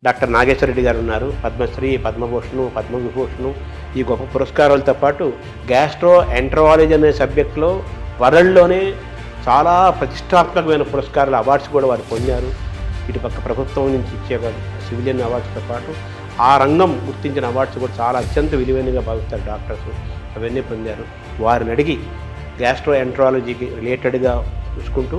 Doctor Nageswara Reddy గారు ఉన్నారు. పద్మశ్రీ, పద్మభూషణ్, పద్మవిభూషణ్ ఈ గొప్ప పురస్కారాలతో పాటు గ్యాస్ట్రో ఎంటరాలజీ అనే సబ్జెక్ట్లో వరల్డ్లోనే చాలా ప్రతిష్టాత్మకమైన పురస్కారాలు అవార్డ్స్ కూడా వారు పొందారు. ఇటుపక్క ప్రభుత్వం నుంచి ఇచ్చే సివిలియన్ అవార్డ్స్తో పాటు ఆ రంగం గుర్తించిన అవార్డ్స్ కూడా చాలా అత్యంత విలువైనగా భావిస్తారు డాక్టర్స్. అవన్నీ పొందారు. వారిని అడిగి గ్యాస్ట్రో ఎంటరాలజీకి రిలేటెడ్గా చూసుకుంటూ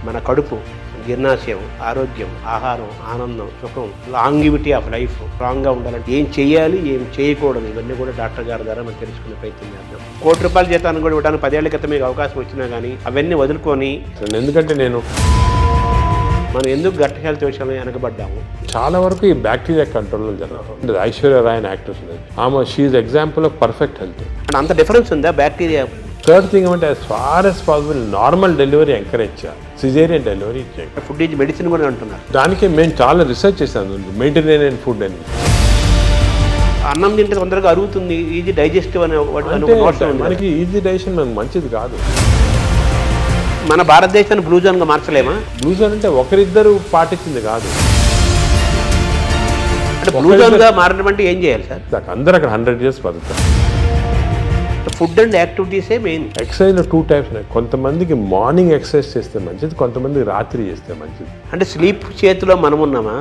మన కడుపు, జీర్ణాశయం, ఆరోగ్యం, ఆహారం, ఆనందం, సుఖం, లాంగివిటీ ఆఫ్ లైఫ్ స్ట్రాంగ్గా ఉండాలంటే ఏం చేయాలి, ఏం చేయకూడదు, ఇవన్నీ కూడా డాక్టర్ గారి ద్వారా మనం తెలుసుకునే ప్రయత్నం చేద్దాం. ₹1,00,00,000 జీతాన్ని కూడా ఇవ్వడానికి 10 ఏళ్ల క్రితం మీకు అవకాశం వచ్చినా కానీ అవన్నీ వదులుకొని, ఎందుకంటే మనం ఎందుకు గట్ హెల్త్ విషయంలో వెనకబడ్డాము. చాలా వరకు ఈ బ్యాక్టీరియా కంట్రోల్లో జరుగుతుంది. ఐశ్వర్య రాయ్ అని యాక్ట్రెస్ ఉంది, ఆమె she's example of perfect health. అంత డిఫరెన్స్ ఉందా బ్యాక్టీరియా? థర్డ్ థింగ్ అంటే as far as possible normal delivery encourage చేయాలి, సిజేరియన్ డెలివరీ చేయాలి. ఫుడ్ ఈజ్ మెడిసిన్ కూడా అంటున్నారు. దానికి మేము చాలా రీసెర్చ్ చేశాను, మెడిటరేనియన్ ఫుడ్ అని. అన్నం తింటే తొందరగా అరుగుతుంది, ఈజీ డైజెస్టివ్ అనే మనకి ఈజీ డైజెషన్ మనకు మంచిది కాదు. మన భారతదేశాన్ని బ్లూ జోన్గా మార్చలేమా? బ్లూ జోన్ అంటే ఒకరిద్దరు పాటించింది కాదు. అంటే బ్లూ జోన్గా మారడం అంటే ఏం చేయాలి సార్? అందరూ అక్కడ 100 years బతుకుతారు. ఫుడ్ అండ్ యాక్టివిటీసే మెయిన్. ఎక్సర్సైజ్లో 2 types ఉన్నాయి. కొంతమందికి మార్నింగ్ ఎక్సర్సైజ్ చేస్తే మంచిది, కొంతమందికి రాత్రి చేస్తే మంచిది. అంటే స్లీప్ చేతిలో మనం ఉన్నామా?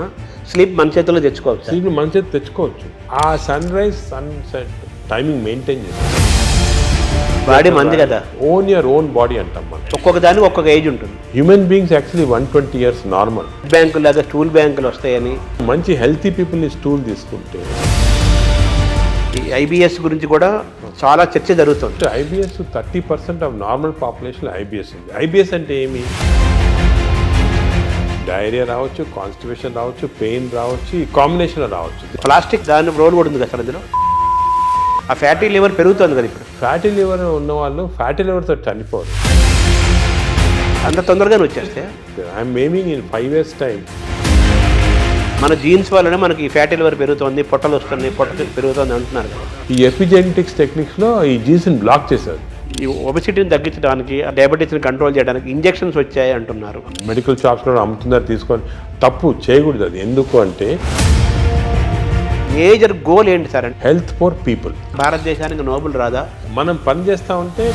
స్లీప్ మన చేతిలో తెచ్చుకోవచ్చు. స్లీప్ మన చేతి తెచ్చుకోవచ్చు. ఆ sunrise sunset timing maintain చేసి బాడీ మంది కదా, ఓన్ యువర్ ఓన్ బాడీ అంటాం మనం. ఒక్కొక్క దానికి ఒక్కొక్క ఏజ్ ఉంటుంది. Human beings actually 120 years normal. Bank లాగా స్టూల్ బ్యాంకులు వస్తాయని మంచి హెల్తీ పీపుల్ని స్టూల్ తీసుకుంటే. ఈ ఐబిఎస్ గురించి కూడా చాలా చర్చ జరుగుతుంది. IBS 30% of normal population IBS ఉంది. ఐబిఎస్ అంటే ఏమి? డైరియా రావచ్చు, కాన్స్టిపేషన్ రావచ్చు, పెయిన్ రావచ్చు, ఈ కాంబినేషన్లో రావచ్చు. ప్లాస్టిక్ దాని రోల్ కూడా ఉంది కదా సార్ అందులో. ఆ ఫ్యాటీ లివర్ పెరుగుతుంది కదా ఇప్పుడు. ఫ్యాటీ లివర్ ఉన్న వాళ్ళు ఫ్యాటీ లివర్తో చనిపోరు అంత తొందరగానే వచ్చేస్తే. I'm aiming in 5 years time. మన జీన్స్ వల్లనే మనకి ఈ ఫ్యాటీ లివర్ పెరుగుతుంది, పొట్టలు వస్తుంది, పొట్ట పెరుగుతుంది అంటున్నారు కదా. ఈ ఎపిజెనెటిక్స్ టెక్నిక్స్లో ఈ జీన్స్ని బ్లాక్ చేశారు. ఈ ఒబెసిటీని తగ్గించడానికి, డయాబెటీస్ని కంట్రోల్ చేయడానికి ఇంజెక్షన్స్ వచ్చాయి అంటున్నారు. మెడికల్ షాప్స్లో అమ్ముతున్నారు, తీసుకొని తప్పు చేయకూడదు. అది ఎందుకు అంటే మేజర్ గోల్ ఏంటి సార్ అంటే హెల్త్ ఫర్ పీపుల్. భారతదేశానికి నోబెల్ రాదా? మనం పని చేస్తూ ఉంటే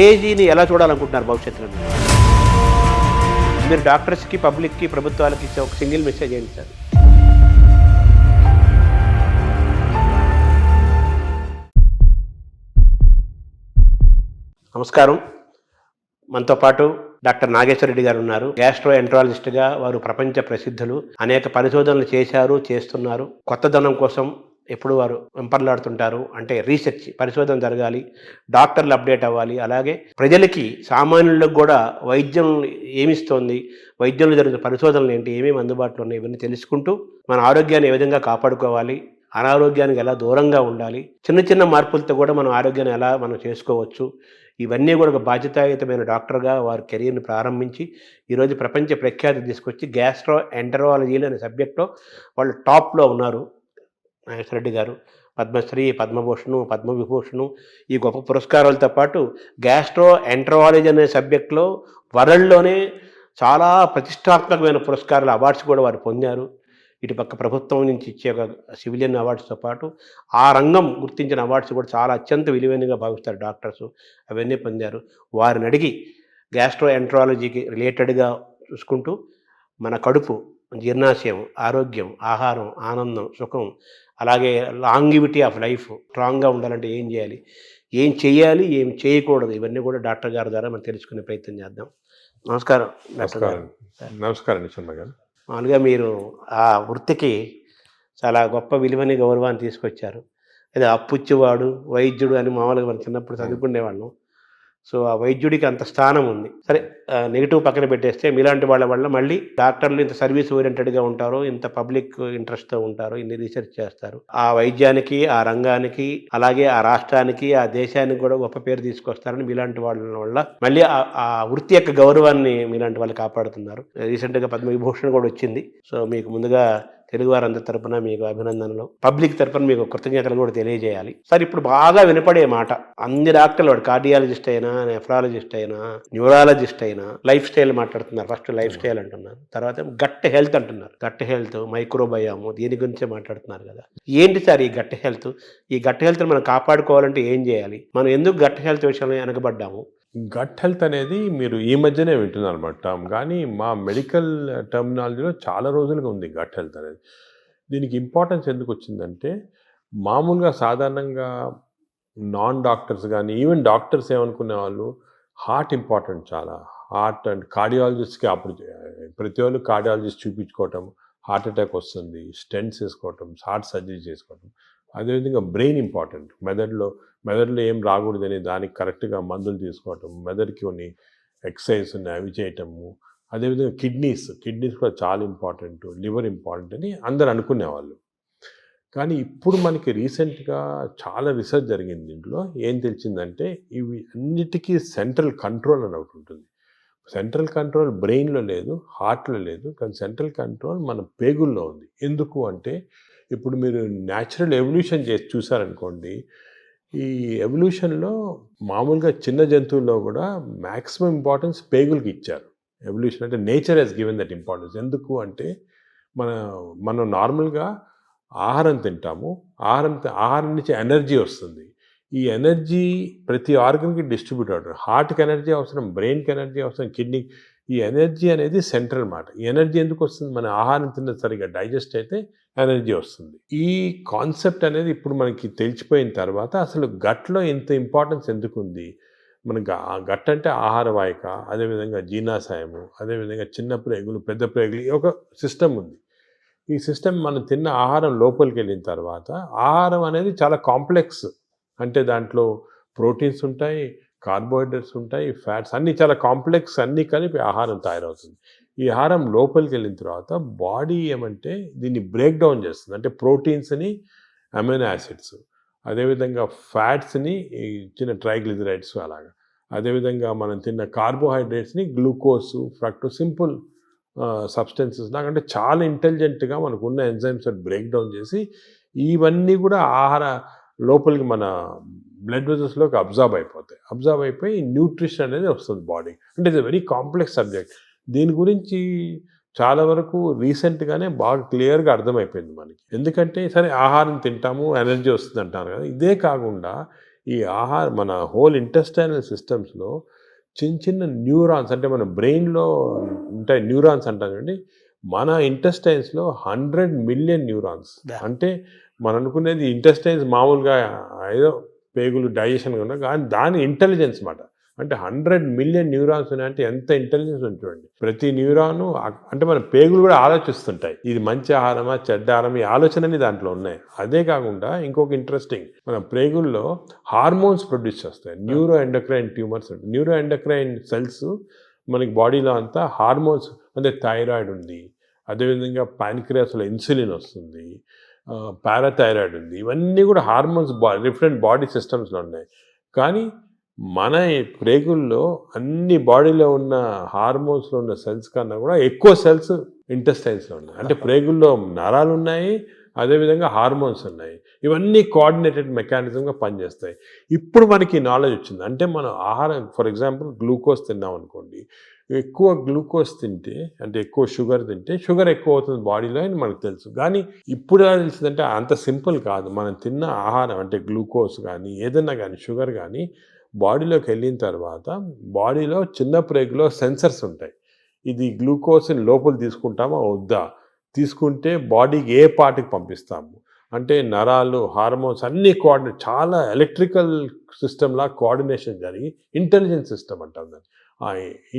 ఏజీని ఎలా చూడాలనుకుంటున్నారు భవిష్యత్తులో? మీరు డాక్టర్స్కి, పబ్లిక్కి, ప్రభుత్వాలకి ఇచ్చే ఒక సింగిల్ మెసేజ్ ఏంటి సార్? నమస్కారం. మనతో పాటు డాక్టర్ నాగేశ్వర రెడ్డి గారు ఉన్నారు. గ్యాస్ట్రో ఎంటరాలజిస్ట్గా వారు ప్రపంచ ప్రసిద్ధులు. అనేక పరిశోధనలు చేశారు, చేస్తున్నారు. కొత్తదనం కోసం ఎప్పుడు వారు వెంపర్లాడుతుంటారు. అంటే రీసెర్చ్, పరిశోధన జరగాలి, డాక్టర్లు అప్డేట్ అవ్వాలి. అలాగే ప్రజలకి, సామాన్యులకు కూడా వైద్యం ఏమిస్తోంది, వైద్యంలో జరుగుతున్న పరిశోధనలు ఏంటి, ఏమేమి అందుబాటులో ఉన్నాయి, ఇవన్నీ తెలుసుకుంటూ మన ఆరోగ్యాన్ని ఏ విధంగా కాపాడుకోవాలి, అనారోగ్యానికి ఎలా దూరంగా ఉండాలి, చిన్న చిన్న మార్పులతో కూడా మనం ఆరోగ్యాన్ని ఎలా మనం చేసుకోవచ్చు, ఇవన్నీ కూడా ఒక బాధ్యతాయుతమైన డాక్టర్గా వారి కెరీర్ని ప్రారంభించి ఈరోజు ప్రపంచ ప్రఖ్యాతి తీసుకొచ్చి గ్యాస్ట్రో ఎంటరాలజీలు అనే సబ్జెక్ట్లో వాళ్ళు టాప్లో ఉన్నారు. నాగేశ్వర రెడ్డి గారు పద్మశ్రీ, పద్మభూషణ్, పద్మవిభూషణ్ ఈ గొప్ప పురస్కారాలతో పాటు గ్యాస్ట్రో ఎంటరాలజీ అనే సబ్జెక్ట్లో వరల్డ్లోనే చాలా ప్రతిష్టాత్మకమైన పురస్కారాలు, అవార్డ్స్ కూడా వారు పొందారు. ఇటుపక్క ప్రభుత్వం నుంచి ఇచ్చే సివిలియన్ అవార్డ్స్తో పాటు ఆ రంగం గుర్తించిన అవార్డ్స్ కూడా చాలా అత్యంత విలువైనగా భావిస్తారు డాక్టర్స్. అవన్నీ పొందారు. వారిని అడిగి గ్యాస్ట్రో ఎంటరాలజీకి రిలేటెడ్గా చూసుకుంటూ మన కడుపు, జీర్ణాశయం, ఆరోగ్యం, ఆహారం, ఆనందం, సుఖం, అలాగే లాంగివిటీ ఆఫ్ లైఫ్ స్ట్రాంగ్గా ఉండాలంటే ఏం చేయాలి, ఏం చేయాలి, ఏం చేయకూడదు, ఇవన్నీ కూడా డాక్టర్ గారి ద్వారా మనం తెలుసుకునే ప్రయత్నం చేద్దాం. నమస్కారం. నమస్కారం శర్మ గారు. మామూలుగా మీరు ఆ వృత్తికి చాలా గొప్ప విలువని, గౌరవాన్ని తీసుకొచ్చారు. అదే అప్పుచ్చేవాడు, వైద్యుడు అని మామూలుగా మనం చిన్నప్పుడు చదువుకునేవాళ్ళం. సో ఆ వైద్యుడికి అంత స్థానం ఉంది. సరే, నెగిటివ్ పక్కన పెట్టేస్తే మీలాంటి వాళ్ళ వల్ల మళ్ళీ డాక్టర్లు ఇంత సర్వీస్ ఓరియంటెడ్గా ఉంటారు, ఇంత పబ్లిక్ ఇంట్రెస్ట్తో ఉంటారు, ఇన్ని రీసెర్చ్ చేస్తారు. ఆ వైద్యానికి, ఆ రంగానికి, అలాగే ఆ రాష్ట్రానికి, ఆ దేశానికి కూడా గొప్ప పేరు తీసుకొస్తారని మీలాంటి వాళ్ళ వల్ల మళ్ళీ ఆ వృత్తి యొక్క గౌరవాన్ని మీలాంటి వాళ్ళు కాపాడుతున్నారు. రీసెంట్గా పద్మవిభూషణ్ కూడా వచ్చింది. సో మీకు ముందుగా తెలుగు వారందరి తరపున మీకు అభినందనలు, పబ్లిక్ తరపున మీకు కృతజ్ఞతలు కూడా తెలియజేయాలి. సార్ ఇప్పుడు బాగా వినపడే మాట, అన్ని డాక్టర్లు, వాడు కార్డియాలజిస్ట్ అయినా, నెఫ్రాలజిస్ట్ అయినా, న్యూరాలజిస్ట్ అయినా లైఫ్ స్టైల్ మాట్లాడుతున్నారు. ఫస్ట్ లైఫ్ స్టైల్ అంటున్నారు, తర్వాత గట్ హెల్త్ అంటున్నారు. గట్ హెల్త్, మైక్రోబయాము, దీని గురించే మాట్లాడుతున్నారు కదా. ఏంటి సార్ ఈ గట్ హెల్త్? ఈ గట్ హెల్త్ మనం కాపాడుకోవాలంటే ఏం చేయాలి? మనం ఎందుకు గట్ హెల్త్ విషయంలో వెనకబడ్డాము? గట్ హెల్త్ అనేది మీరు ఈ మధ్యనే వింటున్నారు అన్నమాట టర్మ్, కానీ మా మెడికల్ టర్మినాలజీలో చాలా రోజులుగా ఉంది గట్ హెల్త్ అనేది. దీనికి ఇంపార్టెన్స్ ఎందుకు వచ్చిందంటే, మామూలుగా సాధారణంగా నాన్ డాక్టర్స్ కానీ ఈవెన్ డాక్టర్స్ ఏమనుకునే వాళ్ళు, హార్ట్ ఇంపార్టెంట్ చాలా. హార్ట్ అండ్ కార్డియాలజిస్ట్కి అప్పుడు ప్రతి వాళ్ళు కార్డియాలజిస్ట్ చూపించుకోవటం, హార్ట్ అటాక్ వస్తుంది, స్టెంట్స్ వేసుకోవటం, హార్ట్ సర్జరీ చేసుకోవటం. అదేవిధంగా బ్రెయిన్ ఇంపార్టెంట్. మెదడులో ఏం రాకూడదని దానికి కరెక్ట్గా మందులు తీసుకోవటం, మెదడుకి కొన్ని ఎక్సర్సైజ్ ఉన్నాయి అవి చేయటము. అదేవిధంగా కిడ్నీస్ కూడా చాలా ఇంపార్టెంట్, లివర్ ఇంపార్టెంట్ అని అందరు అనుకునేవాళ్ళు. కానీ ఇప్పుడు మనకి రీసెంట్గా చాలా రీసెర్చ్ జరిగింది. దీంట్లో ఏం తెలిసిందంటే, ఇవి అన్నిటికీ సెంట్రల్ కంట్రోల్ అని ఒకటి ఉంటుంది. సెంట్రల్ కంట్రోల్ బ్రెయిన్లో లేదు, హార్ట్లో లేదు, కానీ సెంట్రల్ కంట్రోల్ మన పేగుల్లో ఉంది. ఎందుకు అంటే, ఇప్పుడు మీరు న్యాచురల్ ఎవల్యూషన్ చేసి చూసారనుకోండి, ఈ ఎవల్యూషన్లో మామూలుగా చిన్న జంతువుల్లో కూడా మ్యాక్సిమం ఇంపార్టెన్స్ పేగులకి ఇచ్చారు. ఎవల్యూషన్ అంటే nature has given that importance. ఎందుకు అంటే, మనం నార్మల్గా ఆహారం తింటాము, ఆహారం నుంచి ఎనర్జీ వస్తుంది. ఈ ఎనర్జీ ప్రతి ఆర్గన్కి డిస్ట్రిబ్యూట్ అవుతుంది. హార్ట్కి ఎనర్జీ అవసరం, బ్రెయిన్కి ఎనర్జీ అవసరం, కిడ్నీ. ఈ ఎనర్జీ అనేది సెంట్రల్ మాట. ఈ ఎనర్జీ ఎందుకు వస్తుంది? మన ఆహారం తిన్న సరిగా డైజెస్ట్ అయితే ఎనర్జీ వస్తుంది. ఈ కాన్సెప్ట్ అనేది ఇప్పుడు మనకి తెలిసిపోయిన తర్వాత అసలు గట్లో ఇంత ఇంపార్టెన్స్ ఎందుకు ఉంది? మనకు గట్ అంటే ఆహార వాహిక, అదేవిధంగా జీర్ణాశయము, అదేవిధంగా చిన్న ప్రేగులు, పెద్ద ప్రేగులు, ఒక సిస్టమ్ ఉంది. ఈ సిస్టమ్ మనం తిన్న ఆహారం లోపలికి వెళ్ళిన తర్వాత, ఆహారం అనేది చాలా కాంప్లెక్స్. అంటే దాంట్లో ప్రోటీన్స్ ఉంటాయి, కార్బోహైడ్రేట్స్ ఉంటాయి, ఫ్యాట్స్, అన్నీ చాలా కాంప్లెక్స్, అన్నీ కలిపి ఆహారం తయారవుతుంది. ఈ ఆహారం లోపలికి వెళ్ళిన తర్వాత బాడీ ఏమంటే దీన్ని బ్రేక్ డౌన్ చేస్తుంది. అంటే ప్రోటీన్స్ని అమైనో యాసిడ్స్, అదేవిధంగా ఫ్యాట్స్ని చిన్న ట్రైగ్లిజరైడ్స్ అలాగా, అదేవిధంగా మనం తిన్న కార్బోహైడ్రేట్స్ని గ్లూకోజ్, ఫ్రక్టోజ్, సింపుల్ సబ్స్టెన్సెస్ లాగా, అంటే చాలా ఇంటెలిజెంట్గా మనకున్న ఎంజైమ్స్ బ్రేక్ డౌన్ చేసి ఇవన్నీ కూడా ఆహార లోపలికి మన బ్లడ్ వెజల్స్లోకి అబ్జర్వ్ అయిపోయి న్యూట్రిషన్ అనేది వస్తుంది బాడీ. అంటే ఇట్స్ వెరీ కాంప్లెక్స్ సబ్జెక్ట్. దీని గురించి చాలా వరకు రీసెంట్గానే బాగా క్లియర్గా అర్థమైపోయింది మనకి. ఎందుకంటే సరే ఆహారం తింటాము, ఎనర్జీ వస్తుంది అంటారు కదా, ఇదే కాకుండా ఈ మన హోల్ ఇంటెస్టైనల్ సిస్టమ్స్లో చిన్న న్యూరాన్స్, అంటే మన బ్రెయిన్లో ఉంటాయి న్యూరాన్స్ అంటాం కండి, మన ఇంటెస్టైన్స్లో 100 మిలియన్ న్యూరాన్స్. అంటే మనం అనుకునేది ఇంటెస్టైన్స్ మామూలుగా ఏదో పేగులు డైజెషన్ ఉన్నా, కానీ దాని ఇంటెలిజెన్స్ మాట. అంటే 100 మిలియన్ న్యూరాన్స్ ఉన్నాయంటే ఎంత ఇంటెలిజెన్స్ ఉంటుంది. ప్రతి న్యూరాను అంటే మన పేగులు కూడా ఆలోచిస్తుంటాయి, ఇది మంచి ఆహారమా చెడ్డ ఆహారం, ఈ ఆలోచనని దాంట్లో ఉన్నాయి. అదే కాకుండా ఇంకొక ఇంట్రెస్టింగ్, మన పేగుల్లో హార్మోన్స్ ప్రొడ్యూస్ చేస్తాయి. Neuro endocrine tumours, neuro endocrine cells మనకి బాడీలో అంతా హార్మోన్స్, అంటే థైరాయిడ్ ఉంది, అదేవిధంగా ప్యాన్క్రియాస్లో ఇన్సులిన్ వస్తుంది, పారాథైరాయిడ్ ఉంది. ఇవన్నీ కూడా హార్మోన్స్ డిఫరెంట్ బాడీ సిస్టమ్స్లో ఉన్నాయి. కానీ మన ప్రేగుల్లో అన్ని బాడీలో ఉన్న హార్మోన్స్లో ఉన్న సెల్స్ కన్నా కూడా ఎక్కువ సెల్స్ ఇంటెస్టైన్స్లో ఉన్నాయి. అంటే ప్రేగుల్లో నరాలు ఉన్నాయి, అదేవిధంగా హార్మోన్స్ ఉన్నాయి. ఇవన్నీ కోఆర్డినేటెడ్ మెకానిజంగా పనిచేస్తాయి. ఇప్పుడు మనకి నాలెడ్జ్ వచ్చింది. అంటే మనం ఆహారం, ఫర్ ఎగ్జాంపుల్ గ్లూకోజ్ తిన్నాం అనుకోండి, ఎక్కువ గ్లూకోజ్ తింటే, అంటే ఎక్కువ షుగర్ తింటే షుగర్ ఎక్కువ అవుతుంది బాడీలో అని మనకు తెలుసు. కానీ ఇప్పుడు ఎలా తెలిసిందంటే అంత సింపుల్ కాదు. మనం తిన్న ఆహారం, అంటే గ్లూకోజ్ కానీ ఏదన్నా కానీ షుగర్ కానీ బాడీలోకి వెళ్ళిన తర్వాత బాడీలో చిన్న ప్రేగులో సెన్సర్స్ ఉంటాయి. ఇది గ్లూకోజ్ని లోపల తీసుకుంటామా వద్దా, తీసుకుంటే బాడీకి ఏ పార్ట్కి పంపిస్తాము, అంటే నరాలు, హార్మోన్స్ అన్నీ కోఆర్డినేట్, చాలా ఎలక్ట్రికల్ సిస్టమ్లా కోఆర్డినేషన్ జరిగి ఇంటెలిజెన్స్ సిస్టమ్ అంటాం దాన్ని. ఆ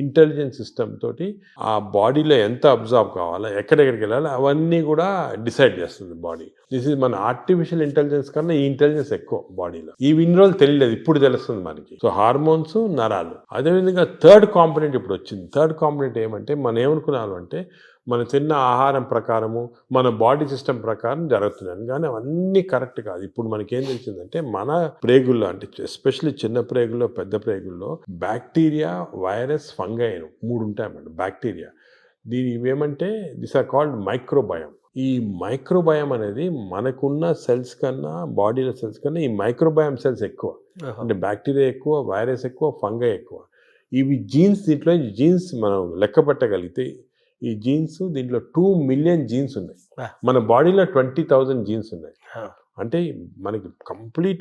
ఇంటెలిజెన్స్ సిస్టమ్ తోటి ఆ బాడీలో ఎంత అబ్జర్వ్ కావాలా, ఎక్కడెక్కడికి వెళ్ళాలి, అవన్నీ కూడా డిసైడ్ చేస్తుంది బాడీ. దిస్ ఈజ్ మన ఆర్టిఫిషియల్ ఇంటెలిజెన్స్ కన్నా ఈ ఇంటెలిజెన్స్ ఎక్కువ బాడీలో. ఇన్ని రోజులు తెలియలేదు, ఇప్పుడు తెలుస్తుంది మనకి. సో హార్మోన్స్, నరాలు. అదేవిధంగా థర్డ్ కాంపోనెంట్ ఇప్పుడు వచ్చింది. థర్డ్ కాంపోనెంట్ ఏమంటే, మనం ఏమనుకున్నాము అంటే మనం తిన్న ఆహారం ప్రకారము మన బాడీ సిస్టమ్ ప్రకారం జరుగుతున్నాయి, కానీ అవన్నీ కరెక్ట్ కాదు. ఇప్పుడు మనకేం తెలిసిందంటే మన ప్రేగుల్లో, అంటే ఎస్పెషల్లీ చిన్న ప్రేగుల్లో, పెద్ద ప్రేగుల్లో బ్యాక్టీరియా, వైరస్, ఫంగై 3 ఉంటాయి అన్నమాట. బ్యాక్టీరియా ఇవేమంటే దిస్ ఆర్ కాల్డ్ మైక్రోబయం. ఈ మైక్రోబయం అనేది మనకున్న సెల్స్ కన్నా, బాడీలో సెల్స్ కన్నా ఈ మైక్రోబయం సెల్స్ ఎక్కువ. అంటే బ్యాక్టీరియా ఎక్కువ, వైరస్ ఎక్కువ, ఫంగై ఎక్కువ. ఇవి జీన్స్, దీంట్లో జీన్స్ మనం లెక్క పెట్టగలిగితే ఈ జీన్స్ దీంట్లో 2 మిలియన్ జీన్స్ ఉన్నాయి. మన బాడీలో 20,000 జీన్స్ ఉన్నాయి. అంటే మనకి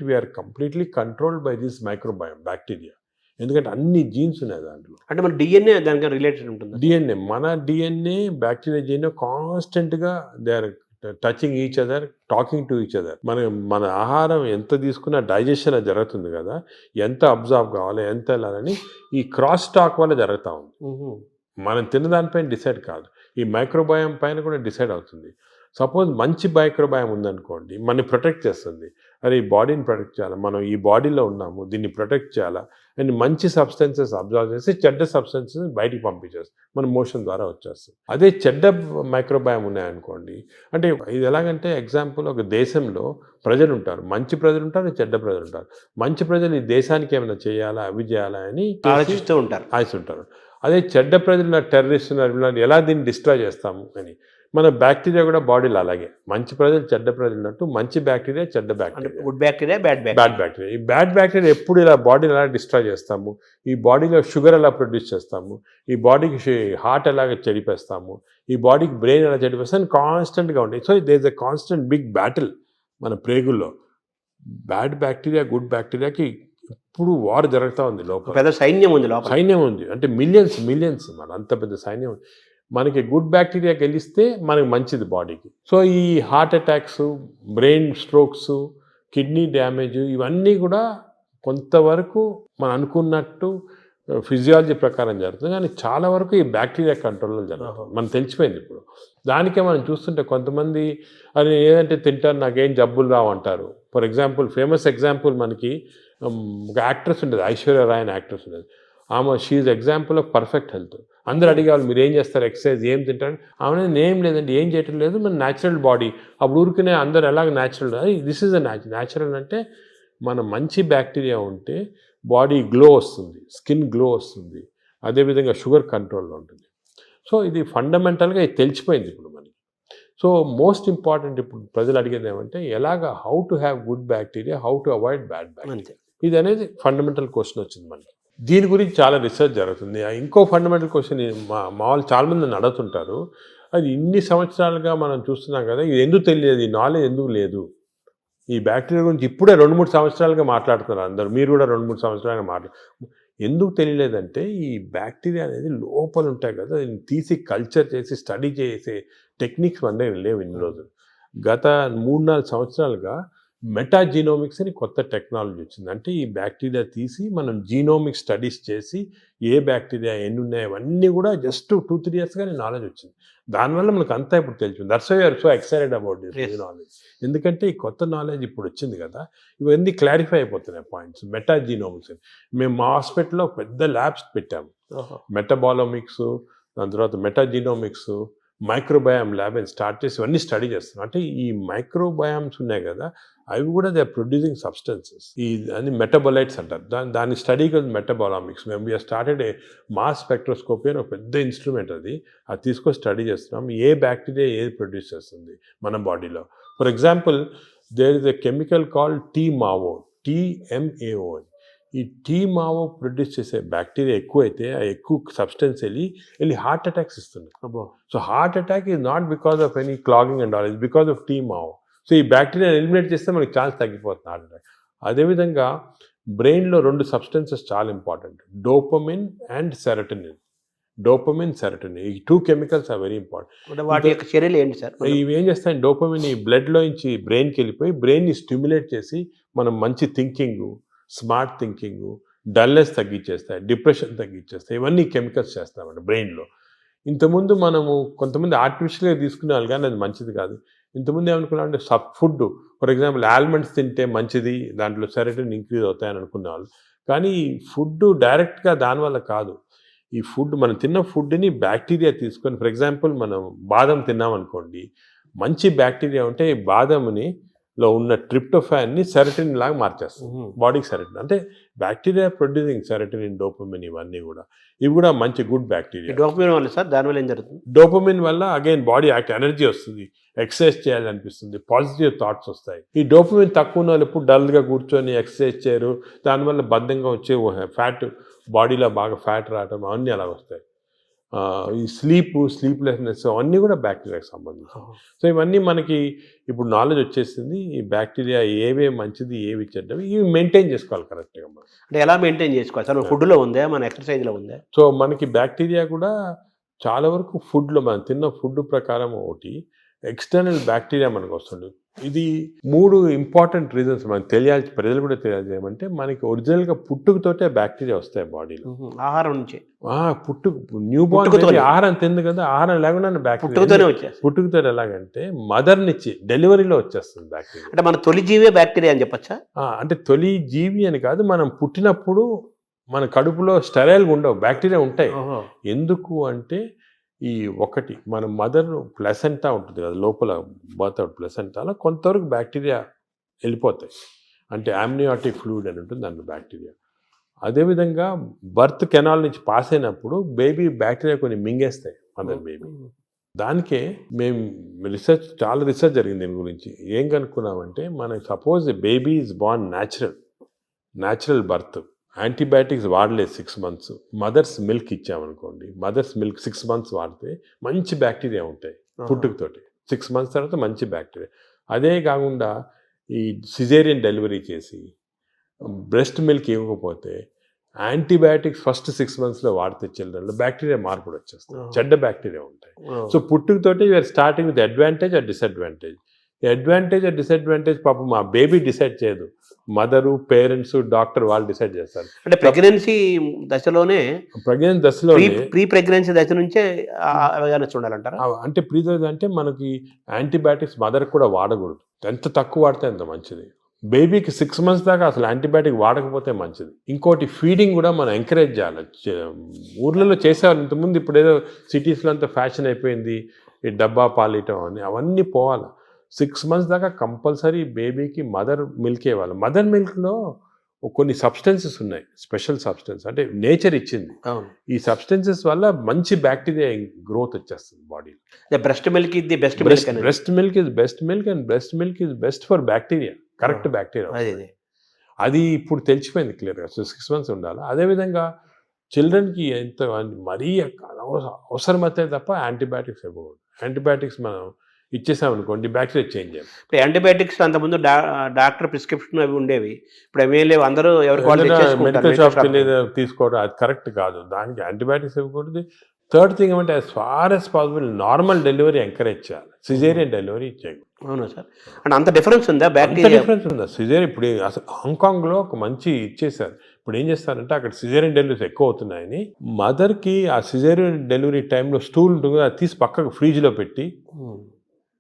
we're completely controlled by this microbiome bacteria. ఎందుకంటే అన్ని జీన్స్ ఉన్నాయి దాంట్లో. అంటే మన డిఎన్ఏ దానికి రిలేటెడ్ ఉంటుంది. డిఎన్ఏ, మన డిఎన్ఏ బ్యాక్టీరియా డిఎన్ఏ కాన్స్టెంట్గా they are touching each other, talking to each other. మన ఆహారం ఎంత తీసుకున్నా డైజెషన్ జరుగుతుంది కదా, ఎంత అబ్జర్వ్ కావాలి, ఎంత వెళ్ళాలని ఈ క్రాస్ టాక్ వల్ల జరుగుతూ ఉంది. మనం తిన్నదానిపైన డిసైడ్ కాదు, ఈ మైక్రోబయం పైన కూడా డిసైడ్ అవుతుంది. సపోజ్ మంచి మైక్రోబయం ఉందనుకోండి, మనని ప్రొటెక్ట్ చేస్తుంది. అరే ఈ బాడీని ప్రొటెక్ట్ చేయాలి, మనం ఈ బాడీలో ఉన్నాము, దీన్ని ప్రొటెక్ట్ చేయాలా అండ్ మంచి సబ్స్టెన్సెస్ అబ్జర్వ్ చేసి చెడ్డ సబ్స్టెన్సెస్ బయటికి పంపించేస్తుంది, మన మోషన్ ద్వారా వచ్చేస్తుంది. అదే చెడ్డ మైక్రోబయం ఉన్నాయనుకోండి, అంటే ఇది ఎలాగంటే ఎగ్జాంపుల్, ఒక దేశంలో ప్రజలు ఉంటారు, మంచి ప్రజలు ఉంటారు, చెడ్డ ప్రజలు ఉంటారు. మంచి ప్రజలు ఈ దేశానికి ఏమైనా చేయాలా, అవి చేయాలా అని ఆలోచిస్తూ ఉంటారు. అదే చెడ్డ ప్రజలు టెర్రరిస్ట్ ఎలా దీన్ని డిస్ట్రాయ్ చేస్తాము అని. మన బ్యాక్టీరియా కూడా బాడీలో అలాగే, మంచి ప్రజలు చెడ్డ ప్రజలు ఉన్నట్టు మంచి బ్యాక్టీరియా చెడ్డ bacteria, good bacteria bad bacteria. ఈ బ్యాడ్ బ్యాక్టీరియా ఎప్పుడు ఇలా బాడీని ఎలా డిస్ట్రాయ్ చేస్తాము, ఈ బాడీలో షుగర్ ఎలా ప్రొడ్యూస్ చేస్తాము, ఈ బాడీకి హార్ట్ ఎలాగ చెడిపేస్తాము, ఈ బాడీకి బ్రెయిన్ ఎలా చెడిపేస్తాము కాన్స్టెంట్గా ఉంటాయి. So there is a constant big battle మన ప్రేగుల్లో. బ్యాడ్ బ్యాక్టీరియా గుడ్ బ్యాక్టీరియాకి ఇప్పుడు వార్ జరుగుతూ ఉంది. లోపల పెద్ద సైన్యం ఉంది. అంటే మిలియన్స్ మన అంత పెద్ద సైన్యం. మనకి గుడ్ బ్యాక్టీరియా గెలిస్తే మనకి మంచిది బాడీకి. సో ఈ heart attacks, brain strokes, kidney damage ఇవన్నీ కూడా కొంతవరకు మనం అనుకున్నట్టు ఫిజియాలజీ ప్రకారం జరుగుతుంది, కానీ చాలా వరకు ఈ బ్యాక్టీరియా కంట్రోల్లో జరుగుతుంది. మనకు తెలిసిపోయింది ఇప్పుడు. దానికే మనం చూస్తుంటే కొంతమంది అది ఏదంటే తింటారు, నాకేం జబ్బులు రావు అంటారు. ఫర్ ఎగ్జాంపుల్, ఫేమస్ ఎగ్జాంపుల్ మనకి ఒక యాక్ట్రెస్ ఉంటుంది, ఐశ్వర్య రాయ్ అని యాక్ట్రెస్ ఉంటుంది. ఆమె she's example of perfect health. అందరూ అడిగేవాళ్ళు మీరు ఏం చేస్తారు, ఎక్సర్సైజ్ ఏం తింటారు, ఆమె ఏం లేదండి, ఏం చేయటం లేదు, మన న్యాచురల్ బాడీ. అప్పుడు ఊరికనే అందరు ఎలాగ natural, this is a natural. అంటే మన మంచి బ్యాక్టీరియా ఉంటే బాడీ గ్లో వస్తుంది, స్కిన్ గ్లో వస్తుంది, అదేవిధంగా షుగర్ కంట్రోల్లో ఉంటుంది. సో ఇది ఫండమెంటల్గా ఇది తెలిసిపోయింది ఇప్పుడు మనకి. సో మోస్ట్ ఇంపార్టెంట్ ఇప్పుడు ప్రజలు అడిగేది ఏమంటే ఎలాగ how to have good bacteria, how to avoid bad bacteria, ఇది అనేది ఫండమెంటల్ క్వశ్చన్ వచ్చింది మనకి. దీని గురించి చాలా రీసెర్చ్ జరుగుతుంది. ఇంకో ఫండమెంటల్ క్వశ్చన్ మా వాళ్ళు చాలామంది నన్ను అడుగుతుంటారు, అది ఇన్ని సంవత్సరాలుగా మనం చూస్తున్నాం కదా, ఇది ఎందుకు తెలియదు, ఈ నాలెడ్జ్ ఎందుకు లేదు? ఈ బ్యాక్టీరియా గురించి ఇప్పుడే 2-3 సంవత్సరాలుగా మాట్లాడుతున్నారు అందరూ, మీరు కూడా 2-3 సంవత్సరాలుగా ఎందుకు తెలియలేదంటే ఈ బ్యాక్టీరియా అనేది లోపల ఉంటాయి కదా, దీన్ని తీసి కల్చర్ చేసి స్టడీ చేసే టెక్నిక్స్ మన దగ్గర లేవు ఇన్ని రోజులు. గత 3-4 సంవత్సరాలుగా మెటాజీనోమిక్స్ అని కొత్త టెక్నాలజీ వచ్చింది. అంటే ఈ బ్యాక్టీరియా తీసి మనం జీనోమిక్ స్టడీస్ చేసి ఏ బ్యాక్టీరియా ఎన్ని ఉన్నాయి అవన్నీ కూడా జస్ట్ 2-3 ఇయర్స్గానే నాలెడ్జ్ వచ్చింది. దానివల్ల మనకు అంతా ఇప్పుడు తెలిసింది. That's why you're so excited about this knowledge. ఎందుకంటే ఈ కొత్త నాలెడ్జ్ ఇప్పుడు వచ్చింది కదా, ఇవన్నీ క్లారిఫై అయిపోతున్నాయి పాయింట్స్. మెటాజీనోమిక్స్ అని మేము మా హాస్పిటల్లో పెద్ద ల్యాబ్స్ పెట్టాము. మెటబాలోమిక్స్, దాని తర్వాత మెటాజీనోమిక్స్, మైక్రోబయామ్ ల్యాబ్ అని స్టార్ట్ చేసి ఇవన్నీ స్టడీ చేస్తున్నాం. అంటే ఈ మైక్రోబయామ్స్ ఉన్నాయి కదా, అవి కూడా దే ఆర్ ప్రొడ్యూసింగ్ సబ్స్టెన్సెస్, ఈ అని మెటబొలైట్స్ అంటారు. దాని స్టడీకి మెటబాలామిక్స్. మేము we're started a mass spectroscopy అని ఒక పెద్ద ఇన్స్ట్రుమెంట్, అది తీసుకొని స్టడీ చేస్తున్నాం. ఏ బ్యాక్టీరియా ఏది ప్రొడ్యూస్ చేస్తుంది మన బాడీలో. For example, there is a chemical called TMAO, TMAO. ఈ TMAO ప్రొడ్యూస్ చేసే బ్యాక్టీరియా ఎక్కువైతే ఆ ఎక్కువ సబ్స్టెన్స్ వెళ్ళి హార్ట్ అటాక్స్ ఇస్తుంది. So heart attack is not because of any clogging and all, is because of TMAO. So ఈ bacteria eliminate చేస్తే మనకి ఛాన్స్ తగ్గిపోతుంది హార్ట్ అటాక్. అదేవిధంగా బ్రెయిన్లో 2 సబ్స్టెన్సెస్ చాలా ఇంపార్టెంట్, డోపమిన్ అండ్ సెరటోనిన్. ఈ 2 కెమికల్స్ ఆర్ వెరీ ఇంపార్టెంట్. వాటి యొక్క చర్యలు ఏంటి సార్? ఇవి ఏం చేస్తాయి, డోపమిన్ ఈ బ్లడ్లో నుంచి బ్రెయిన్కి వెళ్ళిపోయి బ్రెయిన్ని స్టిమ్యులేట్ చేసి మనం మంచి థింకింగ్, స్మార్ట్ థింకింగ్, డల్నెస్ తగ్గించేస్తాయి, డిప్రెషన్ తగ్గించేస్తాయి. ఇవన్నీ కెమికల్స్ చేస్తామండి బ్రెయిన్లో. ఇంతకుముందు మనము కొంతమంది ఆర్టిఫిషియల్గా తీసుకునే వాళ్ళు, కానీ అది మంచిది కాదు. ఇంతకుముందు ఏమనుకున్నామంటే ఫుడ్, ఫర్ ఎగ్జాంపుల్ ఆల్మండ్స్ తింటే మంచిది, దాంట్లో సెరటోనిన్ ఇంక్రీజ్ అవుతాయని అనుకునేవాళ్ళు. కానీ ఫుడ్ డైరెక్ట్గా దానివల్ల కాదు. ఈ ఫుడ్, మనం తిన్న ఫుడ్ని బ్యాక్టీరియా తీసుకొని, ఫర్ ఎగ్జాంపుల్ మనం బాదం తిన్నామనుకోండి, మంచి బ్యాక్టీరియా ఉంటే బాదంని లో ఉన్న ట్రిప్టోఫాన్ని సెరటిన్ లాగా మార్చేస్తుంది బాడీకి. సెరటిన్ అంటే బ్యాక్టీరియా ప్రొడ్యూసింగ్ సెరటిన్, డోపమిన్, ఇవన్నీ కూడా ఇవి కూడా మంచి గుడ్ బ్యాక్టీరియా. డోపమిన్ వల్ల సార్ దానివల్ల ఏం జరుగుతుంది? డోపమిన్ వల్ల అగైన్ బాడీ యాక్ట్, ఎనర్జీ వస్తుంది, ఎక్సర్సైజ్ చేయాలనిపిస్తుంది, పాజిటివ్ థాట్స్ వస్తాయి. ఈ డోపమిన్ తక్కువ ఉన్న వాళ్ళు ఎప్పుడు డల్గా కూర్చొని ఎక్సర్సైజ్ చేయరు, దానివల్ల బద్ధంగా వచ్చే ఫ్యాట్, బాడీలో బాగా ఫ్యాట్ రావడం అవన్నీ అలా వస్తాయి. ఈ స్లీప్లెస్నెస్ అవన్నీ కూడా బ్యాక్టీరియాకి సంబంధించి. సో ఇవన్నీ మనకి ఇప్పుడు నాలెడ్జ్ వచ్చేసింది. ఈ బ్యాక్టీరియా ఏవే మంచిది, ఏవి చెడ్డవి, ఇవి మెయింటైన్ చేసుకోవాలి కరెక్ట్గా మనం. అంటే ఎలా మెయింటైన్ చేసుకోవాలి సార్? ఫుడ్లో ఉందా, మన ఎక్సర్సైజ్లో ఉందా? సో మనకి బ్యాక్టీరియా కూడా చాలా వరకు ఫుడ్లో, మనం తిన్న ఫుడ్ ప్రకారం ఒకటి, ఎక్స్టర్నల్ బ్యాక్టీరియా మనకు వస్తుంది. ఇది 3 ఇంపార్టెంట్ రీజన్స్ మనకు తెలియాలి, ప్రజలు కూడా తెలియాలి. ఏమంటే మనకి ఒరిజినల్గా పుట్టుకతోటే బ్యాక్టీరియా వస్తాయి బాడీలో, ఆహారం నుంచి. న్యూ బార్న్ ఆహారం తింది కదా, ఆహారం లేకుండా బ్యాక్టీరియా పుట్టుకతో. ఎలాగంటే మదర్ నుంచి డెలివరీలో వచ్చేస్తుంది బ్యాక్టీరియా. అంటే మన తొలి జీవే బ్యాక్టీరియా అని చెప్పచ్చా? అంటే తొలి జీవి అని కాదు, మనం పుట్టినప్పుడు మన కడుపులో స్టెరైల్గా ఉండవు, బ్యాక్టీరియా ఉంటాయి. ఎందుకు అంటే ఈ ఒకటి మన మదర్ ప్లసెంటా ఉంటుంది కదా, లోపల బర్త్ అవుట్ ప్లసెంటాలో కొంతవరకు బ్యాక్టీరియా వెళ్ళిపోతాయి. అంటే ఆమ్నియాటిక్ ఫ్లూయిడ్ అని ఉంటుంది దాంట్లో బ్యాక్టీరియా. అదేవిధంగా బర్త్ కెనాల్ నుంచి పాస్ అయినప్పుడు బేబీ బ్యాక్టీరియా కొన్ని మింగేస్తాయి మదర్ బేబీ. దానికే మేము చాలా రీసెర్చ్ జరిగింది దీని గురించి. ఏం కనుక్కున్నామంటే, మనకి suppose baby is born natural birth, antibiotics వాడలేదు 6 months, మదర్స్ మిల్క్ ఇచ్చామనుకోండి, మదర్స్ మిల్క్ 6 months వాడితే మంచి బ్యాక్టీరియా ఉంటాయి పుట్టుకతోటి. 6 months తర్వాత మంచి బ్యాక్టీరియా. అదే కాకుండా ఈ సిజేరియన్ డెలివరీ చేసి బ్రెస్ట్ మిల్క్ ఇవ్వకపోతే యాంటీబయాటిక్స్ ఫస్ట్ 6 monthsలో వాడితే చిల్డ్రన్లో బ్యాక్టీరియా మార్పులు వచ్చేస్తాయి, చెడ్డ బ్యాక్టీరియా ఉంటాయి. సో పుట్టుకతోటి we're starting with advantage or disadvantage. Advantage or disadvantage పాపం మా బేబీ డిసైడ్ చేయదు, మదరు, పేరెంట్స్, డాక్టర్ వాళ్ళు డిసైడ్ చేస్తారు. అంటే ప్రెగ్నెన్సీ దశలోనే ప్రీ ప్రెగ్నెన్సీ దశ నుంచే చూడాలంటారా? అంటే ప్రీ అంటే మనకి యాంటీబయాటిక్స్ మదర్ కూడా వాడకూడదు, ఎంత తక్కువ వాడితే అంత మంచిది. బేబీకి 6 months దాకా అసలు యాంటీబయాటిక్ వాడకపోతే మంచిది. ఇంకోటి ఫీడింగ్ కూడా మనం ఎంకరేజ్ చేయాలి. ఊర్లలో చేసేవాళ్ళు ఇంతకుముందు, ఇప్పుడు ఏదో సిటీస్లో అంతా ఫ్యాషన్ అయిపోయింది ఈ డబ్బా పాలియటం అని, అవన్నీ పోవాలి. 6 months దాకా కంపల్సరీ బేబీకి మదర్ మిల్క్ ఇవ్వాలి. మదర్ మిల్క్లో కొన్ని సబ్స్టెన్సెస్ ఉన్నాయి, స్పెషల్ సబ్స్టెన్స్, అంటే నేచర్ ఇచ్చింది. ఈ సబ్స్టెన్సెస్ వల్ల మంచి బ్యాక్టీరియా గ్రోత్ వచ్చేస్తుంది బాడీలో. బ్రెస్ట్ మిల్క్ ఇది best breast milk is best milk and breast milk is best for bacteria, correct bacteria. అది ఇప్పుడు తెలిసిపోయింది క్లియర్గా. సో 6 months ఉండాలి. అదేవిధంగా చిల్డ్రన్కి ఎంత మరీ అవసరమైతే తప్ప యాంటీబయాటిక్స్ ఇవ్వకూడదు. యాంటీబయాటిక్స్ మనం ఇచ్చేసామనుకోండి బ్యాక్టీరియా చేంజ్ అయ్యాం. ఇప్పుడు యాంటీబయాటిక్స్ అంతకుముందు డాక్టర్ ప్రిస్క్రిప్షన్ అవి ఉండేవి, ఇప్పుడు అవి లేవు, అందరూ మెడికల్ షాప్కి వెళ్ళి తీసుకోవడం అది కరెక్ట్ కాదు. దానికి యాంటీబయాటిక్స్ ఇవ్వకూడదు. థర్డ్ థింగ్ ఏమంటే, as far as possible normal delivery encourage చేయాలి, సిజేరియన్ డెలివరీ చేయకూడదు. అవునా సార్? అంటే అంత డిఫరెన్స్ ఉందా? డిఫరెన్స్ ఉందా? సిజేరియన్ ఇప్పుడు అసలు హాంకాంగ్లో ఒక మంచి ఇచ్చేసారు. ఇప్పుడు ఏం చేస్తారంటే, అక్కడ సిజేరియన్ డెలివరీస్ ఎక్కువ అవుతున్నాయని మదర్కి ఆ సిజేరియన్ డెలివరీ టైంలో స్టూల్ ఉంటుంది, అది తీసి పక్కకు ఫ్రిడ్జ్లో పెట్టి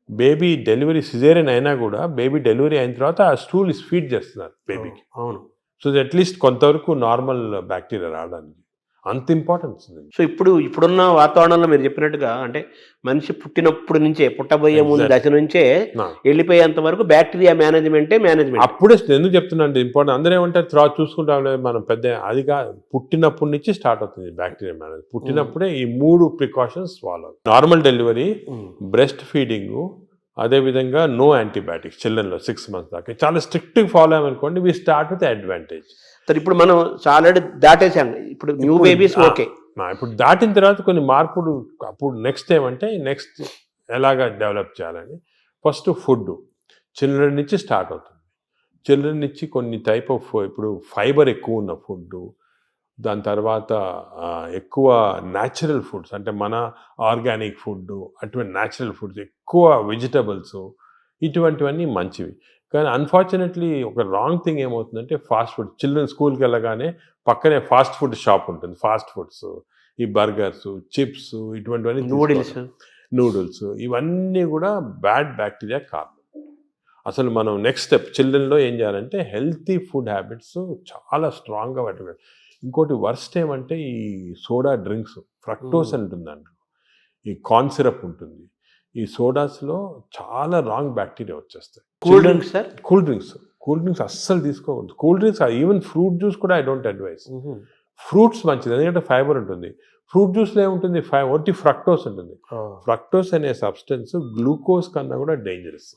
బేబీ డెలివరీ సిజేరియన్ అయినా కూడా బేబీ డెలివరీ అయిన తర్వాత ఆ స్టూల్ ఫీడ్ చేస్తున్నారు బేబీకి. అవును. సో అట్లీస్ట్ కొంతవరకు నార్మల్ బ్యాక్టీరియా రావడానికి అంత ఇంపార్టెన్స్ ఉంది. సో ఇప్పుడున్న వాతావరణంలో మీరు చెప్పినట్టుగా, అంటే మనిషి పుట్టినప్పుడు నుంచే, పుట్టబోయే ముందు దశ నుంచే వెళ్ళిపోయేంత వరకు బ్యాక్టీరియా మేనేజ్మెంట్. అప్పుడే ఎందుకు చెప్తున్నా అంటే ఇంపార్టెంట్. అందరూ ఏమంటారు తర్వాత చూసుకుంటాం, మనం పెద్ద అది కాదు, పుట్టినప్పటి నుంచి స్టార్ట్ అవుతుంది బ్యాక్టీరియా మేనేజ్. పుట్టినప్పుడే ఈ 3 precautions follow: normal delivery, breast feeding, అదేవిధంగా నో యాంటీబయాటిక్స్ చిల్డ్రన్లో 6 months దాకా. చాలా స్ట్రిక్ట్గా ఫాలో అయ్యామనుకోండి, వీ స్టార్ట్ విత్ అడ్వాంటేజ్. ఇప్పుడు మనం ఆల్రెడీ దాటేసాం, ఇప్పుడు న్యూ బేబీస్ ఓకే. ఇప్పుడు దాటిన తర్వాత కొన్ని మార్పులు. అప్పుడు నెక్స్ట్ ఏమంటే, నెక్స్ట్ ఎలాగా డెవలప్ చేయాలని, ఫస్ట్ ఫుడ్ చిల్డ్రన్ నుంచి స్టార్ట్ అవుతుంది. చిల్డ్రన్ నుంచి కొన్ని టైప్ ఆఫ్, ఇప్పుడు ఫైబర్ ఎక్కువ ఉన్న ఫుడ్, దాని తర్వాత ఎక్కువ న్యాచురల్ ఫుడ్స్, అంటే మన ఆర్గానిక్ ఫుడ్, అటువంటి న్యాచురల్ ఫుడ్స్, ఎక్కువ వెజిటబుల్స్, ఇటువంటివన్నీ మంచివి. కానీ అన్ఫార్చునేట్లీ ఒక రాంగ్ థింగ్ ఏమవుతుందంటే, ఫాస్ట్ ఫుడ్. చిల్డ్రన్ స్కూల్కి వెళ్ళగానే పక్కనే ఫాస్ట్ ఫుడ్ షాప్ ఉంటుంది, ఫాస్ట్ ఫుడ్స్, ఈ బర్గర్స్, చిప్స్, ఇటువంటివన్నీ, నూడిల్స్, ఇవన్నీ కూడా బ్యాడ్ బ్యాక్టీరియా కారణం. అసలు మనం నెక్స్ట్ స్టెప్ చిల్డ్రన్లో ఏం చేయాలంటే, హెల్తీ ఫుడ్ హ్యాబిట్స్ చాలా స్ట్రాంగ్గా పెట్టాలి. ఇంకోటి వర్స్ట్ ఏమంటే, ఈ సోడా డ్రింక్స్, ఫ్రక్టోస్ అని ఉంటుంది దాంట్లో, ఈ కార్న్ సిరప్ ఉంటుంది, ఈ సోడాస్లో చాలా రాంగ్ బ్యాక్టీరియా వచ్చేస్తాయి. Cool drinks sir? Cool drinks అస్సలు తీసుకోకూడదు. Cool drinks even fruit juice కూడా ఐ డోంట్ అడ్వైస్. ఫ్రూట్స్ మంచిది, ఎందుకంటే ఫైబర్ ఉంటుంది. ఫ్రూట్ జ్యూస్లో ఏముంటుంది, ఒట్టి ఫ్రక్టోస్ ఉంటుంది. ఫ్రక్టోస్ అనే సబ్స్టెన్స్ గ్లూకోజ్ కన్నా కూడా డేంజరస్.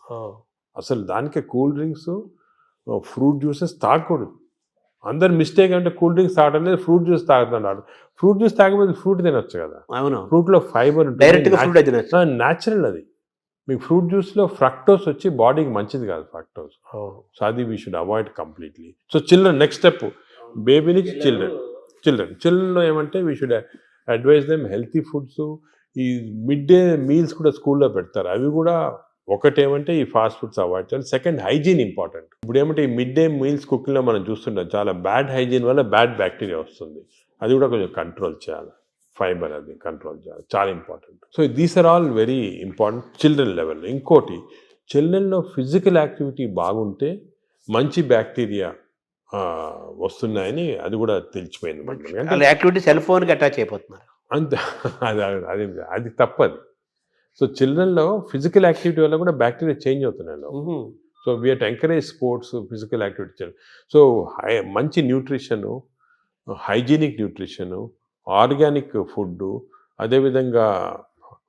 అసలు దానికే కూల్ డ్రింక్స్, ఫ్రూట్ జ్యూసెస్ తాగకూడదు. అందరు మిస్టేక్ అంటే కూల్ డ్రింక్స్ తాగడం లేదు, ఫ్రూట్ జ్యూస్ తాగుతున్నాడు. ఫ్రూట్ జ్యూస్ తాగకపోతే ఫ్రూట్ తినొచ్చు కదా. అవును, ఫ్రూట్లో ఫైబర్ ఉంటుంది, న్యాచురల్ అది. మీకు ఫ్రూట్ జ్యూస్లో ఫ్రక్టోస్ వచ్చి బాడీకి మంచిది కాదు ఫ్రక్టోస్. సో అది we should avoid completely. So children next step, baby నుంచి చిల్డ్రన్లో ఏమంటే we should advise them healthy foods. ఈ మిడ్ డే మీల్స్ కూడా స్కూల్లో పెడతారు, అవి కూడా ఒకటేమంటే ఈ ఫాస్ట్ ఫుడ్స్ అవాయిడ్ చేయాలి. Second, hygiene important. ఇప్పుడు ఏమంటే ఈ మిడ్ డే మీల్స్ కుకింగ్లో మనం చూస్తుంటాం, చాలా బ్యాడ్ హైజీన్ వల్ల బ్యాడ్ బ్యాక్టీరియా వస్తుంది. అది కూడా కొంచెం కంట్రోల్ చేయాలి. ఫైబర్ అది కంట్రోల్ చేయాలి, చాలా important. So these are all very important children లెవెల్లో. ఇంకోటి, చిల్డ్రన్లో ఫిజికల్ యాక్టివిటీ బాగుంటే మంచి బ్యాక్టీరియా వస్తున్నాయని అది కూడా తెలిసిపోయింది. యాక్టివిటీ సెల్ ఫోన్కి అటాచ్ అయిపోతున్నారు అంతే, అది తప్పది. సో చిల్డ్రన్లో ఫిజికల్ యాక్టివిటీ వల్ల కూడా బ్యాక్టీరియా చేంజ్ అవుతున్నాయి. So we have to encourage sports, physical activity. So మంచి nutrition, hygienic nutrition, organic food, అదేవిధంగా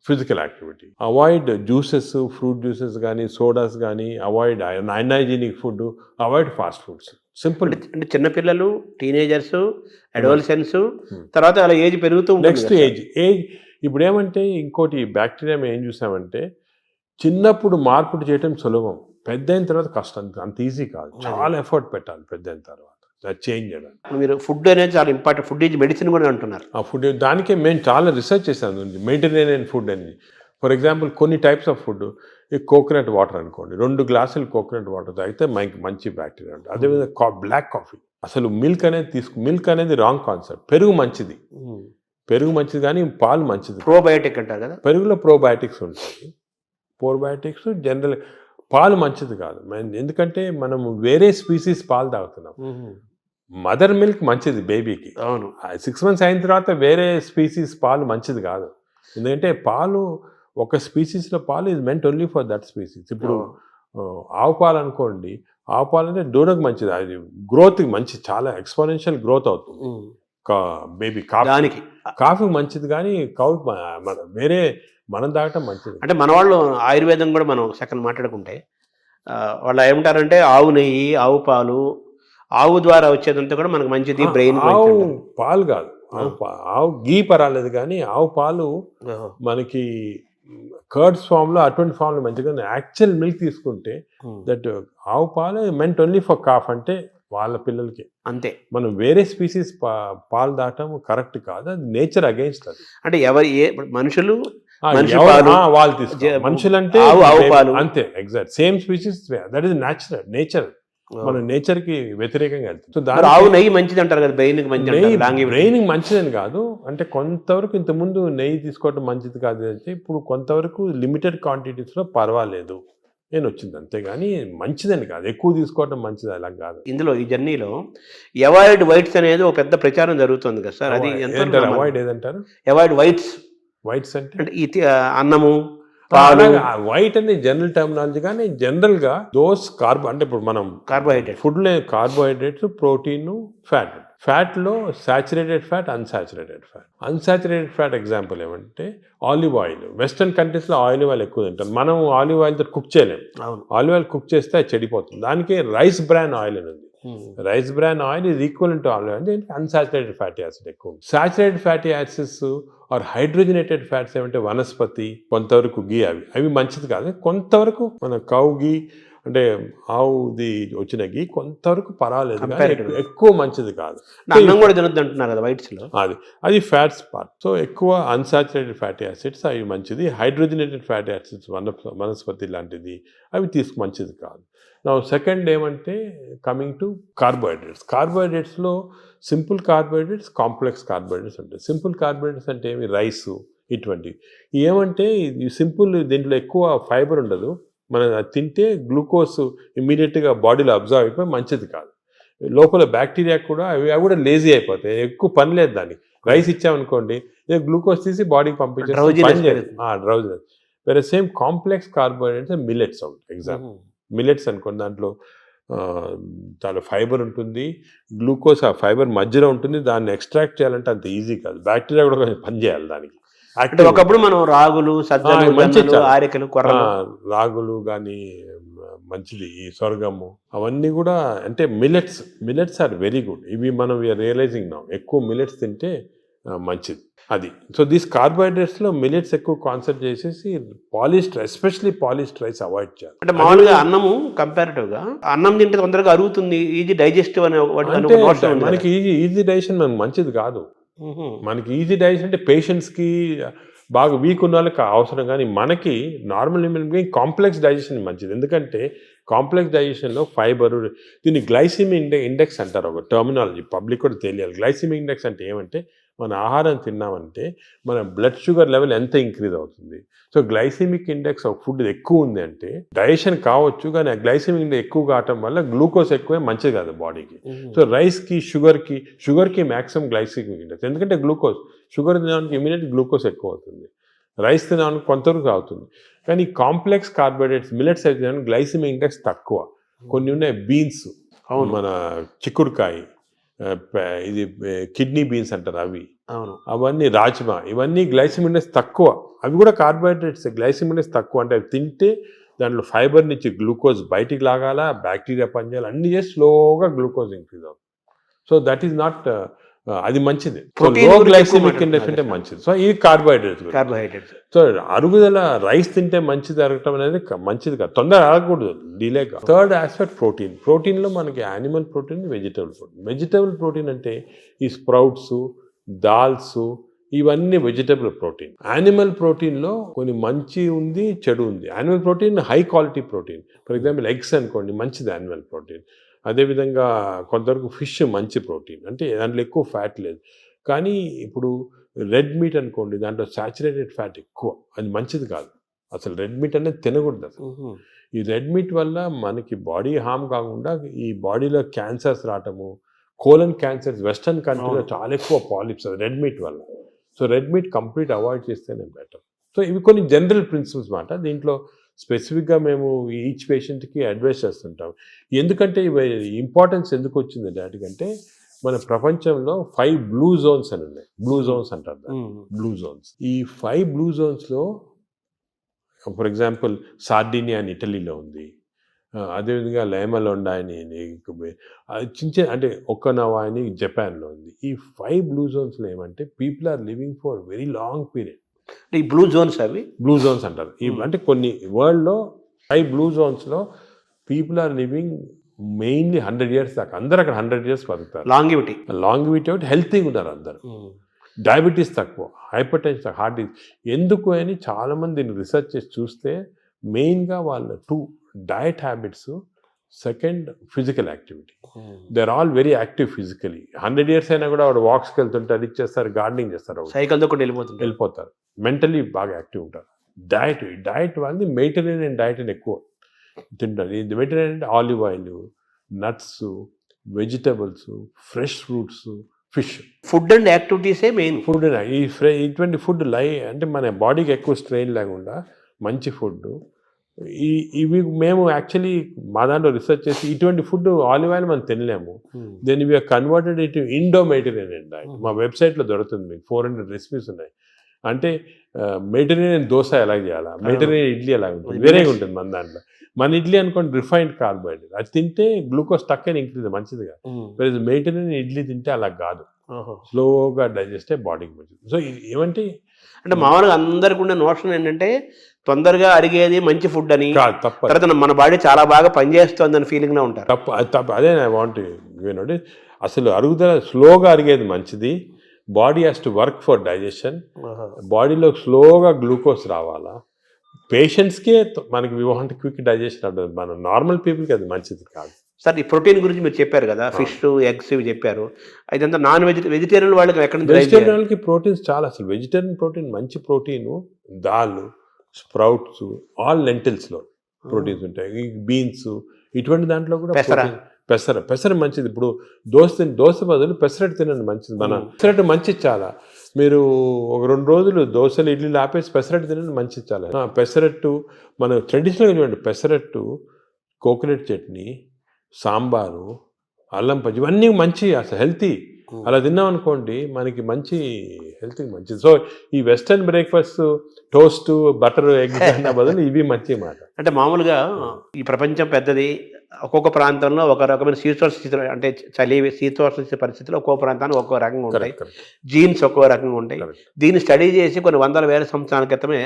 physical activity. Avoid juices, fruit juices కానీ సోడాస్ కానీ, avoid unhygienic food, avoid fast foods. Simple. అంటే చిన్నపిల్లలు, teenagers, adolescence, తర్వాత అలా age పెరుగుతూ next age ఇప్పుడు ఏమంటే ఇంకోటి బ్యాక్టీరియా ఏం చూసామంటే, చిన్నప్పుడు మార్పులు చేయటం సులభం, పెద్ద అయిన తర్వాత కష్టం. అంత ఈజీ కాదు, చాలా ఎఫర్ట్ పెట్టాలి పెద్ద అయిన తర్వాత చేంజ్ చేయడానికి. మీరు ఫుడ్ అనేది చాలా ఇంపార్టెంట్, ఫుడ్ ఈజ్ మెడిసిన్ కూడా అంటున్నారు. ఆ ఫుడ్ దానికే మేము చాలా రీసెర్చ్ చేసాము, మెడిటరేనియన్ ఫుడ్ అని. ఫర్ ఎగ్జాంపుల్ కొన్ని టైప్స్ ఆఫ్ ఫుడ్, ఈ కోకోనట్ వాటర్ అనుకోండి, 2 గ్లాసులు కోకోనట్ వాటర్ తాగితే మంచి బ్యాక్టీరియా ఉంటుంది. అదేవిధంగా బ్లాక్ కాఫీ, అసలు మిల్క్ అనేది రాంగ్ కాన్సెప్ట్. పెరుగు మంచిది కానీ పాలు మంచిది. ప్రోబయోటిక్ అంటారు కదా, పెరుగులో ప్రోబయోటిక్స్ ఉంటాయి. ప్రోబయోటిక్స్ జనరల్, పాలు మంచిది కాదు. ఎందుకంటే మనం వేరే స్పీసీస్ పాలు తాగుతున్నాం. మదర్ మిల్క్ మంచిది బేబీకి. అవును, 6 months అయిన తర్వాత వేరే స్పీసీస్ పాలు మంచిది కాదు. ఎందుకంటే పాలు, ఒక స్పీసీస్లో పాలు is meant only for that species. ఇప్పుడు ఆవు పాలు అనుకోండి, ఆవు పాలు అంటే దూడకు మంచిది, అది గ్రోత్కి మంచిది, చాలా ఎక్స్పోనెన్షియల్ గ్రోత్ అవుతుంది బేబీ. కాఫీ మంచిది కానీ వేరే మనం తాగటం మంచిది. అంటే మన వాళ్ళు ఆయుర్వేదం కూడా మనం సెకండ్ మాట్లాడుకుంటే వాళ్ళు ఏమంటారంటే ఆవు నెయ్యి, ఆవు పాలు, ఆవు ద్వారా వచ్చేదంతా కూడా మనకు మంచిది, బ్రెయిన్. ఆవు పాలు కాదు, ఆవు గీ పర్వాలేదు కానీ ఆవు పాలు మనకి కర్డ్స్ ఫామ్లో, అటువంటి ఫామ్లో మంచిగా. యాక్చువల్ మిల్క్ తీసుకుంటే దట్ ఆవు పాలు మెంట్ ఓన్లీ ఫర్ కాఫ్, అంటే వాళ్ళ పిల్లలకి అంతే. మనం వేరే స్పీసీస్ పాలు దాటం కరెక్ట్ కాదు, అది నేచర్ అగైన్స్ట్. అది అంటే మనుషులు వాళ్ళు తీసుకోవాలి, మనుషులంటే అంతే, exact same species, that is nature. మన నేచర్ కి వ్యతిరేకంగా వెళ్తుంది. ఆవు నెయ్యి మంచిది అంటారు కదా, బ్రెయిన్ మంచిదని కాదు, అంటే కొంతవరకు ఇంతకుముందు నెయ్యి తీసుకోవడం మంచిది కాదు అంటే, ఇప్పుడు కొంతవరకు లిమిటెడ్ క్వాంటిటీస్ లో పర్వాలేదు నేను వచ్చింది, అంతేగాని మంచిదని కాదు, ఎక్కువ తీసుకోవడం మంచిది అలా కాదు. ఇందులో ఈ జర్నీలో అవాయిడ్ వైట్స్ అనేది ఒక పెద్ద ప్రచారం జరుగుతుంది కదా సార్, అది అవాయిడ్ ఏదంటారు? అవాయిడ్ వైట్స్ అంటే అన్నము, వైట్ అనేది జనరల్ టర్మినాలజీ, కానీ జనరల్ గా దోస్ అంటే ఇప్పుడు మనం ఫుడ్ లో కార్బోహైడ్రేట్స్, ప్రోటీన్, ఫ్యాట్ లో saturated fat, unsaturated fat example ఏమంటే ఆలివ్ ఆయిల్. వెస్టర్న్ కంట్రీస్ లో ఆలివ్ ఆయిల్ ఎక్కువ తింటాం, మనం ఆలివ్ ఆయిల్ తో కుక్ చేయలేము. ఆలివ్ ఆయిల్ కుక్ చేస్తే అది చెడిపోతుంది. దానికి రైస్ బ్రాన్ ఆయిల్ అని ఉంది. Rice bran oil is equal to olive oil, దీనికి అన్సాచురేటెడ్ ఫ్యాటీ యాసిడ్ ఎక్కువ. Saturated fatty acids are hydrogenated fats ఏమంటే వనస్పతి, కొంతవరకు గీ, అవి మంచిది కాదు. కొంతవరకు మన కౌ గీ అంటే ఆవుది వచ్చిన గీ కొంతవరకు పర్వాలేదు, ఎక్కువ మంచిది కాదు. అన్నం కూడా తినొద్దు అంటున్నారు కదా వైట్స్ లో, అది ఫ్యాట్స్ పార్ట్. సో ఎక్కువ అన్సాచురేటెడ్ ఫ్యాటీ యాసిడ్స్ అవి మంచిది. హైడ్రోజనేటెడ్ ఫ్యాటీ యాసిడ్స్ వనస్పతి లాంటిది అవి మంచిది కాదు. నా సెకండ్ ఏమంటే కమింగ్ టు కార్బోహైడ్రేట్స్లో సింపుల్ కార్బోహైడ్రేట్స్, కాంప్లెక్స్ కార్బోహైడ్రేట్స్ ఉంటాయి. సింపుల్ కార్బోహైడ్రేట్స్ అంటే ఏమి, రైసు ఇటువంటివి. ఏమంటే సింపుల్, దీంట్లో ఎక్కువ ఫైబర్ ఉండదు, మనం తింటే గ్లూకోజ్ ఇమ్మీడియట్గా బాడీలో అబ్జర్వ్ అయిపోయి మంచిది కాదు. లోపల బ్యాక్టీరియా కూడా అవి కూడా లేజీ అయిపోతాయి, ఎక్కువ పని లేదు దానికి. రైస్ ఇచ్చామనుకోండి, గ్లూకోజ్ తీసి బాడీకి పంపించే డ్రౌజినెస్. వేరే same complex carbohydrates millets out example. Millets అనుకోండి, దాంట్లో చాలా ఫైబర్ ఉంటుంది, గ్లూకోజ్ ఆ ఫైబర్ మధ్యలో ఉంటుంది, దాన్ని ఎక్స్ట్రాక్ట్ చేయాలంటే అంత ఈజీ కాదు, బ్యాక్టీరియా కూడా కొంచెం పనిచేయాలి దానికి. అంటే ఒకప్పుడు మనం రాగులు, సజ్జలు, మంచి జొన్నలు, ఆరికలు, కొర్రలు, రాగులు కానీ మంచిది, ఈ సొరగము అవన్నీ కూడా అంటే మిల్లెట్స్ ఆర్ వెరీ గుడ్. ఇవి మనం రియలైజింగ్ నా ఎక్కువ మిల్లెట్స్ తింటే మంచిది అది. సో దీస్ కార్బోహైడ్రేట్స్లో మిల్లెట్స్ ఎక్కువ కాన్సన్ట్రేట్ చేసేసి polished, especially polished rice avoid చేయాలి. అంటే మామూలుగా అన్నము కంపారిటివ్ గా అన్నం తింటే తొందరగా అరుగుతుంది, ఈజీ డైజెస్టివ్ అనే మనకి ఈజీ డైజెషన్ మనకు మంచిది కాదు. మనకి ఈజీ డైజెషన్ అంటే పేషెంట్స్కి బాగా వీక్ ఉన్న వాళ్ళకి అవసరం, కానీ మనకి నార్మల్ కాంప్లెక్స్ డైజెషన్ మంచిది. ఎందుకంటే కాంప్లెక్స్ డైజెషన్లో ఫైబర్, దీన్ని గ్లైసిమిక్ ఇండెక్స్ అంటారు, ఒక టర్మినాలజీ పబ్లిక్ కూడా తెలియాలి. గ్లైసిమిక్ ఇండెక్స్ అంటే ఏమంటే మన ఆహారం తిన్నామంటే మన బ్లడ్ షుగర్ లెవెల్ ఎంత ఇంక్రీజ్ అవుతుంది. సో గ్లైసిమిక్ ఇండెక్స్ ఒక ఫుడ్ ఎక్కువ ఉంది అంటే డైజెషన్ కావచ్చు, కానీ ఆ గ్లైసిమిక్ ఇండెక్స్ ఎక్కువ కావటం వల్ల గ్లూకోజ్ ఎక్కువే మంచిది కాదు బాడీకి. సో రైస్కి, షుగర్కి మ్యాక్సిమం గ్లైసిమిక్ ఇండెక్స్, ఎందుకంటే షుగర్ తినడానికి ఇమీడియట్ గ్లూకోజ్ ఎక్కువ అవుతుంది, రైస్ తినడానికి కొంతవరకు అవుతుంది. కానీ కాంప్లెక్స్ కార్బోహైడ్రేట్స్ మిల్లెట్స్ అయితే గ్లైసిమిక్ ఇండెక్స్ తక్కువ. కొన్ని ఉన్నాయి బీన్స్, మన చిక్కుడుకాయ, ఇది కిడ్నీ బీన్స్ అంటారు అవి, అవన్నీ రాజ్మా, ఇవన్నీ గ్లైసిమిక్ ఇండెక్స్ తక్కువ. అవి కూడా కార్బోహైడ్రేట్స్, గ్లైసిమిక్ ఇండెక్స్ తక్కువ. అంటే అవి తింటే దాంట్లో ఫైబర్ నుంచి గ్లూకోజ్ బయటికి లాగాల, బ్యాక్టీరియా పనిచేయాలి, అన్ని చేసి స్లోగా గ్లూకోజ్ ఇంక్రీజ్ అవుతుంది. సో దట్ ఈస్ నాట్, అది మంచిది. లో గ్లైసిమిక్ ఇండెక్స్ అంటే మంచిది. సో ఇది కార్బోహైడ్రేట్స్. సో అరుగుదల రైస్ తింటే మంచిది అరగటం అనేది మంచిది కాదు, తొందరగా అరగకూడదు, డిలేగా. థర్డ్ ఆస్పెక్ట్ ప్రోటీన్లో మనకి యానిమల్ ప్రోటీన్, వెజిటబుల్ ప్రోటీన్ అంటే ఈ స్ప్రౌట్స్, దాల్స్, ఇవన్నీ వెజిటబుల్ ప్రోటీన్. యానిమల్ ప్రోటీన్లో కొన్ని మంచి ఉంది, చెడు ఉంది. Animal protein high quality protein, for example eggs అనుకోండి, మంచిది యానిమల్ ప్రోటీన్. అదేవిధంగా కొంతవరకు ఫిష్ మంచి ప్రోటీన్, అంటే దాంట్లో ఎక్కువ ఫ్యాట్ లేదు. కానీ ఇప్పుడు రెడ్ మీట్ అనుకోండి, దాంట్లో సాచురేటెడ్ ఫ్యాట్ ఎక్కువ, అది మంచిది కాదు. అసలు రెడ్ మీట్ అనేది తినకూడదు అసలు. ఈ రెడ్ మీట్ వల్ల మనకి బాడీ హార్మ్ కాకుండా ఈ బాడీలో క్యాన్సర్స్ రావటము, కోలన్ క్యాన్సర్స్ వెస్టర్న్ కంట్రీలో చాలా ఎక్కువ పాలిప్స్ రెడ్ మీట్ వల్ల. So red meat complete avoid చేస్తేనే బెటర్. సో ఇవి కొన్ని జనరల్ ప్రిన్సిపల్స్ మాట. దీంట్లో స్పెసిఫిక్గా మేము ఈచ్ పేషెంట్కి అడ్వైస్ చేస్తుంటాం. ఎందుకంటే ఇవి ఇంపార్టెన్స్ ఎందుకు వచ్చింది వాటికంటే, మన ప్రపంచంలో 5 బ్లూ జోన్స్ అని ఉన్నాయి. బ్లూ జోన్స్ అంటారు, బ్లూ జోన్స్. ఈ 5 బ్లూ జోన్స్లో ఫర్ ఎగ్జాంపుల్ సార్డినియా అని ఇటలీలో ఉంది, అదేవిధంగా లైమలోండా అని చిన్న అంటే ఒక్కనవా అని జపాన్లో ఉంది. ఈ 5 బ్లూ జోన్స్లో ఏమంటే people are living for very long period. ఈ బ్లూ జోన్స్, అవి బ్లూ జోన్స్ అంటారు. అంటే కొన్ని వరల్డ్లో 5 బ్లూ జోన్స్లో people are living mainly 100 years దాకా. అందరు అక్కడ 100 years బతుకుతారు. లాంగివిటీ ఒకటి, హెల్తీగా ఉన్నారు అందరు. డయాబెటీస్ తక్కువ, హైపర్ టెన్షన్, హార్ట్ డిసీజ్. ఎందుకు అని చాలామంది దీన్ని రీసెర్చ్ చేసి చూస్తే మెయిన్గా వాళ్ళ 2 diet habits, second physical activity. They are all very active physically. 100 years అయినా కూడా వాడు వాక్స్కి వెళ్తుంటారు, ఇది చేస్తారు, గార్డెనింగ్ చేస్తారు, సైకిల్తో కూడా వెళ్ళిపోతారు. మెంటలీ బాగా యాక్టివ్ ఉంటారు. డయట్ వాళ్ళది మెడిటరేనియన్ డయట్ అని ఎక్కువ తింటారు. ఇది మెడిటరేనియన్ అంటే olive oil, nuts, vegetables, fresh fruits, fish. Food and యాక్టివిటీసే మెయిన్. ఫుడ్ ఇటువంటి ఫుడ్ అంటే మన బాడీకి ఎక్కువ స్ట్రెయిన్ లేకుండా మంచి ఫుడ్. ఇవి మేము యాక్చువల్లీ మా దాంట్లో రీసెర్చ్ చేసి ఇటువంటి ఫుడ్ ఆలివ్ ఆయిల్ మనం తినలేము. Then we are converted it Indo Mediterranean diet. మా వెబ్సైట్లో దొరుకుతుంది, మీకు 400 రెసిపీస్ ఉన్నాయి. అంటే మెడిటరేనియన్ దోశ ఎలా చేయాలా, మెడిటరేనియన్ ఇడ్లీ ఎలా ఉంటుంది, వేరేగా ఉంటుంది మన దాంట్లో. మన ఇడ్లీ అనుకోండి రిఫైన్డ్ కార్బోహైడ్రేట్, అది తింటే గ్లూకోజ్ తక్కువ ఇంక్రీజ్ మంచిదిగా. మెడిటరేనియన్ ఇడ్లీ తింటే అలా కాదు, స్లోగా డైజెస్ట్ అయ్యి బాడీకి మంచిది. సో ఏమంటే అంటే మామూలుగా అందరికి ఉండే నోషన్ ఏంటంటే తొందరగా అరిగేది మంచి ఫుడ్ అని, తర్వాత మన బాడీ చాలా బాగా పనిచేస్తుంది అని ఫీలింగ్ లో ఉంటారు. తప్పు అదే ఐ వాంట్ యూనోటి. అసలు అరుగుదల స్లోగా అరిగేది మంచిది. Body has to work for digestion. బాడీలో స్లోగా గ్లూకోజ్ రావాలా. పేషెంట్స్కే మనకి వి వాంట్ క్విక్ డైజెషన్ ఉంటుంది, మన నార్మల్ పీపుల్కి అది మంచిది కాదు. సార్ ఈ ప్రోటీన్ గురించి మీరు చెప్పారు కదా, ఫిష్, ఎగ్స్ ఇవి చెప్పారు. ఇదంతా వెజిటేరియన్ వాళ్ళకి ఎక్కడ నుంచి? వెజిటేరియన్ వాళ్ళకి ప్రోటీన్స్ చాలా, అసలు వెజిటేరియన్ ప్రోటీన్ మంచి ప్రోటీను, దాల్, స్ప్రౌట్స్, ఆల్ లెంటిల్స్లో ప్రోటీన్స్ ఉంటాయి. బీన్స్, ఇటువంటి దాంట్లో కూడా పెసర మంచిది. ఇప్పుడు దోశ బదులు పెసరట్టు తినండి, మంచిది. మన పెసరట్టు మంచిది చాలా. మీరు ఒక 2 రోజులు దోశలు ఇడ్లీలు ఆపేసి పెసరట్టు తినండి, మంచిది చాలా. పెసరట్టు మన ట్రెడిషనల్గా చూడండి, పెసరట్టు, కోకోనట్ చట్నీ, సాంబారు, అల్లం పచ్చి, ఇవన్నీ మంచి అసలు హెల్తీ. అలా తిన్నాం అనుకోండి మనకి మంచి హెల్త్కి మంచిది. సో ఈ western breakfast toast butter egg అన్న బదులు ఇవి మంచి మాట. అంటే మామూలుగా ఈ ప్రపంచం పెద్దది, ఒక్కొక్క ప్రాంతంలో ఒక రకమైన శీతోష్ణ స్థితిలో, అంటే చలి శీతోష్ణ పరిస్థితుల్లో ఒక్కో ప్రాంతానికి ఒక్కో రకంగా ఉంటాయి, జీన్స్ ఒక్కో రకంగా ఉంటాయి. దీన్ని స్టడీ చేసి కొన్ని వందల వేల సంవత్సరాల క్రితమే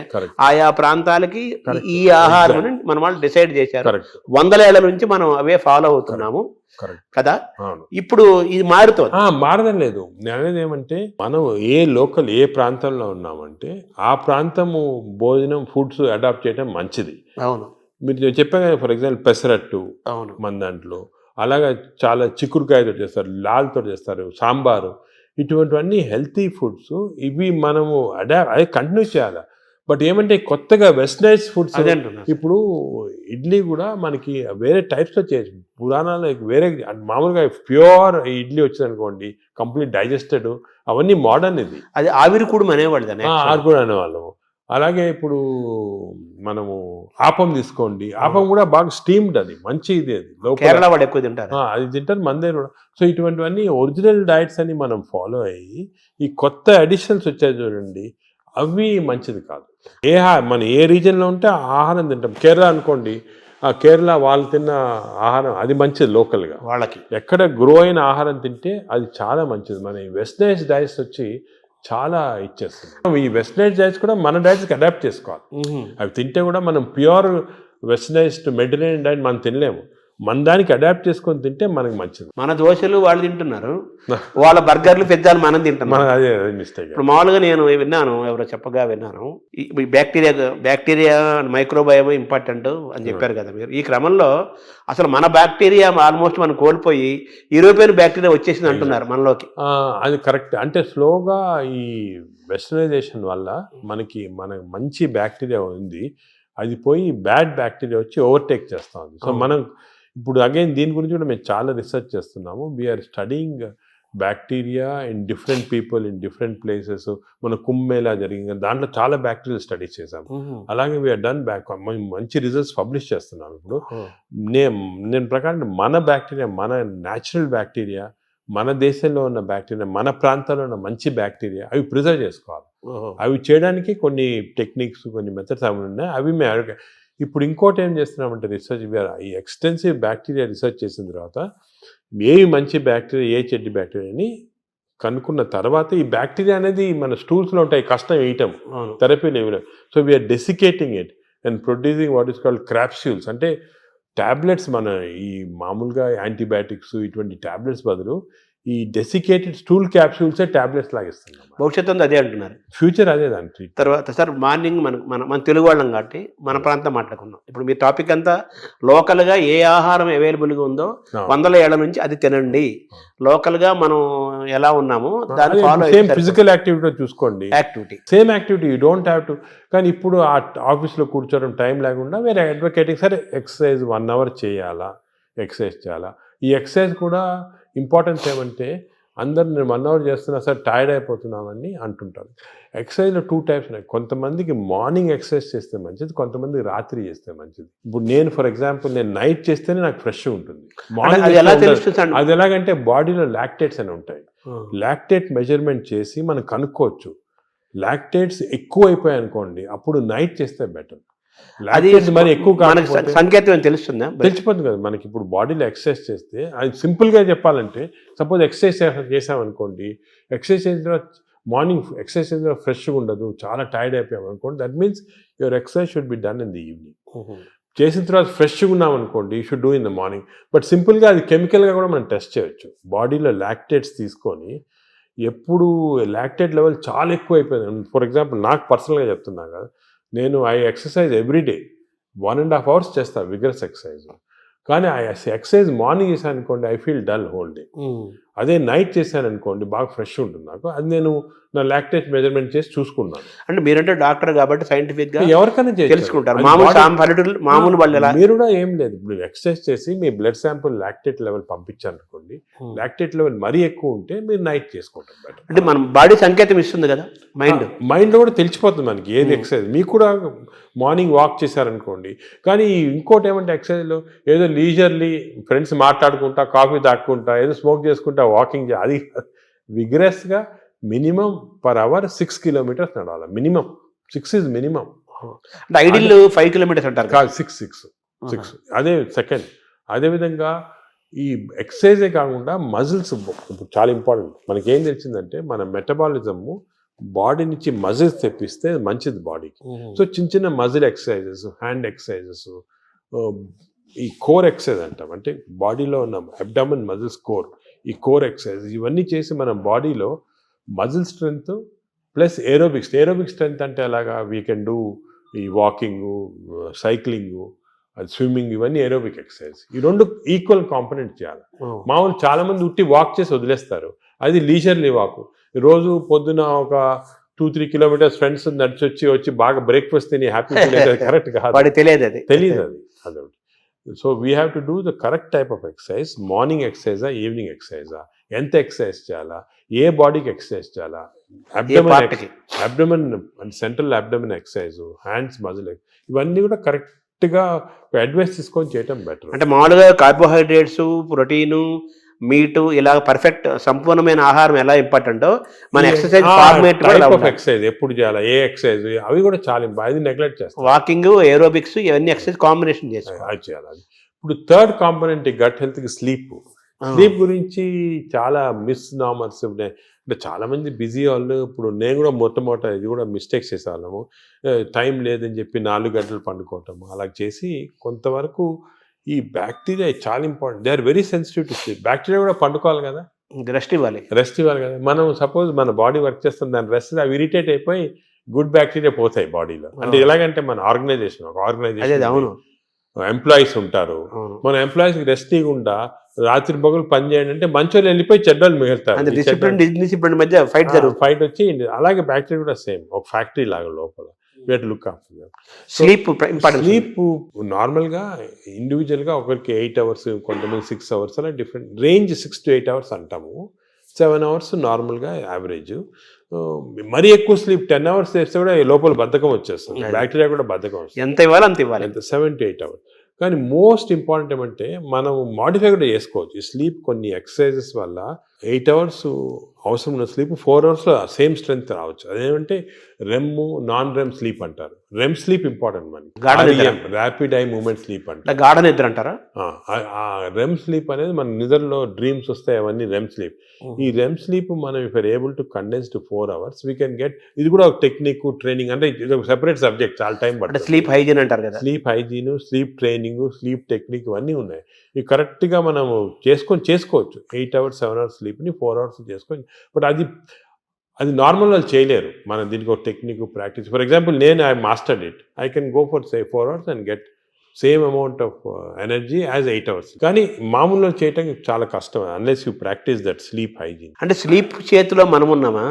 ఆయా ప్రాంతాలకి ఈ ఆహారం మన వాళ్ళు డిసైడ్ చేశారు. 100 ఏళ్ల నుంచి మనం అవే ఫాలో అవుతున్నాము కదా. ఇప్పుడు ఇది మారుతుంది. మారడం లేదు. నేను అనేది ఏమంటే మనం ఏ ప్రాంతంలో ఉన్నామంటే ఆ ప్రాంతము భోజనం ఫుడ్స్ అడాప్ట్ చేయడం మంచిది. అవును, మీరు చెప్పాను కదా, ఫర్ ఎగ్జాంపుల్ పెసరట్టు మన దాంట్లో, అలాగా చాలా చిక్కుడుకాయతో చేస్తారు, లాల్తో చేస్తారు, సాంబారు, ఇటువంటివన్నీ హెల్తీ ఫుడ్స్. ఇవి మనము అదే కంటిన్యూ చేయాలి. బట్ ఏమంటే కొత్తగా వెస్టర్నైజ్ ఫుడ్స్, ఇప్పుడు ఇడ్లీ కూడా మనకి వేరే టైప్స్లో చేయొచ్చు. పురాణాలు వేరే మామూలుగా ప్యూర్ ఇడ్లీ వచ్చింది అనుకోండి, కంప్లీట్ డైజెస్టెడ్, అవన్నీ మోడర్న్. ఇది అది ఆవిరికూడు అనేవాళ్ళు, ఆవిరికూడు అనేవాళ్ళము. అలాగే ఇప్పుడు మనము ఆపం తీసుకోండి, ఆపం కూడా బాగా స్టీమ్డ్, అది మంచి ఇది, అది కేరళ వాళ్ళు ఎక్కువ తింటారు, అది తింటారు మన దగ్గర కూడా. సో ఇటువంటివన్నీ ఒరిజినల్ డైట్స్ అని మనం ఫాలో అయ్యి ఈ కొత్త అడిషన్స్ వచ్చాయి చూడండి, అవి మంచిది కాదు. మన ఏ రీజన్లో ఉంటే ఆ ఆహారం తింటాం. కేరళ అనుకోండి, ఆ కేరళ వాళ్ళు తిన్న ఆహారం అది మంచిది, లోకల్గా వాళ్ళకి ఎక్కడ గ్రో అయిన ఆహారం తింటే అది చాలా మంచిది. మన ఈ వెస్టర్నైజ్ డైట్స్ వచ్చి చాలా ఇచ్చేస్తుంది. ఈ వెస్టర్నైజ్ డైట్స్ కూడా మన డైట్స్కి అడాప్ట్ చేసుకోవాలి. అవి తింటే కూడా మనం ప్యూర్ వెస్టర్నైజ్డ్ మెడిటరేనియన్ డైట్ మనం తినలేము. మన దానికి అడాప్ట్ చేసుకొని తింటే మనకి మంచిది. మన దోశలు వాళ్ళు తింటున్నారు, వాళ్ళ బర్గర్లు పిజ్జాలు మనం తింటున్నాం. అదే మిస్టేక్. ఇప్పుడు మామూలుగా నేను విన్నాను, ఎవరో చెప్పగా విన్నాను, ఈ బ్యాక్టీరియా మైక్రోబయోమ్ ఇంపార్టెంట్ అని చెప్పారు కదా మీరు. ఈ క్రమంలో అసలు మన బ్యాక్టీరియా ఆల్మోస్ట్ మనం కోల్పోయి యూరోపియన్ బ్యాక్టీరియా వచ్చేసింది అంటున్నారు మనలోకి. అది కరెక్ట్. అంటే స్లోగా ఈ వెస్టర్నైజేషన్ వల్ల మనకి మంచి బ్యాక్టీరియా ఉంది, అది పోయి బ్యాడ్ బ్యాక్టీరియా వచ్చి ఓవర్టేక్ చేస్తూ ఉంది. సో మనం ఇప్పుడు అగైన్ దీని గురించి కూడా మేము చాలా రీసెర్చ్ చేస్తున్నాము. We're studying bacteria in different people in different places. మన కుంభమేళా జరిగింది, దాంట్లో చాలా బ్యాక్టీరియల్ స్టడీస్ చేసాము. అలాగే వీఆర్ డన్ మంచి రిజల్ట్స్ పబ్లిష్ చేస్తున్నాం. ఇప్పుడు నేను ప్రకారం మన బ్యాక్టీరియా, మన న్యాచురల్ బ్యాక్టీరియా, మన దేశంలో ఉన్న బ్యాక్టీరియా, మన ప్రాంతాల్లో ఉన్న మంచి బ్యాక్టీరియా, అవి ప్రిజర్వ్ చేసుకోవాలి. అవి చేయడానికి కొన్ని టెక్నిక్స్, కొన్ని మెథడ్స్ అవి ఉన్నాయి. అవి మేము ఇప్పుడు ఇంకోటి ఏం చేస్తున్నామంటే రీసెర్చ్, ఈ ఎక్స్టెన్సివ్ బ్యాక్టీరియా రీసెర్చ్ చేసిన తర్వాత ఏవి మంచి బ్యాక్టీరియా, ఏ చెడ్డి బ్యాక్టీరియా అని కనుక్కున్న తర్వాత ఈ బ్యాక్టీరియా అనేది మన స్టూల్స్లో ఉంటాయి, కష్టం వేయటం, థెరపీలు ఇవ్వడం. So we're desiccating it and producing what is called capsules. అంటే ట్యాబ్లెట్స్, మన ఈ మామూలుగా యాంటీబయాటిక్స్ ఇటువంటి ట్యాబ్లెట్స్ బదులు ఈ డెసికేటెడ్ స్టూల్ క్యాప్సూల్సే ట్యాబ్లెట్స్ లాగా ఇస్తున్నాం. భవిష్యత్తు అదే అంటున్నారు, ఫ్యూచర్ అదే దానికి. తర్వాత సార్ మార్నింగ్ మన తెలుగు వాళ్ళం కాబట్టి మన ప్రాంతం మాట్లాడుకున్నాం. ఇప్పుడు మీ టాపిక్ అంతా లోకల్గా ఏ ఆహారం అవైలబుల్గా ఉందో 100 ఏళ్ల నుంచి అది తినండి. లోకల్గా మనం ఎలా ఉన్నామో దాన్ని ఫాలో. సేమ్ ఫిజికల్ యాక్టివిటీ చూసుకోండి, same activity, you don't have to. కానీ ఇప్పుడు ఆ ఆఫీస్లో కూర్చోవడం టైం లేకుండా వేరే అడ్వకేటింగ్, సరే ఎక్సర్సైజ్ 1 అవర్ చేయాలా, ఎక్సర్సైజ్ చేయాలా. ఈ ఎక్సర్సైజ్ కూడా ఇంపార్టెన్స్ ఏమంటే అందరు నేను 1 అవర్ చేస్తున్నా సార్ టైర్డ్ అయిపోతున్నామని అంటుంటారు. ఎక్సర్సైజ్లో 2 టైప్స్ ఉన్నాయి. కొంతమందికి మార్నింగ్ ఎక్సర్సైజ్ చేస్తే మంచిది, కొంతమందికి రాత్రి చేస్తే మంచిది. ఇప్పుడు నేను ఫర్ ఎగ్జాంపుల్ నేను నైట్ చేస్తేనే నాకు ఫ్రెష్గా ఉంటుంది. మార్నింగ్ అది ఎలాగంటే బాడీలో లాక్టేట్స్ అని ఉంటాయి. లాక్టేట్ మెజర్మెంట్ చేసి మనం కనుక్కోవచ్చు. లాక్టేట్స్ ఎక్కువ అయిపోయాయి అనుకోండి, అప్పుడు నైట్ చేస్తే బెటర్. అది మరి ఎక్కువ సంకేతం తెలుస్తుందా? తెలిసిపోతుంది కదా మనకి. ఇప్పుడు బాడీలో ఎక్సర్సైజ్ చేస్తే, అది సింపుల్గా చెప్పాలంటే, సపోజ్ ఎక్సర్సైజ్ చేసామనుకోండి, ఎక్సర్సైజ్ చేసిన తర్వాత మార్నింగ్ ఎక్సర్సైజ్ చేసిన తర్వాత ఫ్రెష్గా ఉండదు, చాలా టైర్డ్ అయిపోయాం అనుకోండి, that means your exercise should be done in the evening. చేసిన తర్వాత ఫ్రెష్గా ఉన్నాం అనుకోండి, you should do in the morning. But సింపుల్గా అది కెమికల్గా కూడా మనం టెస్ట్ చేయొచ్చు. బాడీలో లాక్టేట్స్ తీసుకొని, ఎప్పుడు లాక్టేట్ లెవెల్ చాలా ఎక్కువ అయిపోయింది, ఫర్ ఎగ్జాంపుల్ నాకు పర్సనల్గా చెప్తున్నా కదా, నేను ఐ ఎక్సర్సైజ్ ఎవ్రీడే 1.5 hours చేస్తాను విగరస్ ఎక్సర్సైజ్. కానీ ఆ ఎక్సర్సైజ్ మార్నింగ్ చేశాను అనుకోండి, I feel dull whole day. అదే నైట్ చేశాను అనుకోండి బాగా ఫ్రెష్ ఉంటుంది నాకు. అది నేను నా లాక్టేజ్ మెజర్మెంట్ చేసి చూసుకున్నాను. అంటే మీరంటే డాక్టర్ కాబట్టి సైంటిఫిక్ గా ఎవరికైనా తెలుసుకుంటారు. మామూలు పల్లెటూరు మామూలు వాళ్ళు ఎలా మీరు కూడా ఏం లేదు, ఇప్పుడు ఎక్సర్సైజ్ చేసి మీ బ్లడ్ శాంపుల్ లాక్టేట్ లెవెల్ పంపించారనుకోండి, లాక్టేట్ లెవెల్ మరీ ఎక్కువ ఉంటే మీరు నైట్ చేసుకోవటం బెటర్. అంటే మనం బాడీ సంకేతం ఇస్తుంది కదా మైండ్ లో కూడా తెలిసిపోతుంది మనకి ఏది ఎక్సర్సైజ్. మీకు కూడా మార్నింగ్ వాక్ చేశారనుకోండి, కానీ ఇంకోటి ఏమంటే ఎక్సర్సైజ్లో ఏదో లీజర్లీ ఫ్రెండ్స్ మాట్లాడుకుంటా కాఫీ తాక్కుంటా ఏదో స్మోక్ చేసుకుంటా వాకింగ్ అది విగ్రెస్గా మినిమం పర్ అవర్ 6 kilometers నడవాలి. Minimum 6 is minimum. అంటే ఐడియల్ 5 kilometers అంటారు కాదు, 6. అదే సెకండ్. అదేవిధంగా ఈ ఎక్సర్సైజే కాకుండా మజిల్స్ చాలా ఇంపార్టెంట్. మనకి ఏం తెలిసిందంటే మన మెటబాలిజము బాడీ నుంచి మజిల్స్ తెప్పిస్తే మంచిది బాడీకి. సో చిన్న చిన్న మజిల్ ఎక్సర్సైజెస్, హ్యాండ్ ఎక్సర్సైజెస్, ఈ కోర్ ఎక్సర్సైజ్ అంటాం, అంటే బాడీలో ఉన్న అబ్డామిన్ మజిల్స్ కోర్, ఈ కోర్ ఎక్సర్సైజ్ ఇవన్నీ చేసి మన బాడీలో muscle strength plus aerobics. Aerobic strength అంటే అలాగా వీ కెన్ డూ ఈ వాకింగ్, సైక్లింగ్, స్విమ్మింగ్, ఇవన్నీ ఏరోబిక్ ఎక్సర్సైజ్. ఈ రెండు ఈక్వల్ కాంపనెంట్ చేయాలి. మామూలు చాలా మంది ఉట్టి వాక్ చేసి వదిలేస్తారు, అది లీజర్లీ వాక్. రోజు పొద్దున ఒక 2-3 kilometers ఫ్రెండ్స్ వచ్చి బాగా బ్రేక్ఫాస్ట్ తిని హ్యాపీ కరెక్ట్ కాదు, తెలియదు అది. అదొకటి. So we have to do the correct type of exercise. Morning ఎక్సర్సైజా, ఈవినింగ్ ఎక్సర్సైజా, ఎంత ఎక్సర్సైజ్ చేయాలా, ఏ బాడీకి ఎక్సర్సైజ్ చేయాలా, abdomen and central abdomen exercise, hands muscle, ఇవన్నీ కూడా కరెక్ట్గా అడ్వైస్ తీసుకొని చేయటం బెటర్. అంటే మామూలుగా కార్బోహైడ్రేట్స్, ప్రోటీను, మీటు ఇలా పర్ఫెక్ట్ సంపూర్ణమైన ఆహారం ఎలా ఇంపార్టెంటో మన ఎక్సర్సైజ్ ఫార్మేట్ ఎక్సర్సైజ్ ఎప్పుడు చేయాలా, ఏ ఎక్సర్సైజ్, అవి కూడా చాలా అది నెగ్లెక్ట్ చేస్తాం. వాకింగ్, ఏరోబిక్స్ ఇవన్నీ ఎక్సర్సైజ్ కాంబినేషన్ చేయాలి. ఇప్పుడు థర్డ్ కాంపోనెంట్ గట్ హెల్త్కి స్లీప్. స్లీప్ గురించి చాలా మిస్నామర్స్ ఉన్నాయి. అంటే చాలామంది బిజీ వాళ్ళు, ఇప్పుడు నేను కూడా మొట్టమొదట ఇది కూడా మిస్టేక్స్ చేసేవాళ్ళము. టైం లేదని చెప్పి 4 గంటలు పండుకోవటం అలా చేసి కొంతవరకు ఈ బ్యాక్టీరియా చాలా important. They are very sensitive to sleep. Bacteria కూడా పండుకోవాలి కదా, రెస్ట్ ఇవ్వాలి కదా. మనం సపోజ్ మన బాడీ వర్క్ చేస్తుంది, దాని రెస్ట్ అవి ఇరిటేట్ అయిపోయి గుడ్ బ్యాక్టీరియా పోతాయి బాడీలో. అంటే ఎలాగంటే మన ఆర్గనైజేషన్ ఎంప్లాయీస్ ఉంటారు, మన ఎంప్లాయీస్కి రెస్ట్ ఇవ్వకుండా రాత్రి పగలు పని చేయండి అంటే మంచోళ్ళు వెళ్ళిపోయి చెడ్డోళ్ళు మిగులుతారు, మధ్య ఫైట్ వచ్చి. అలాగే బ్యాక్టీరియా కూడా సేమ్ ఒక ఫ్యాక్టరీ లాగా లోపల. Look after sleep. స్లీప్ నార్మల్గా ఇండివిజువల్గా ఒకరికి 8 hours, కొంతమంది 6 hours, అలా డిఫరెంట్ రేంజ్. 6 to 8 hours అంటాము, 7 hours నార్మల్గా యావరేజ్. మరీ ఎక్కువ స్లీప్ 10 hours చేస్తే కూడా లోపల బద్ధకం వచ్చేస్తుంది, బ్యాక్టీరియా కూడా బద్ధకం వస్తుంది. ఎంత ఇవ్వాలి అంత ఇవ్వాలి, 7 to 8 hours. కానీ మోస్ట్ ఇంపార్టెంట్ ఏమంటే మనం మాడిఫై కూడా చేసుకోవచ్చు ఈ స్లీప్. కొన్ని ఎక్సర్సైజెస్ వల్ల 8 hours అవసరం ఉన్న స్లీప్ 4 hours సేమ్ స్ట్రెంగ్త్ రావచ్చు. అదేమంటే రెమ్, నాన్ రెమ్ స్లీప్ అంటారు. రెమ్ స్లీప్ ఇంపార్టెంట్ మనకి, ర్యాపిడ్ ఐ మూమెంట్ స్లీప్ అంటారు, గాఢ నిద్ర అంటారా. రెమ్ స్లీప్ అనేది మన నిద్రలో డ్రీమ్స్ వస్తాయి, అవన్నీ రెమ్ స్లీప్. ఈ రెమ్ స్లీప్ మనం if are able to condense to 4 hours we can get. ఇది కూడా ఒక టెక్నిక్, ట్రైనింగ్, అంటే ఇది ఒక సెపరేట్ సబ్జెక్ట్, చాలా టైం పడుతుంది. స్లీప్ హైజీన్ అంటారు కదా, sleep hygiene, sleep training, sleep technique ఇవన్నీ ఉన్నాయి. ఇవి కరెక్ట్గా మనం చేసుకోవచ్చు. 8 hours 7 hours స్లీప్ని 4 hours చేసుకోవచ్చు. బట్ అది నార్మల్ వాళ్ళు చేయలేరు. మనం దీనికి ఒక టెక్నిక్, ప్రాక్టీస్. ఫర్ ఎగ్జాంపుల్ నేను I mastered it, I can go for 4 hours and get same amount of energy as 8 hours. కానీ మామూలుగా చేయటం చాలా కష్టం unless you practice that sleep hygiene. అంటే స్లీప్ చేతిలో మనం ఉన్నామా,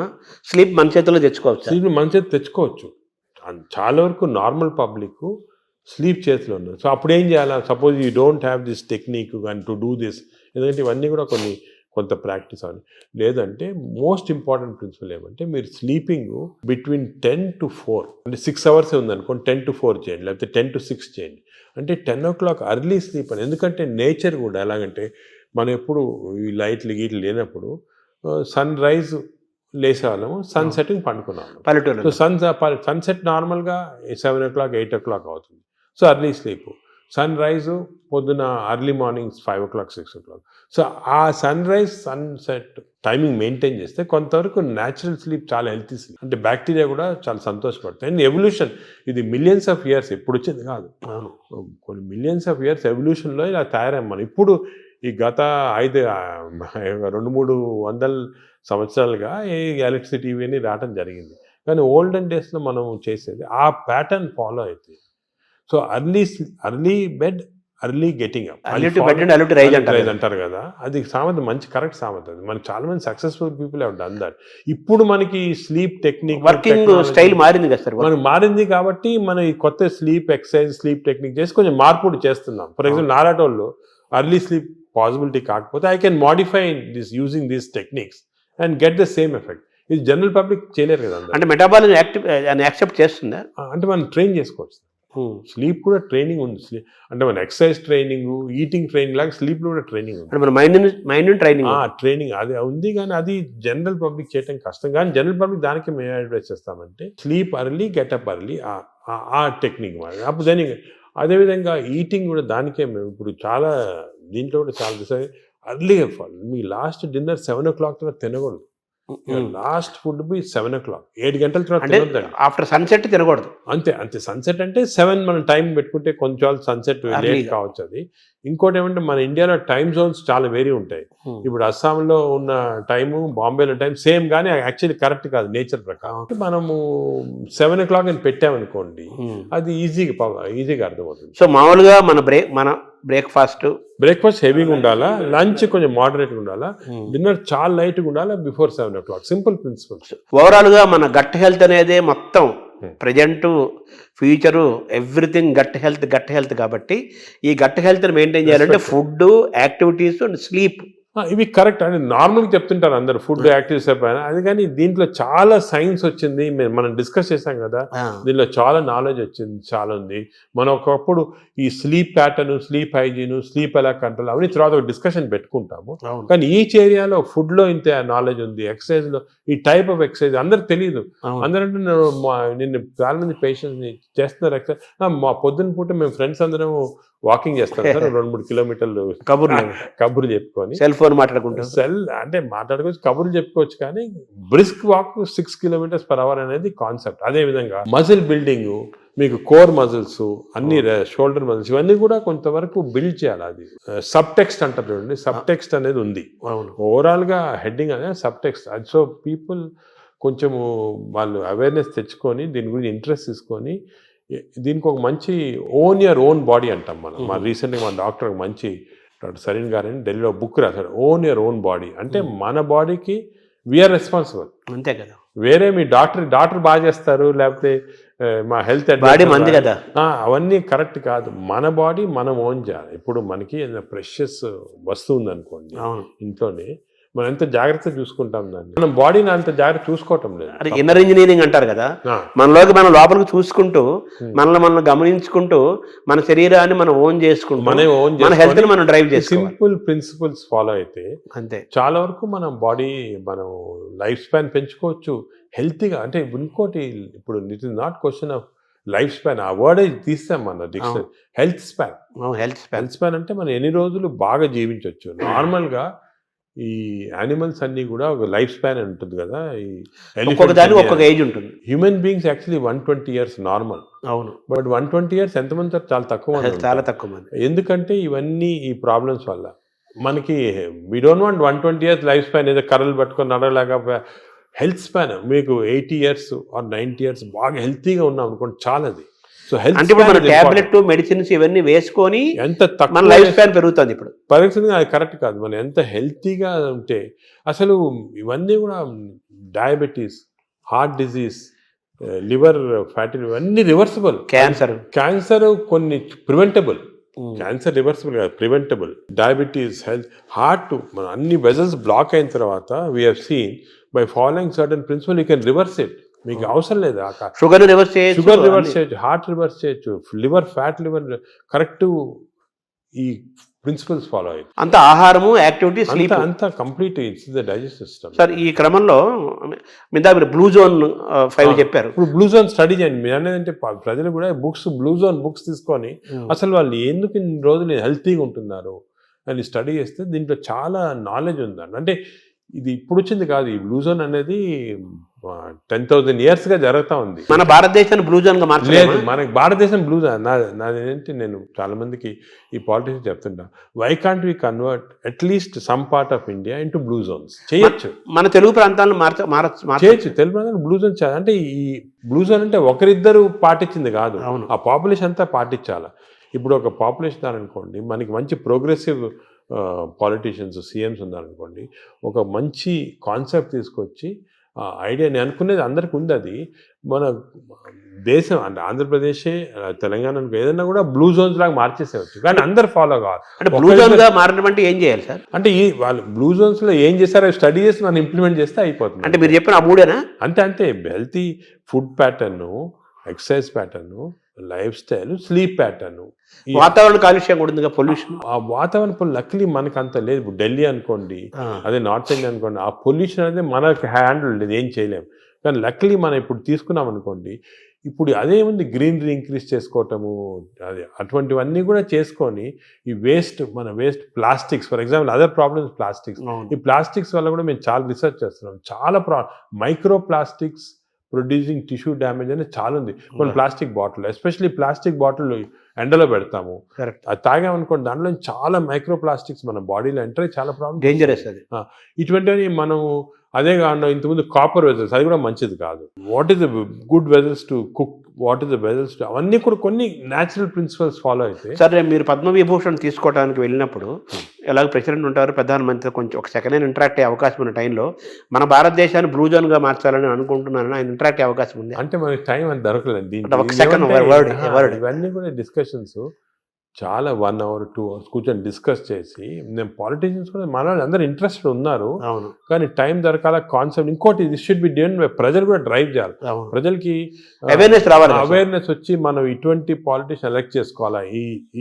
స్లీప్ మన చేతిలో తెచ్చుకోవచ్చు. స్లీప్ మన చేతి తెచ్చుకోవచ్చు. చాలా వరకు నార్మల్ పబ్లిక్ స్లీప్ చేతిలో ఉన్నారు. సో అప్పుడు ఏం చేయాలా, suppose you don't have this technique and to do this, ఎందుకంటే ఇవన్నీ కూడా కొంత ప్రాక్టీస్ అవ్వాలి. లేదంటే మోస్ట్ ఇంపార్టెంట్ ప్రిన్సిపల్ ఏమంటే మీరు స్లీపింగ్ బిట్వీన్ 10 to 4, అంటే 6 hours ఉందనుకోండి, 10 to 4 చేయండి, లేకపోతే 10 to 6 చేయండి. అంటే 10 o'clock అర్లీ స్లీప్ అని. ఎందుకంటే నేచర్ కూడా ఎలాగంటే మనం ఎప్పుడు ఈ లైట్లు గీట్లు లేనప్పుడు సన్ రైజ్ లేసేవాళ్ళము, సన్ సెట్టింగ్ పండుకున్నాము పల్లెటూరు. సో సన్సెట్ నార్మల్గా 7 o'clock 8 o'clock అవుతుంది. So early sleep. Sunrise పొద్దున early morning 5 o'clock 6 o'clock. So ఆ sunrise sunset timing maintain చేస్తే కొంతవరకు న్యాచురల్ స్లీప్ చాలా హెల్తీ స్లీప్. అంటే బ్యాక్టీరియా కూడా చాలా సంతోషపడతాయి. అండ్ ఎవల్యూషన్ ఇది మిలియన్స్ ఆఫ్ ఇయర్స్ ఎప్పుడు వచ్చింది కాదు, కొన్ని మిలియన్స్ ఆఫ్ ఇయర్స్ ఎవల్యూషన్లో ఇలా తయారయ్యాం మనం. ఇప్పుడు ఈ గత 200-300 సంవత్సరాలుగా ఈ ఎలక్ట్రిసిటీ ఇవన్నీ రావడం జరిగింది. కానీ ఓల్డెన్ డేస్లో మనం చేసేది ఆ ప్యాటర్న్ ఫాలో అవుతుంది. So early bed, early getting up, Early to bed and early to rise అంటారు కదా. అంటారు కదా, అది సామెత మంచి కరెక్ట్ సామెత. అది మనకి చాలా మంది successful people have done that. ఇప్పుడు మనకి స్లీప్ టెక్నిక్, వర్కింగ్ స్టైల్ మారింది కదా సార్. మనకు మారింది కాబట్టి మనం ఈ కొత్త స్లీప్ ఎక్సర్సైజ్, స్లీప్ టెక్నిక్ చేసి కొంచెం మార్పులు చేస్తున్నాం. ఫర్ ఎగ్జాంపుల్ నాలాటోళ్ళు అర్లీ స్లీప్ పాసిబిలిటీ కాకపోతే I can modify this using these techniques and get the same effect. ఇది జనరల్ పబ్లిక్ చేయలేరు కదా. అంటే మెటాబాలిజం యాక్సెప్ట్ చేస్తుందా? అంటే మనం ట్రైన్ చేసుకోవచ్చు. స్లీప్ కూడా ట్రైనింగ్ ఉంది. అంటే మన ఎక్సర్సైజ్ ట్రైనింగ్, ఈటింగ్ ట్రైనింగ్ లాగా స్లీప్ లో కూడా ట్రైనింగ్ ఉంది. అంటే మన మైండ్ ట్రైనింగ్ ట్రైనింగ్ అది ఉంది, కానీ అది జనరల్ పబ్లిక్ చేయడం కష్టం. కానీ జనరల్ పబ్లిక్ దానికి మేము అడ్వైస్ చేస్తామంటే స్లీప్ అర్లీ, గెటప్ అర్లీ, ఆ టెక్నిక్ మరి. అప్పుడు దానికి అదేవిధంగా ఈటింగ్ కూడా దానికే మేము ఇప్పుడు చాలా దీంట్లో కూడా చాలా అర్లీగా మీ లాస్ట్ డిన్నర్ 7 o'clock తర్వాత తినకూడదు. లాస్ట్ ఫుడ్ బి 7 o'clock, 7 గంటల తర్వాత తినొద్దండి. ఆఫ్టర్ సన్సెట్ తినకూడదు. అంతే సన్సెట్ అంటే 7 మనం టైం పెట్టుకుంటే కొంచెం సన్సెట్ లేట్ కావచ్చు. అది ఇంకోటి ఏమంటే మన ఇండియాలో టైం జోన్స్ చాలా వేరీ ఉంటాయి. ఇప్పుడు అస్సాంలో ఉన్న టైము, బాంబేలో టైం సేమ్, కానీ యాక్చువల్లీ కరెక్ట్ కాదు నేచర్ ప్రకారం. మనము 7 o'clock అని పెట్టామనుకోండి, అది ఈజీగా అర్థమవుతుంది. సో మామూలుగా మన బ్రేక్ఫాస్ట్ హెవీగా ఉండాలా, లంచ్ కొంచెం మోడరేట్గా ఉండాలా, డిన్నర్ చాలా లైట్గా ఉండాలా before 7 o'clock. Simple principles. Overall గా మన గట్ హెల్త్ అనేది మొత్తం present, future, everything gut health కాబట్టి ఈ గట్ హెల్త్ మెయింటైన్ చేయాలంటే ఫుడ్, యాక్టివిటీస్ అండ్ స్లీప్ ఇవి కరెక్ట్ అని నార్మల్గా చెప్తుంటారు అందరు, ఫుడ్ యాక్టివ్స్ అయిపోయినా. అది కానీ దీంట్లో చాలా సైన్స్ వచ్చింది, మనం డిస్కస్ చేసాం కదా, దీనిలో చాలా నాలెడ్జ్ వచ్చింది, చాలా ఉంది. మనం ఒకప్పుడు ఈ sleep pattern, sleep hygiene, sleep ఎలా కంట్రోల్ అవన్నీ తర్వాత ఒక డిస్కషన్ పెట్టుకుంటాము. కానీ ఈచ్ ఏరియాలో ఫుడ్లో ఇంత నాలెడ్జ్ ఉంది, ఎక్సర్సైజ్లో ఈ టైప్ ఆఫ్ ఎక్సర్సైజ్ అందరికి తెలియదు. అందరంటే నిన్ను చాలా మంది పేషెంట్స్ని చేస్తున్నారు ఎక్సర్సైజ్. మా పొద్దున్న పూట మేము ఫ్రెండ్స్ అందరం వాకింగ్ చేస్తాం సార్, 2-3 కిలోమీటర్లు కబుర్లు చెప్పుకొని, సెల్ ఫోన్ మాట్లాడుకుంటాం. అంటే మాట్లాడుకోవచ్చు, కబుర్లు చెప్పుకోవచ్చు. కానీ బ్రిస్క్ వాక్ 6 km/h అనేది కాన్సెప్ట్. అదే విధంగా మజిల్ బిల్డింగ్, మీకు కోర్ మజిల్స్, అన్ని షోల్డర్ మజిల్స్, ఇవన్నీ కూడా కొంతవరకు బిల్డ్ చేయాలి. అది సబ్ టెక్స్ట్ అంటారు చూడండి, సబ్ టెక్స్ట్ అనేది ఉంది. ఓవరాల్ గా హెడ్డింగ్ అనేది సబ్ టెక్స్ట్. సో పీపుల్ కొంచెము వాళ్ళు అవేర్నెస్ తెచ్చుకొని దీని గురించి ఇంట్రెస్ట్ తీసుకొని దీనికి ఒక మంచి ఓన్ బాడీ అంటాం మనం. మా రీసెంట్గా మన డాక్టర్ మంచి డాక్టర్ సరీన్ గారని ఢిల్లీలో బుక్ రాశారు, ఓన్ బాడీ. అంటే మన బాడీకి వీఆర్ రెస్పాన్సిబుల్, అంతే కదా. వేరే మీ డాక్టర్ బాగా చేస్తారు, లేకపోతే మా హెల్త్ బాడీ మంది కదా, అవన్నీ కరెక్ట్ కాదు. మన బాడీ మనం ఓన్ చేయాలి. ఇప్పుడు మనకి ప్రెషియస్ వస్తువు ఉందనుకోండి ఇంట్లోనే, మనం ఎంత జాగ్రత్త చూసుకుంటాం దాన్ని, మనం బాడీని అంత జాగ్రత్త చూసుకోవటం లేదు. అది ఇన్నర్ ఇంజనీరింగ్ అంటారు కదా, మనలోకి మనం లోపలికి చూసుకుంటూ, మనల్ని గమనించుకుంటూ, మన శరీరాన్ని మనం ఓన్ చేసుకుంటూ, మన హెల్త్ ని మనం డ్రైవ్ చేసి సింపుల్ ప్రిన్సిపల్స్ ఫాలో అయితే అంతే చాలా వరకు మనం బాడీ, మనం లైఫ్ స్పాన్ పెంచుకోవచ్చు హెల్తీగా. అంటే ఇంకోటి, ఇప్పుడు it is not question of life span, ఆ వర్డ్ తీస్తాం మన డిక్షనరీ. హెల్త్ స్పాన్ అంటే మనం ఎన్ని రోజులు బాగా జీవించవచ్చు. నార్మల్గా ఈ యానిమల్స్ అన్ని కూడా ఒక లైఫ్ స్పాన్ అని ఉంటుంది కదా, ఒక్కొక్క ఏజ్ ఉంటుంది. Human beings actually 120 years normal. అవును, బట్ 120 years ఎంతమంది చాలా తక్కువ మంది. ఎందుకంటే ఇవన్నీ ఈ ప్రాబ్లమ్స్ వల్ల మనకి we don't want 120 years life span, ఏదో కర్రలు పట్టుకొని నడవలేక. హెల్త్ స్పాన్ మీకు 80 years or 90 years బాగా హెల్తీగా ఉన్నాం అనుకోండి, చాలా. అది సో హెల్త్ అంటే మన టాబ్లెట్, మెడిసిన్స్ ఇవన్నీ వేసుకొని ఎంత తక్కువ లైఫ్ స్పాన్ పెరుగుతుంది. ఇప్పుడు పరిస్థితి అది కరెక్ట్ కాదు. మనం ఎంత హెల్తీగా ఉంటే, అసలు ఇవన్నీ కూడా diabetes, heart disease, liver fatty, ఇవన్నీ రివర్సిబుల్. క్యాన్సర్ కొన్ని ప్రివెంటబుల్, క్యాన్సర్ రివర్సిబుల్ కాదు, ప్రివెంటబుల్. డయాబెటీస్, హెల్త్, హార్ట్, మన అన్ని వెజల్స్ బ్లాక్ అయిన తర్వాత we have seen by following certain principal you can reverse it. మీకు అవసరం లేదు, షుగర్ రివర్స్ చేయొచ్చు, హార్ట్ రివర్స్ చేయొచ్చు, లివర్ ఫ్యాట్, లివర్ కరెక్ట్. ఈ ప్రిన్సిపల్స్ ఫాలో అయ్యి అంత ఆహారము, యాక్టివిటీ, స్లీప్ అంతా complete it's the digestive system. Sir ఈ క్రమంలో మీరు బ్లూ జోన్ 5 చెప్పారు. ఇప్పుడు బ్లూ జోన్ స్టడీ చేయండి. మీరు అనేదంటే ప్రజలు కూడా బ్లూ జోన్ బుక్స్ తీసుకొని అసలు వాళ్ళు ఎందుకు ఇన్ని రోజులు హెల్తీగా ఉంటున్నారు అని స్టడీ చేస్తే దీంట్లో చాలా నాలెడ్జ్ ఉందండి. అంటే ఇది ఇప్పుడు వచ్చింది కాదు, ఈ బ్లూ జోన్ అనేది 10,000 years గా జరుగుతూ ఉంది. మన భారతదేశాన్ని బ్లూ జోన్ గా మార్చలేదు. మనకి భారతదేశం బ్లూ జోన్. నాదేంటి, నేను చాలా మందికి ఈ పాలిటిక్స్ చెప్తుంటా, why can't we convert at least some part of India into blue zones? చేయొచ్చు. మన తెలుగు ప్రాంతాలను చేయొచ్చు. తెలుగు ప్రాంతాలు బ్లూ జోన్. అంటే ఈ బ్లూ జోన్ అంటే ఒకరిద్దరు పాటించింది కాదు, ఆ పాపులేషన్ అంతా పాటించాలి. ఇప్పుడు ఒక పాపులేషన్ అనుకోండి, మనకి మంచి ప్రోగ్రెసివ్ పాలిటీషియన్స్ సీఎంస్ ఉన్నారనుకోండి, ఒక మంచి కాన్సెప్ట్ తీసుకొచ్చి ఐడియా, నేను అనుకునేది అందరికి ఉంది, అది మన దేశం అంటే ఆంధ్రప్రదేశే తెలంగాణ ఏదైనా కూడా బ్లూ జోన్స్ లాగా మార్చేసేవచ్చు, కానీ అందరు ఫాలో కావాలి. అంటే బ్లూ జోన్గా మారడం అంటే ఏం చేయాలి సార్? అంటే ఈ వాళ్ళు బ్లూ జోన్స్లో ఏం చేస్తారో స్టడీ చేసి మనం ఇంప్లిమెంట్ చేస్తే అయిపోతుంది. అంటే మీరు చెప్పిన ఆ మూడేనా? అంతే healthy food pattern, exercise pattern, life style, sleep pattern, వాతావరణ కాలుష్యం కూడా ఉంది, పొల్యూషన్. ఆ వాతావరణ లక్లీ మనకు అంత లేదు. ఇప్పుడు ఢిల్లీ అనుకోండి, అదే నార్త్ ఇండియా అనుకోండి, ఆ పొల్యూషన్ అనేది మనకు హ్యాండిల్ లేదు, ఏం చేయలేము. కానీ లక్లీ మనం ఇప్పుడు తీసుకున్నాం అనుకోండి, ఇప్పుడు అదేముంది, గ్రీనరీ ఇంక్రీజ్ చేసుకోవటము, అది అటువంటివన్నీ కూడా చేసుకొని ఈ మన waste plastics, for example other problems plastics. ఈ ప్లాస్టిక్స్ వల్ల కూడా మేము చాలా రీసెర్చ్ చేస్తున్నాం. చాలా micro plastics producing tissue damage అనేది చాలా ఉంది. కొన్ని plastic bottle, especially plastic bottle ఎండలో పెడతాము, అది తాగామనుకోండి, దాంట్లో చాలా మైక్రో ప్లాస్టిక్స్ మన బాడీలో ఎంటర్ అయ్యి చాలా ప్రాబ్లమ్, డేంజరస్ అది. ఇటువంటివి మనం అదే కాకుండా ఇంతకుముందు కాపర్ వెజల్స్, అది కూడా మంచిది కాదు. What is the good vessels to cook, what is the vessels to, అవన్నీ కూడా కొన్ని న్యాచురల్ ప్రిన్సిపల్స్ ఫాలో అయితే. సరే, మీరు పద్మవిభూషణ్ తీసుకోవడానికి వెళ్ళినప్పుడు ఎలాగో ప్రెసిడెంట్ ఉంటారు, ప్రధానమంత్రి, కొంచెం ఒక సెకండ్ హ్యాండ్ ఇంటరాక్ట్ అయ్యే అవకాశం ఉన్న టైంలో మన భారతదేశాన్ని బ్లూ జోన్గా మార్చాలని అనుకుంటున్నాను, ఆయన ఇంటరాక్ట్ అయ్యే అవకాశం ఉంది అంటే మనకి టైం అని దొరకలేదు. ఇవన్నీ కూడా డిస్కషన్స్ చాలా 1 hour 2 hours కూర్చొని డిస్కస్ చేసి, నేను పాలిటీషియన్స్ కూడా మన అందరూ ఇంట్రెస్టెడ్ ఉన్నారు, కానీ టైం దొరకాల కాన్సెప్ట్. ఇంకోటి, this should be done by ప్రజలు కూడా డ్రైవ్ చేయాలి, ప్రజలకి అవేర్నెస్ రావాలి, అవేర్నెస్ వచ్చి మనం ఇటువంటి పాలిటీషియన్ ఎలక్ట్ చేసుకోవాలా.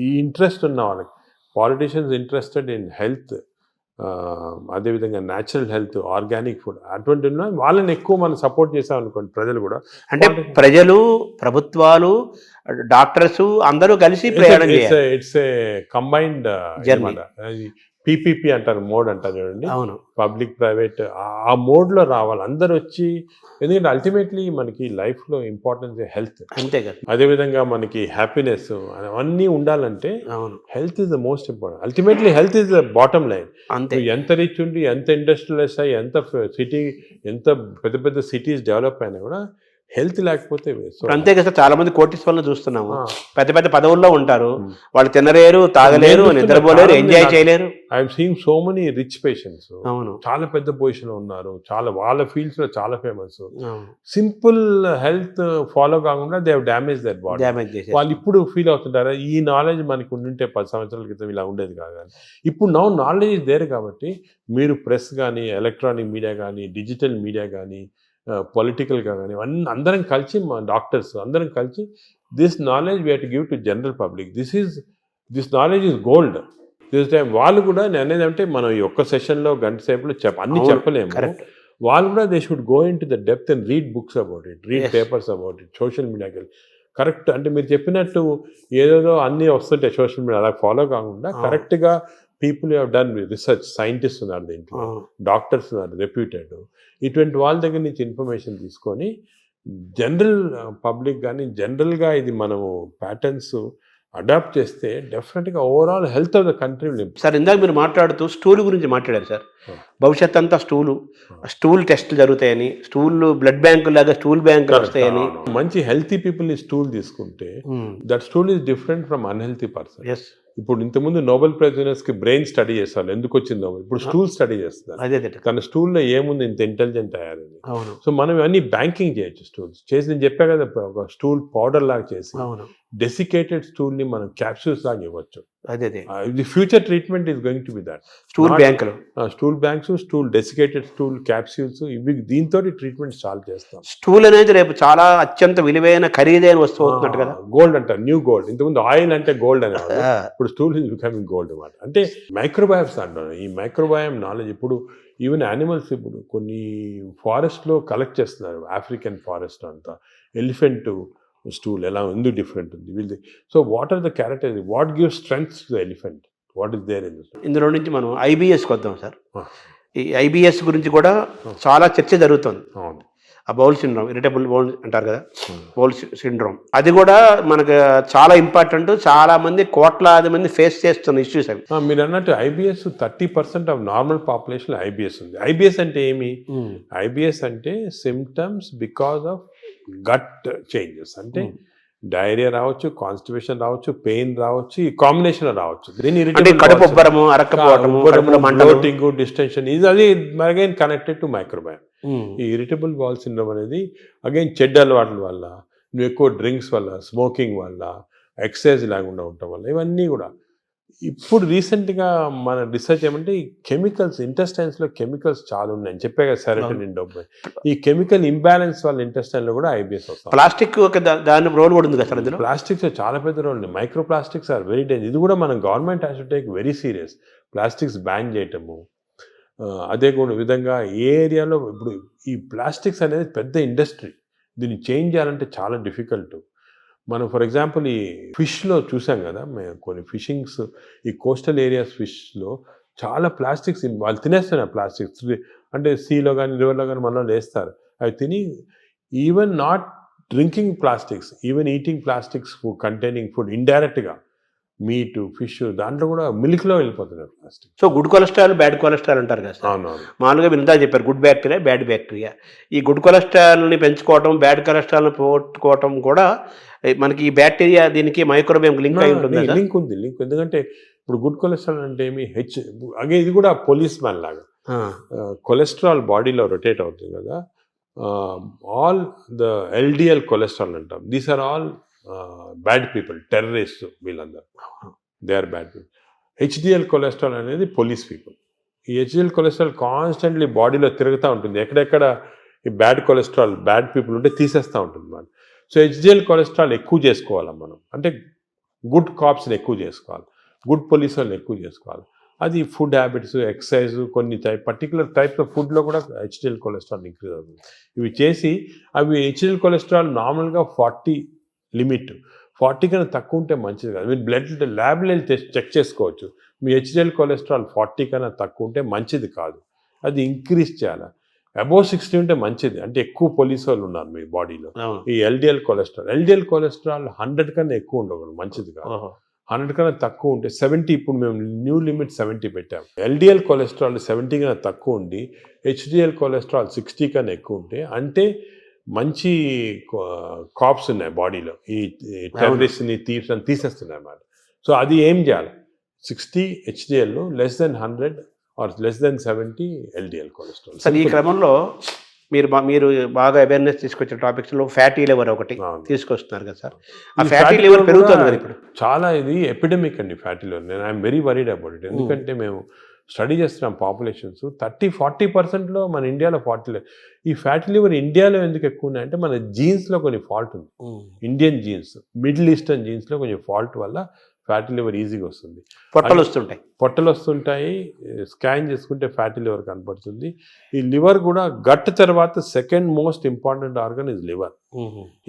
ఈ ఇంట్రెస్ట్ ఉన్న వాళ్ళకి, పాలిటీషియన్స్ ఇంట్రెస్టెడ్ ఇన్ హెల్త్, అదేవిధంగా న్యాచురల్ హెల్త్, ఆర్గానిక్ ఫుడ్, అటువంటి వాళ్ళని ఎక్కువ మనం సపోర్ట్ చేసాం అనుకోండి, ప్రజలు కూడా. అంటే ప్రజలు, ప్రభుత్వాలు, డాక్టర్స్ అందరూ కలిసి ప్రయాణం చేయాలి. ఇట్స్ ఏ కంబైన్డ్ పీపీపీ అంటారు, మోడ్ అంటారు చూడండి, పబ్లిక్ ప్రైవేట్, ఆ మోడ్లో రావాలి అందరు వచ్చి. ఎందుకంటే అల్టిమేట్లీ మనకి లైఫ్లో ఇంపార్టెన్స్ హెల్త్, అంతే కదా. అదేవిధంగా మనకి హ్యాపీనెస్ అవన్నీ ఉండాలంటే health is the most important. Ultimately health is the bottom line. అంతే, ఎంత రిచ్ ఉండి, ఎంత ఇండస్ట్రియలైజ్ అయ్యి, ఎంత సిటీ, ఎంత పెద్ద పెద్ద సిటీస్ డెవలప్ అయినా కూడా హెల్త్ లేకపోతే అంతే కదా. చాలా మంది కోటీశ్వరులను చూస్తున్నాము, పెద్ద పెద్ద పదవుల్లో ఉంటారు, వాళ్ళు తినలేరు, తాగలేరు, నిద్రపోలేరు, ఎంజాయ్ చేయలేరు. I'm seeing so many rich patients, చాలా పెద్ద పొజిషన్ లో ఉన్నారు, చాలా వాళ్ళ ఫీల్డ్స్ లో చాలా ఫేమస్. సింపుల్ హెల్త్ ఫాలో కాకుండా they have damage their body. వాళ్ళు ఇప్పుడు ఫీల్ అవుతుంటారు, ఈ నాలెడ్జ్ మనకి ఉండుంటే 10 సంవత్సరాల క్రితం ఇలా ఉండేది కాదు. కానీ ఇప్పుడు నాలెడ్జ్ ఇస్ దేర్ కాబట్టి, మీరు ప్రెస్ కానీ, ఎలక్ట్రానిక్ మీడియా కానీ, డిజిటల్ మీడియా కానీ, పొలిటికల్గా కానీ, అందరం కలిసి, మా డాక్టర్స్ అందరం కలిసి, this knowledge we have to give to general public. This knowledge is gold. This time వాళ్ళు కూడా, నేను అనేది అంటే, మనం ఈ ఒక్క సెషన్లో గంట సేపులో అన్ని చెప్పలేము. వాళ్ళు కూడా they should go in to the depth and read books about it, read papers about it, social మీడియాకి వెళ్ళి కరెక్ట్. అంటే మీరు చెప్పినట్టు ఏదేదో అన్నీ వస్తుంటాయి సోషల్ మీడియా, అలా ఫాలో కాకుండా కరెక్ట్గా people have done research, scientist ఉన్నారు దీంట్లో, డాక్టర్స్ ఉన్నారు రెప్యూటెడ్, ఇటువంటి వాళ్ళ దగ్గర నుంచి ఇన్ఫర్మేషన్ తీసుకొని జనరల్ పబ్లిక్ కానీ, జనరల్గా ఇది మనము ప్యాటర్న్స్ అడాప్ట్ చేస్తే డెఫినెట్గా overall health of the country. Sir, ఇందాక మీరు మాట్లాడుతూ స్టూల్ గురించి మాట్లాడారు సార్. భవిష్యత్ అంతా స్టూల్ టెస్టులు జరుగుతాయని, బ్లడ్ బ్యాంకు లాగా స్టూల్ బ్యాంకులు వస్తాయని. మంచి హెల్తీ పీపుల్ని స్టూల్ తీసుకుంటే that stool is different from unhealthy person. ఇప్పుడు ఇంతకుముందు నోబెల్ ప్రైజ్ విన్నర్స్కి బ్రెయిన్ స్టడీ చేస్తారు, ఎందుకు వచ్చింది నోబెల్, ఇప్పుడు స్టూల్ స్టడీ చేస్తున్నారు, తన స్టూల్లో ఏముంది ఇంత ఇంటెలిజెంట్ అయ్యారని. సో మనం ఇవన్నీ బ్యాంకింగ్ చేయొచ్చు, స్టూల్స్ చేసి. నేను చెప్పా కదా, ఒక స్టూల్ పౌడర్ లాగా చేసి డెసికేటెడ్ స్టూల్ ని మనం క్యాప్సూల్స్ లాగా ఇవ్వచ్చు. The future treatment is going to be that. Stool banks, stool desiccated stool capsules, ఇవి దీంతో ట్రీట్మెంట్ స్టార్ట్ చేస్తాం. స్టూల్ అనేది రేపు చాలా అత్యంత విలువైన, ఖరీదైన వస్తువు అవుతున్నట్టు కదా. గోల్డ్ అంటారు, న్యూ గోల్డ్. ఇంతకుముందు ఆయిల్ అంటే గోల్డ్ అనేవాళ్ళు, ఇప్పుడు స్టూల్ ఈజ్ బికమింగ్ గోల్డ్ అన్నమాట. అంటే మైక్రోబయామ్స్ అంటారు. ఈ మైక్రోబయామ్ నాలెడ్జ్ ఇప్పుడు ఈవెన్ యానిమల్స్, ఇప్పుడు కొన్ని ఫారెస్ట్లో కలెక్ట్ చేస్తున్నారు, ఆఫ్రికన్ ఫారెస్ట్ అంతా, ఎలిఫెంట్ స్టూల్ ఎలా ఎందుకు డిఫరెంట్ ఉంది వీళ్ళది. So what are the characters, what give strength to the elephant, what is there in this. ఇందులో నుంచి మనం ఐబిఎస్కి వద్దాం సార్. ఈ ఐబిఎస్ గురించి కూడా చాలా చర్చ జరుగుతుంది. ఆ బౌల్ సిండ్రోమ్, ఇరిటబుల్ బౌల్ అంటారు కదా, బౌల్ సిండ్రోమ్, అది కూడా మనకు చాలా ఇంపార్టెంట్. చాలా మంది, కోట్లాది మంది ఫేస్ చేస్తున్న ఇష్యూస్ అవి. మీరు అన్నట్టు IBS 30% of normal population IBS ఉంది. ఐబిఎస్ అంటే ఏమి? ఐబిఎస్ అంటే symptoms because of gut changes. అంటే డయేరియా రావచ్చు, కాన్స్టిపేషన్ రావచ్చు, పెయిన్ రావచ్చు, ఈ కాంబినేషన్ రావచ్చు. దీని అంటే కడుపు ఉబ్బరము, అరక్కపోవటము, కడుపులో మంటలు, బ్లోటింగ్, డిస్టెన్షన్, ఇది అది అగైన్ కనెక్టెడ్ టు మైక్రోబయామ్. ఈ ఇరిటబుల్ బౌల్ సిండ్రోమ్ అనేది అగైన్ చెడ్డ అలవాట్ల వల్ల, నువ్వు ఎక్కువ డ్రింక్స్ వల్ల, స్మోకింగ్ వల్ల, ఎక్సర్సైజ్ లేకుండా ఉండటం వల్ల, ఇవన్నీ కూడా. ఇప్పుడు రీసెంట్గా మన రీసెర్చ్ ఏమంటే ఈ కెమికల్స్, ఇంటెస్టైన్స్లో కెమికల్స్ చాలా ఉన్నాయి. చెప్పే కదా సెరోటోనిన్, డోపమైన్. ఈ కెమికల్ ఇంబ్యాలెన్స్ వల్ల ఇంటెస్టైన్లో కూడా ఐబిఎస్ వస్తుంది. ప్లాస్టిక్ దాని రోల్ కూడా ఉంది కదా సార్ ఇందులో. ప్లాస్టిక్స్ చాలా పెద్ద రోల్ ఉంది. Microplastics are very danger. ఇది కూడా మనం government has to take very serious. Plastics ban చేయటము, అదే కూడా విధంగా ఏ ఏరియాలో ఇప్పుడు ఈ ప్లాస్టిక్స్ అనేది పెద్ద ఇండస్ట్రీ. దీన్ని చేంజ్ చేయాలంటే చాలా డిఫికల్ట్. మనం ఫర్ ఎగ్జాంపుల్ ఈ ఫిష్లో చూసాం కదా, మేము కొన్ని ఫిషింగ్స్, ఈ కోస్టల్ ఏరియాస్ ఫిష్లో చాలా ప్లాస్టిక్స్ వాళ్ళు తినేస్తున్నారు. ప్లాస్టిక్స్ అంటే సీలో కానీ రివర్లో కానీ మనలో వేస్తారు. అవి తిని even not drinking plastics, even eating plastics containing food ఇండైరెక్ట్గా, మీటు, ఫిష్, దాంట్లో కూడా మిల్క్లో వెళ్ళిపోతున్నారు plastic. So good cholesterol, bad cholesterol అంటారు కదా సార్. అవునవును. మామూలుగా మీరు ఇందా చెప్పారు గుడ్ బ్యాక్టీరియా, బ్యాడ్ బ్యాక్టీరియా. ఈ గుడ్ కొలెస్ట్రాల్ని పెంచుకోవటం, బ్యాడ్ కొలెస్ట్రాల్ని పోగొట్టుకోవటం కూడా మనకి ఈ బ్యాక్టీరియా దీనికి మైక్రోబయామ్ లింక్ అయి ఉంటుంది. లింక్ ఉంది. ఎందుకంటే ఇప్పుడు గుడ్ కొలెస్ట్రాల్ అంటే ఏమి అగే ఇది కూడా పోలీస్ మ్యాన్ లాగా. కొలెస్ట్రాల్ బాడీలో రొటేట్ అవుతుంది కదా, ఆల్ ద ఎల్డిఎల్ కొలెస్ట్రాల్ అంటాం. These are all bad people, terrorist, వీళ్ళందరూ they are bad people. HDL cholesterol అనేది పోలీస్ పీపుల్. ఈ హెచ్డిఎల్ కొలెస్ట్రాల్ కాన్స్టెంట్లీ బాడీలో తిరుగుతూ ఉంటుంది. ఎక్కడెక్కడ ఈ బ్యాడ్ కొలెస్ట్రాల్, బ్యాడ్ పీపుల్ ఉంటే తీసేస్తూ ఉంటుంది మనం. సో హెచ్డిఎల్ కొలెస్ట్రాల్ ఎక్కువ చేసుకోవాలి మనం, అంటే గుడ్ కాప్స్ని ఎక్కువ చేసుకోవాలి, గుడ్ పోలీస్ వాళ్ళని ఎక్కువ చేసుకోవాలి. అది ఫుడ్ హ్యాబిట్స్, ఎక్సర్సైజ్, కొన్ని పర్టికులర్ టైప్స్ ఆఫ్ ఫుడ్లో కూడా హెచ్డిఎల్ కొలెస్ట్రాల్ ఇంక్రీజ్ అవుతుంది. ఇవి చేసి అవి హెచ్డిఎల్ కొలెస్ట్రాల్ నార్మల్గా 40 లిమిట్, 40 కన్నా తక్కువ ఉంటే మంచిది కాదు. మీరు బ్లడ్ ల్యాబ్లో చెక్ చేసుకోవచ్చు. మీ హెచ్డిఎల్ కొలెస్ట్రాల్ 40 కన్నా తక్కువ ఉంటే మంచిది కాదు, అది ఇంక్రీజ్ చేయాలి. అబోవ్ 60 ఉంటే మంచిది, అంటే ఎక్కువ పోలీస్ వాళ్ళు ఉన్నారు మీ బాడీలో. ఈ ఎల్డిఎల్ కొలెస్ట్రాల్ 100 కన్నా ఎక్కువ ఉండకూడదు, మంచిది కాదు. 100 కన్నా తక్కువ ఉంటే 70, ఇప్పుడు మేము న్యూ లిమిట్ 70 పెట్టాము. ఎల్డిఎల్ కొలెస్ట్రాల్ 70 కన్నా తక్కువ ఉండి హెచ్డిఎల్ కొలెస్ట్రాల్ 60 కన్నా ఎక్కువ ఉంటే అంటే మంచి కాప్స్ ఉన్నాయి బాడీలో, ఈ టెర్రరిస్ట్ని, థీవ్స్ అని తీసేస్తున్నాయి అన్నమాట. సో అది ఏం చేయాలి, 60 HDL, less than 100 or less than 70 LDL cholesterol. Sir ఈ క్రమంలో మీరు బాగా అవేర్నెస్ తీసుకొచ్చిన టాపిక్స్లో ఫ్యాటీ లివర్ ఒకటి తీసుకొస్తున్నారు కదా సార్. ఆ ఫ్యాటీ లివర్ పెరుగుతుంది కదా ఇప్పుడు చాలా. ఇది ఎపిడమిక్ అండి ఫ్యాటీ లివర్. నేను I'm very worried about it. ఎందుకంటే మేము స్టడీ చేస్తున్నాం పాపులేషన్స్ 30-40%లో మన ఇండియాలో ఈ ఫ్యాటీ లివర్ ఇండియాలో ఎందుకు ఎక్కువ ఉన్నాయంటే మన జీన్స్లో కొన్ని ఫాల్ట్ ఉంది. ఇండియన్ జీన్స్, మిడిల్ ఈస్టర్న్ జీన్స్లో కొంచెం ఫాల్ట్ వల్ల ఫ్యాటీ లివర్ ఈజీగా వస్తుంది. పొట్టలు వస్తుంటాయి. స్కాన్ చేసుకుంటే ఫ్యాటీ లివర్ కనపడుతుంది. ఈ లివర్ కూడా గట్ తర్వాత second most important organ is liver.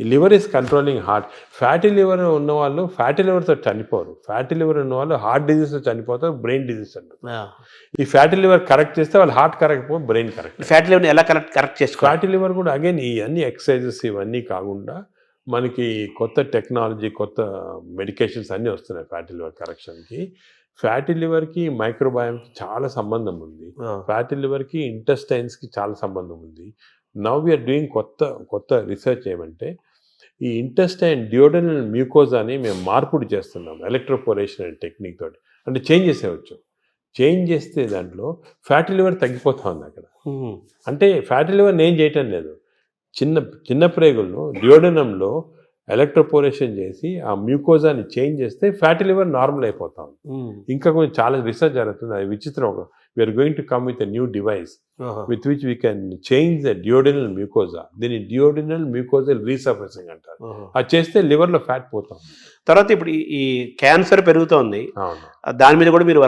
ఈ liver is controlling heart. Fatty liver ఉన్న వాళ్ళు ఫ్యాటీ లివర్తో చనిపోరు. ఫ్యాటీ లివర్ ఉన్న వాళ్ళు హార్ట్ డిజీజ్తో చనిపోతారు, బ్రెయిన్ డిజీజ్ అంటారు. ఈ ఫ్యాటీ లివర్ కరెక్ట్ చేస్తే వాళ్ళు హార్ట్ కరెక్ట్ పోయి బ్రెయిన్ కరెక్ట్. ఫ్యాటీ లివర్ ఎలా కరెక్ట్ చేసుకోవాలి? ఫ్యాటీ లివర్ కూడా అగైన్ ఈ అన్ని ఎక్సర్సైజెస్ ఇవన్నీ కాకుండా మనకి కొత్త టెక్నాలజీ, కొత్త మెడికేషన్స్ అన్నీ వస్తున్నాయి ఫ్యాటీ లివర్ కరెక్షన్కి. ఫ్యాటీ లివర్కి మైక్రోబయామ్కి చాలా సంబంధం ఉంది. ఫ్యాటీ లివర్కి ఇంటెస్టైన్స్కి చాలా సంబంధం ఉంది. నవ్ వీఆర్ డూయింగ్ కొత్త రీసెర్చ్ ఏమంటే ఈ ఇంటెస్టైన్ డియోడనల్ మ్యూకోజా అని మేము మార్పుడు చేస్తున్నాం ఎలక్ట్రోపోరేషన్ అనే టెక్నిక్ తోటి. అంటే చేంజ్ చేసేవచ్చు. చేంజ్ చేస్తే దాంట్లో ఫ్యాటీ లివర్ తగ్గిపోతా ఉంది అక్కడ. అంటే ఫ్యాటీ లివర్ నేను చేయటం లేదు, చిన్న ప్రేగులను డియోడనంలో ఎలక్ట్రోపోరేషన్ చేసి ఆ మ్యూకోజాని చేంజ్ చేస్తే ఫ్యాటీ లివర్ నార్మల్ అయిపోతాం. ఇంకా కొంచెం చాలా రీసెర్చ్ జరుగుతుంది. అది విచిత్రం. We're going to come with a new device with which we can change the duodenal mucosa. దీన్ని డియోడినల్ మ్యూకోజల్ రీసర్ఫేసింగ్ అంటారు. అది చేస్తే లివర్లో ఫ్యాట్ పోతాం. తర్వాత ఇప్పుడు ఈ క్యాన్సర్ పెరుగుతోంది, దాని మీద కూడా మీరు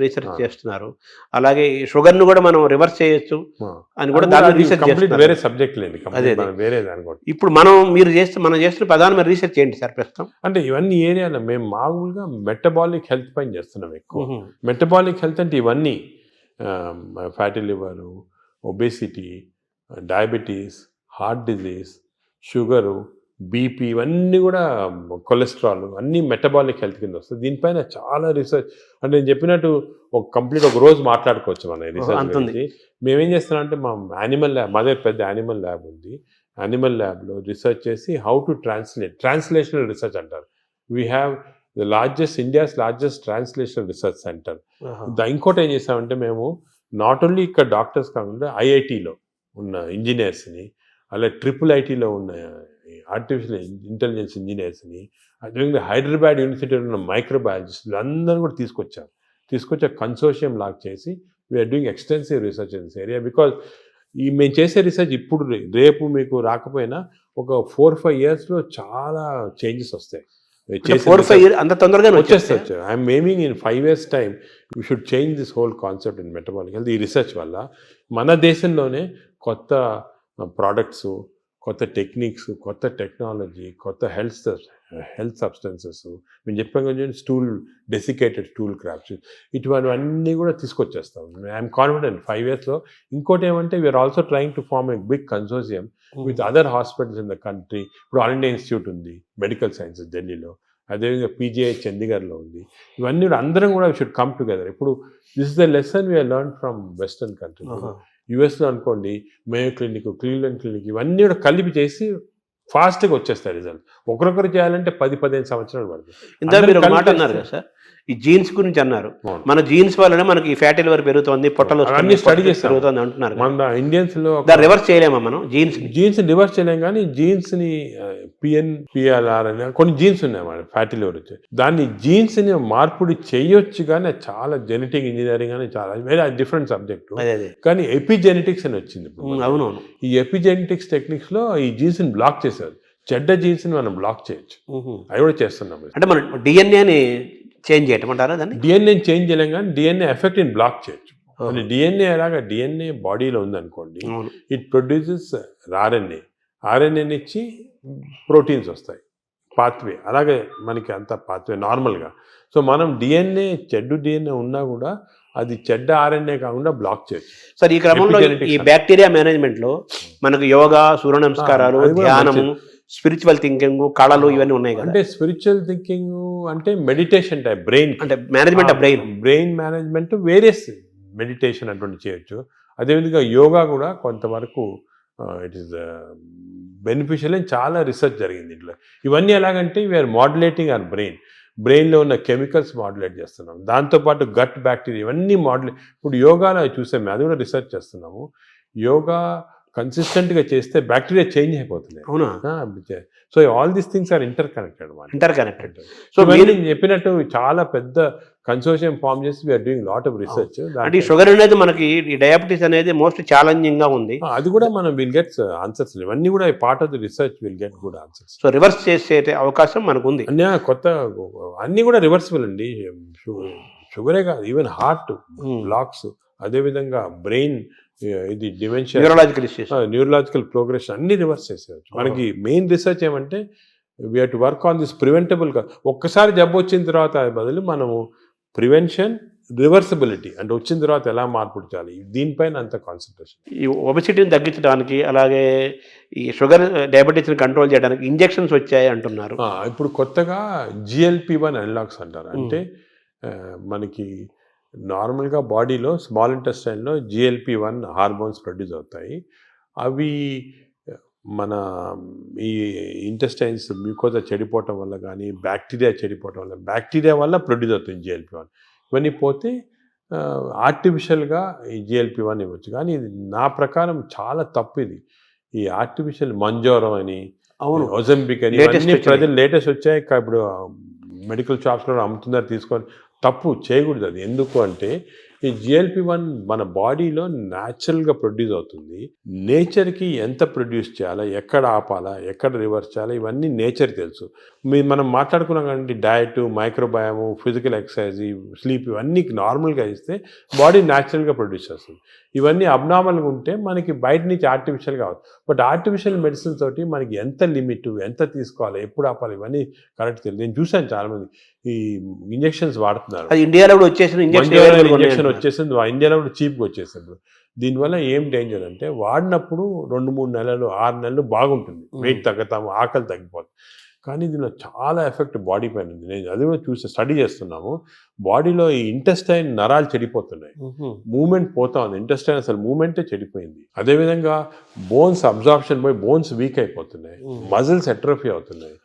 రీసెర్చ్ చేస్తున్నారు. అలాగే షుగర్ను కూడా మనం రివర్స్ చేయొచ్చు అని కూడా దాని రీసెర్చ్ చేస్తున్నారు. వేరే సబ్జెక్ట్ లేదు, వేరే దాని. ఇప్పుడు మనం చేస్తున్న ప్రధానమైన రీసెర్చ్ ఏంటి సార్ ప్రస్తుతం? అంటే ఇవన్నీ ఏరియాలో మేము మామూలుగా మెటబాలిక్ హెల్త్ పైన చేస్తున్నాం ఎక్కువ. మెటబాలిక్ హెల్త్ అంటే ఇవన్నీ fatty liver, obesity, diabetes, heart disease, sugar, BP, ఇవన్నీ కూడా కొలెస్ట్రాల్ అన్నీ మెటబాలిక్ హెల్త్ కింద వస్తుంది. దీనిపైన చాలా రీసెర్చ్. అంటే నేను చెప్పినట్టు ఒక రోజు మాట్లాడుకోవచ్చు మన రీసెర్చ్ గురించి. మేమేం చేస్తున్నాం అంటే మా యానిమల్ ల్యాబ్, మా దగ్గర పెద్ద యానిమల్ ల్యాబ్ ఉంది. యానిమల్ ల్యాబ్లో రీసెర్చ్ చేసి హౌ టు ట్రాన్స్లేషనల్ రీసెర్చ్ అంటారు. We have India's largest translational research centre. ఇంకోటి ఏం చేసామంటే మేము నాట్ ఓన్లీ ఇక్కడ డాక్టర్స్ కాకుండా ఐఐటీలో ఉన్న ఇంజనీర్స్ని, అలా IIITలో ఉన్న ఆర్టిఫిషియల్ ఇంటెలిజెన్స్ ఇంజనీర్స్ని, అదేవిధంగా హైదరాబాద్ యూనివర్సిటీలో ఉన్న మైక్రోబయాలజిస్టులు అందరూ కూడా తీసుకొచ్చి కన్సోర్షియం లాగా చేసి we're doing extensive research in this area. Because మేము చేసే రీసెర్చ్ ఇప్పుడు రేపు మీకు రాకపోయినా ఒక 4-5 yearsలో చాలా చేంజెస్ వస్తాయి. 4-5 years అంత తొందరగా వచ్చేస్తే I'm aiming in 5 years time we should change this whole concept in metabolic health. ఈ రీసెర్చ్ వల్ల మన దేశంలోనే కొత్త ప్రోడక్ట్స్, కొత్త టెక్నిక్స్, కొత్త టెక్నాలజీ, కొత్త హెల్త్ సబ్స్టెన్సెస్, మేము చెప్పాం కదా డెసికేటెడ్ స్టూల్ క్రాప్స్, ఇటువంటివన్నీ కూడా తీసుకొచ్చేస్తాం. ఐఎమ్ కాన్ఫిడెంట్ 5 yearsలో. ఇంకోటి ఏమంటే we're also trying to form a big consortium with other hospitals in the country. ఇప్పుడు ఆల్ ఇండియా ఇన్స్టిట్యూట్ ఉంది మెడికల్ సైన్సెస్ ఢిల్లీలో, అదేవిధంగా PGI చండీగఢ్లో ఉంది. ఇవన్నీ కూడా అందరం కూడా షుడ్ కమ్ టుగెదర్. ఇప్పుడు this is the lesson we're learn from western country. యుఎస్లో అనుకోండి మేయో క్లినిక్, క్లీవ్లాండ్ క్లినిక్, ఇవన్నీ కూడా కలిపి చేసి ఫాస్ట్గా వచ్చేస్తాయి రిజల్ట్. ఒకరొకరు చేయాలంటే 10-15 సంవత్సరాలు పడుతుంది. ఇందా మీరు ఒక మాట అన్నారు కదా సార్, ఈ జీన్స్ గురించి అన్నారు. మన జీన్స్ వల్లనే మనకి ఫ్యాటీ లివర్ పెరుగుతుంది, పొట్టలు అన్ని స్టడీ చేసి పెరుగుతుంది అంటున్నారు. మన ఇండియన్స్ లో రివర్స్ చేయలేమా మనం జీన్స్ రివర్స్ చేయలేం, కానీ జీన్స్ ని PNPLR అని కొన్ని జీన్స్ ఉన్నాయి మన ఫ్యాటీ లివర్ వచ్చి, దాన్ని జీన్స్ ని మార్పిడి చేయొచ్చు. కానీ చాలా జెనెటిక్ ఇంజనీరింగ్ అని చాలా వేరే డిఫరెంట్ సబ్జెక్ట్. కానీ ఎపిజెనెటిక్స్ అని వచ్చింది. అవునవును. ఈ ఎపిజెనెటిక్స్ టెక్నిక్స్ లో ఈ జీన్స్ ని బ్లాక్ చేశారు. చెడ్డ జీన్స్ ని మనం బ్లాక్ చేయొచ్చు. అవి కూడా చేస్తున్నాం. అంటే మనం డిఎన్ఏని చేంజ్ చేయటమంటారా? దాన్ని డిఎన్ఏ చేంజ్ చేయలేం, కానీ డిఎన్ఏ ఎఫెక్ట్ ని బ్లాక్ చేయొచ్చు. డిఎన్ఏ ఎలాగా డిఎన్ఏ బాడీలో ఉందనుకోండి, ఇట్ ప్రొడ్యూసెస్ RNA ఇచ్చి ప్రోటీన్స్ వస్తాయి, పాత్వే. అలాగే మనకి అంత పాత్వే నార్మల్గా. సో మనం చెడ్డు డిఎన్ఏ ఉన్నా కూడా అది చెడ్డ RNA కాకుండా బ్లాక్ చేయొచ్చు. సార్, ఈ క్రమంలో ఈ బ్యాక్టీరియా మేనేజ్మెంట్ లో మనకు యోగా, సూర్య నమస్కారాలు, ధ్యానము, స్పిరిచువల్ థింకింగ్, కళలు ఇవన్నీ ఉన్నాయి కదా. అంటే స్పిరిచువల్ థింకింగ్ అంటే మెడిటేషన్ టైప్, బ్రెయిన్ అంటే management of brain management, various meditation అటువంటి చేయొచ్చు. అదేవిధంగా యోగా కూడా కొంతవరకు ఇట్ ఈస్ బెనిఫిషియల్ అని చాలా రీసెర్చ్ జరిగింది ఇంట్లో. ఇవన్నీ ఎలాగంటే వీఆర్ మాడ్యులేటింగ్ అవర్ బ్రెయిన్లో ఉన్న కెమికల్స్ మాడ్యులేట్ చేస్తున్నాం. దాంతోపాటు గట్ బ్యాక్టీరియా ఇవన్నీ ఇప్పుడు యోగాలో చూసాము, అది కూడా రీసెర్చ్ చేస్తున్నాము. యోగా కన్సిస్టెంట్గా చేస్తే బ్యాక్టీరియా చేంజ్ అయిపోతుంది. అవునా? So all these things are interconnected. So మీరు చెప్పినట్టు చాలా పెద్ద కన్సోర్షియం ఫామ్ చేసి we're doing lot of research. అంటే షుగర్ అనేది మనకి, ఈ డయాబెటీస్ అనేది మోస్ట్ ఛాలెంజింగ్ గా ఉంది. అది కూడా మనం విల్ గెట్ ఆన్సర్స్. ఇవన్నీ కూడా part of the research will get good answers. So reverse చేసే అవకాశం మనకు ఉంది. అన్ని కూడా రివర్సిబుల్ అండి. షుగరే కాదు, ఈవెన్ హార్ట్ బ్లాక్స్, అదేవిధంగా బ్రెయిన్ ఇది డిమెన్షియా, న్యూరలాజికల్ ప్రోగ్రెషన్ అన్ని రివర్స్ చేసేవచ్చు. మనకి మెయిన్ రీసెర్చ్ ఏమంటే we have to work on this preventable. ఒక్కసారి జబ్బు వచ్చిన తర్వాత బదులు మనము ప్రివెన్షన్, రివర్సిబిలిటీ అంటే వచ్చిన తర్వాత ఎలా మార్పుడు చేయాలి, దీనిపైన అంత కాన్సన్ట్రేషన్. ఈ ఒబెసిటీని తగ్గించడానికి, అలాగే ఈ షుగర్ డయాబెటీస్ని కంట్రోల్ చేయడానికి ఇంజెక్షన్స్ వచ్చాయి అంటున్నారు. ఇప్పుడు కొత్తగా GLP-1 అనలాగ్స్ అంటారు. అంటే మనకి నార్మల్గా బాడీలో స్మాల్ ఇంటెస్టైన్లో GLP-1 హార్మోన్స్ ప్రొడ్యూస్ అవుతాయి. అవి మన ఈ ఇంటెస్టైన్స్ మ్యూకోజా చెడిపోవటం వల్ల కానీ, బ్యాక్టీరియా వల్ల ప్రొడ్యూస్ అవుతుంది GLP-1. ఇవన్నీ పోతే ఆర్టిఫిషియల్గా ఈ GLP-1 ఇవ్వచ్చు. కానీ ఇది నా ప్రకారం చాలా తప్పు. ఇది ఈ ఆర్టిఫిషియల్ మంజోరో అని, ఒజంబిక్ అని ఇవన్నీ ప్రజలు లేటెస్ట్ వచ్చాయి. ఇప్పుడు మెడికల్ షాప్స్లో అమ్ముతున్నారు, తీసుకొని తప్పు చేయకూడదు. అది ఎందుకు అంటే ఈ GLP-1 మన బాడీలో న్యాచురల్గా ప్రొడ్యూస్ అవుతుంది. నేచర్కి ఎంత ప్రొడ్యూస్ చేయాలా, ఎక్కడ ఆపాలా, ఎక్కడ రివర్స్ చేయాలా, ఇవన్నీ నేచర్ తెలుసు. మనం మాట్లాడుకున్నాం కానీ డయట్, మైక్రోబయాము, ఫిజికల్ ఎక్సర్సైజ్, స్లీప్ ఇవన్నీ నార్మల్గా ఇస్తే బాడీ న్యాచురల్గా ప్రొడ్యూస్ చేస్తుంది. ఇవన్నీ అబ్నార్మల్గా ఉంటే మనకి బయట నుంచి ఆర్టిఫిషియల్గా అవుతుంది. బట్ ఆర్టిఫిషియల్ మెడిసిన్ తోటి మనకి ఎంత లిమిట్, ఎంత తీసుకోవాలి, ఎప్పుడు ఆపాలి, ఇవన్నీ కరెక్ట్ తెలియదు. నేను చూశాను చాలామంది ఈ ఇంజెక్షన్స్ వాడుతున్నారు. ఇండియాలో కూడా వచ్చేసింది వచ్చేసింది, ఇండియాలో కూడా చీప్గా వచ్చేసింది. దీనివల్ల ఏం డేంజర్ అంటే వాడినప్పుడు 2-3 నెలలు, 6 నెలలు బాగుంటుంది, వెయిట్ తగ్గుతాము, ఆకలి తగ్గిపోతుంది. కానీ దీనిలో చాలా ఎఫెక్ట్ బాడీ పైన ఉంది. నేను అది కూడా స్టడీ చేస్తున్నాము. బాడీలో ఈ ఇంటెస్టైన్ నరాలు చెడిపోతున్నాయి, మూమెంట్ పోతా ఉంది, ఇంటెస్టైన్ అసలు మూమెంటే చెడిపోయింది. అదేవిధంగా బోన్స్ అబ్జార్ప్షన్ పోయి బోన్స్ వీక్ అయిపోతున్నాయి, మజిల్స్ ఎట్రోఫీ అవుతున్నాయి.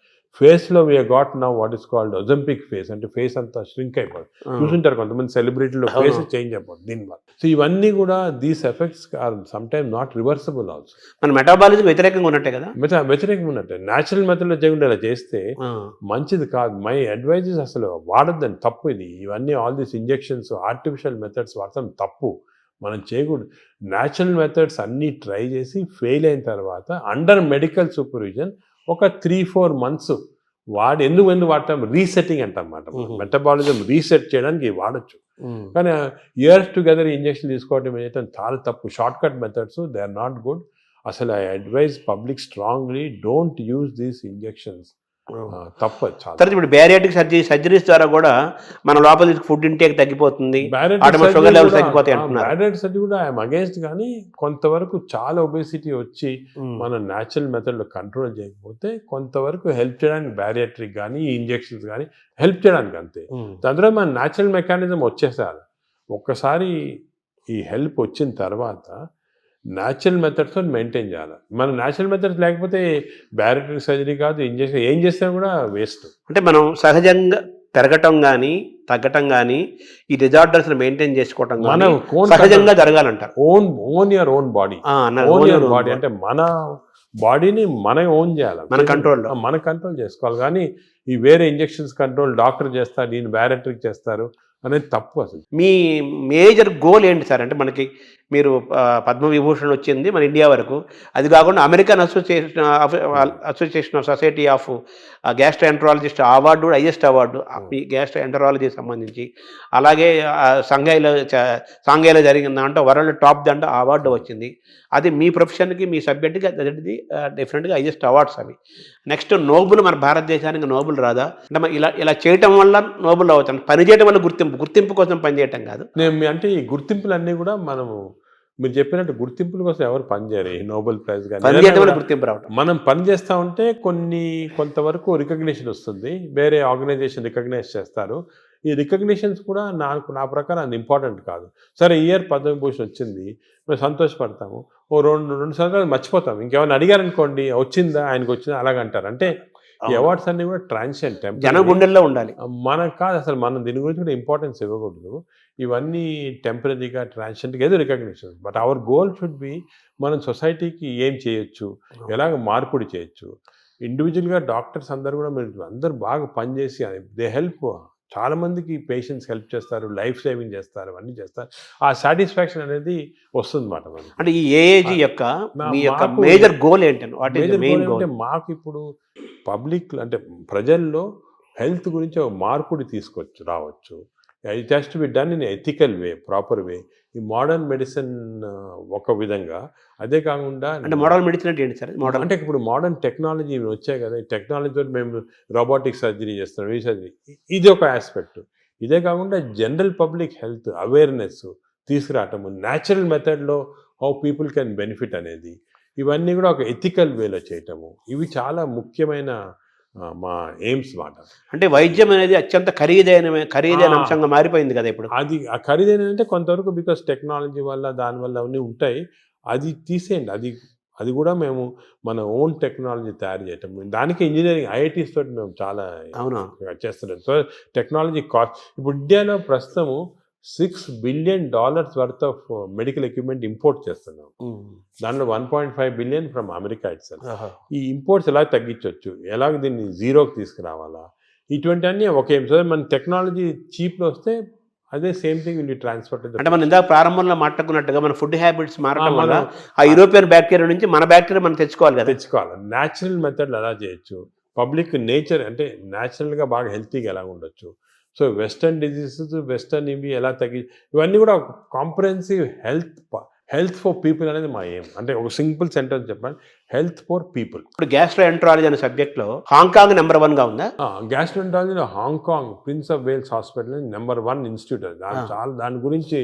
ఫేస్లో we got now what is called Ozempic face, అంటే ఫేస్ అంతా ష్రింక్ అయిపోతుంది. చూసుంటారు కొంతమంది సెలబ్రిటీలో ఫేస్ చేంజ్ అయిపోతుంది దీనివల్ల. సో ఇవన్నీ కూడా these effects are some time not reversible also. మన మెటాబాలిజం వ్యతిరేకంగా ఉన్నట్టే కదా. వ్యతిరేకంగా ఉన్నట్టే. న్యాచురల్ మెథడ్లో చేయకుండా ఇలా చేస్తే మంచిది కాదు. మై అడ్వైజెస్ అసలు వాడద్దని, తప్పు ఇది. ఇవన్నీ all these injections artificial methods వాడతాం తప్పు, మనం చేయకూడదు. న్యాచురల్ మెథడ్స్ అన్నీ ట్రై చేసి ఫెయిల్ అయిన తర్వాత అండర్ మెడికల్ సూపర్విజన్ ఒక 3-4 months ఎందుకు వాడతాం, రీసెట్టింగ్ అంటాం అన్నమాట. మెటబాలిజం రీసెట్ చేయడానికి వాడచ్చు. కానీ ఇయర్స్ టుగెదర్ ఇంజెక్షన్ తీసుకోవడం ఏదైతే చాలా తప్పు. Short cut methods they are not good. అసలు I advise public strongly don't use these injections. తప్పు చాలా. తర్వాత ఇప్పుడు బ్యారియాటిక్ సర్జరీస్ ద్వారా కూడా మన లోపల ఫుడ్ ఇంటేక్ తగ్గిపోతుంది, షుగర్ లెవెల్స్ తగ్గిపోతాయి అంటున్నారు. బ్యారియాటిక్ సర్జరీ కూడా ఐఎమ్ అగేన్స్ట్, కానీ కొంతవరకు చాలా ఒబేసిటీ వచ్చి మనం న్యాచురల్ మెథడ్లో కంట్రోల్ చేయకపోతే కొంతవరకు హెల్ప్ చేయడానికి బ్యారియాట్రిక్ కానీ ఈ ఇంజెక్షన్స్ కానీ హెల్ప్ చేయడానికి అంతే. దాని తర్వాత మన న్యాచురల్ మెకానిజం వచ్చేసారు. ఒక్కసారి ఈ హెల్ప్ వచ్చిన తర్వాత న్యాచురల్ మెథడ్స్తో మెయింటైన్ చేయాలి. మన న్యాచురల్ మెథడ్స్ లేకపోతే బ్యారియాట్రిక్ సర్జరీ కాదు, ఇంజెక్షన్ ఏం చేసినా కూడా వేస్ట్. అంటే మనం సహజంగా పెరగటం కానీ తగ్గటం కానీ ఈ డిజార్డర్స్ మెయింటైన్ చేసుకోవటం మనం సహజంగా జరగాలంటారు. Own your own body. Body అంటే మన బాడీని మనం ఓన్ చేయాలి, మన కంట్రోల్ చేసుకోవాలి. కానీ ఈ వేరే ఇంజెక్షన్స్ కంట్రోల్ డాక్టర్ చేస్తారు, దీన్ని బ్యారియాట్రిక్ చేస్తారు అనేది తప్పు. అసలు మీ మేజర్ గోల్ ఏంటి సార్? అంటే మనకి మీరు పద్మవిభూషణ్ వచ్చింది మన ఇండియా వరకు, అది కాకుండా American association of society of gastroenterologist award కూడా హైయెస్ట్ అవార్డు ఈ గ్యాస్ట్రోఎంటరాలజీకి సంబంధించి. అలాగే సాంఘైలో జరిగిన దాంట్లో వరల్డ్ టాప్ దాంట్లో అవార్డు వచ్చింది. అది మీ ప్రొఫెషన్కి మీ సబ్జెక్ట్కి అది డెఫినెట్గా హైయెస్ట్ అవార్డ్స్ అవి. నెక్స్ట్ నోబుల్ మన భారతదేశానికి నోబుల్ రాదా? అంటే ఇలా చేయటం వల్ల నోబుల్ అవుతాం, పని చేయడం వల్ల గుర్తింపు కోసం పనిచేయటం కాదు. అంటే ఈ గుర్తింపులన్నీ కూడా మనము మీరు చెప్పినట్టు గుర్తింపుల కోసం ఎవరు పనిచేయరు. ఈ నోబెల్ ప్రైజ్ కానీ గుర్తింపు రావడం, మనం పని చేస్తూ ఉంటే కొంతవరకు రికగ్నిషన్ వస్తుంది, వేరే ఆర్గనైజేషన్ రికగ్నైజ్ చేస్తారు. ఈ రికగ్నిషన్స్ కూడా నా ప్రకారం అది ఇంపార్టెంట్ కాదు. సరే ఇయర్ పద్మవిభూషణ్ వచ్చింది, మేము సంతోషపడతాము, ఓ రెండు సంవత్సరాలు మర్చిపోతాం. ఇంకేమైనా అడిగారనుకోండి వచ్చిందా ఆయనకు వచ్చిందా అలాగంటారు. అంటే ఈ అవార్డ్స్ అన్ని కూడా ట్రాన్సియెంట్, జన గుండెల్లో ఉండాలి. మనకు కాదు అసలు, మనం దీని గురించి కూడా ఇంపార్టెన్స్ ఇవ్వకూడదు. ఇవన్నీ టెంపరీగా ట్రాన్సియెంట్గా ఏదో recognition. But our goal should be మనం సొసైటీకి ఏం చేయొచ్చు, ఎలాగ మార్పుడి చేయొచ్చు. ఇండివిజువల్గా డాక్టర్స్ అందరూ కూడా మీరు అందరూ బాగా పనిచేసి దే హెల్ప్, చాలా మందికి పేషెంట్స్ హెల్ప్ చేస్తారు, లైఫ్ సేవింగ్ చేస్తారు, అవన్నీ చేస్తారు. ఆ సాటిస్ఫాక్షన్ అనేది వస్తుంది అన్నమాట. అంటే ఈ ఏఏజీ యొక్క మేజర్ గోల్ ఏంటంటే మాకు ఇప్పుడు పబ్లిక్ అంటే ప్రజల్లో హెల్త్ గురించి ఒక మార్పుడి రావచ్చు. It has to be done in ethical way, proper way. ఈ మోడర్న్ మెడిసిన్ ఒక విధంగా, అదే కాకుండా అంటే మోడర్న్ మెడిసిన్ అంటే ఏంటి సార్? అంటే ఇప్పుడు మోడర్న్ టెక్నాలజీ వచ్చాయి కదా, ఈ టెక్నాలజీతో మేము రోబోటిక్ సర్జరీ చేస్తున్నాం, ఈ సర్జరీ, ఇది ఒక ఆస్పెక్ట్. ఇదే కాకుండా general public health awareness తీసుకురావటము, natural మెథడ్లో హౌ పీపుల్ కెన్ బెనిఫిట్ అనేది, ఇవన్నీ కూడా ఒక ఎథికల్ వేలో చేయటము, ఇవి చాలా ముఖ్యమైన మా ఎయిమ్స్ మాట. అంటే వైద్యం అనేది అత్యంత ఖరీదైన అంశంగా మారిపోయింది కదా ఇప్పుడు. అది ఆ ఖరీదైన అంటే కొంతవరకు బికాస్ టెక్నాలజీ వల్ల దానివల్ల అవన్నీ ఉంటాయి, అది తీసేయండి. అది కూడా మేము మన ఓన్ టెక్నాలజీ తయారు చేయటం, దానికి ఇంజనీరింగ్ ఐఐటీస్ తోటి మేము చాలా చేస్తున్నాం. సో టెక్నాలజీ కాస్ట్ ఇప్పుడు ఇండియాలో ప్రస్తుతము $6 billion worth of medical equipment import చేస్తున్నాం. దాంట్లో 1.5 billion ఫ్రమ్ అమెరికా ఇట్సెల్ఫ్. ఈ ఇంపోర్ట్స్ ఎలా తగ్గించవచ్చు, ఎలాగ దీన్ని జీరోకి తీసుకురావాలా, ఇటువంటి అన్నీ ఒక సో మన టెక్నాలజీ చీప్లో వస్తే అదే సేమ్ థింగ్ విల్ ట్రాన్స్ఫర్. అంటే మనం ఇందాక ప్రారంభంలో మాట్లాడుకున్నట్టుగా మన ఫుడ్ హ్యాబిట్స్ మారడం వల్ల ఆ యూరోపియన్ బ్యాక్టీరియా నుంచి మన బ్యాక్టీరియా మనం తెచ్చుకోవాలి. న్యాచురల్ మెథడ్లు ఎలా చేయొచ్చు, పబ్లిక్ నేచర్ అంటే న్యాచురల్గా బాగా హెల్తీగా ఎలా ఉండొచ్చు. సో వెస్టర్న్ డిజీజెస్, వెస్టర్న్ ఇవి ఎలా ఇవన్నీ కూడా కాంప్రహెన్సివ్ హెల్త్ ఫర్ పీపుల్ అనేది మా ఎయిమ్. అంటే ఒక సింపుల్ సెంటెన్స్ చెప్పండి, హెల్త్ ఫర్ పీపుల్. ఇప్పుడు గ్యాస్ట్రోఎంటరాలజీ అనే సబ్జెక్ట్లో హాంకాంగ్ నెంబర్ 1 గా ఉందా? గ్యాస్ట్రోఎంటరాలజీలో Hong Kong prince of Wales hospital number 1 institute. దాని గురించి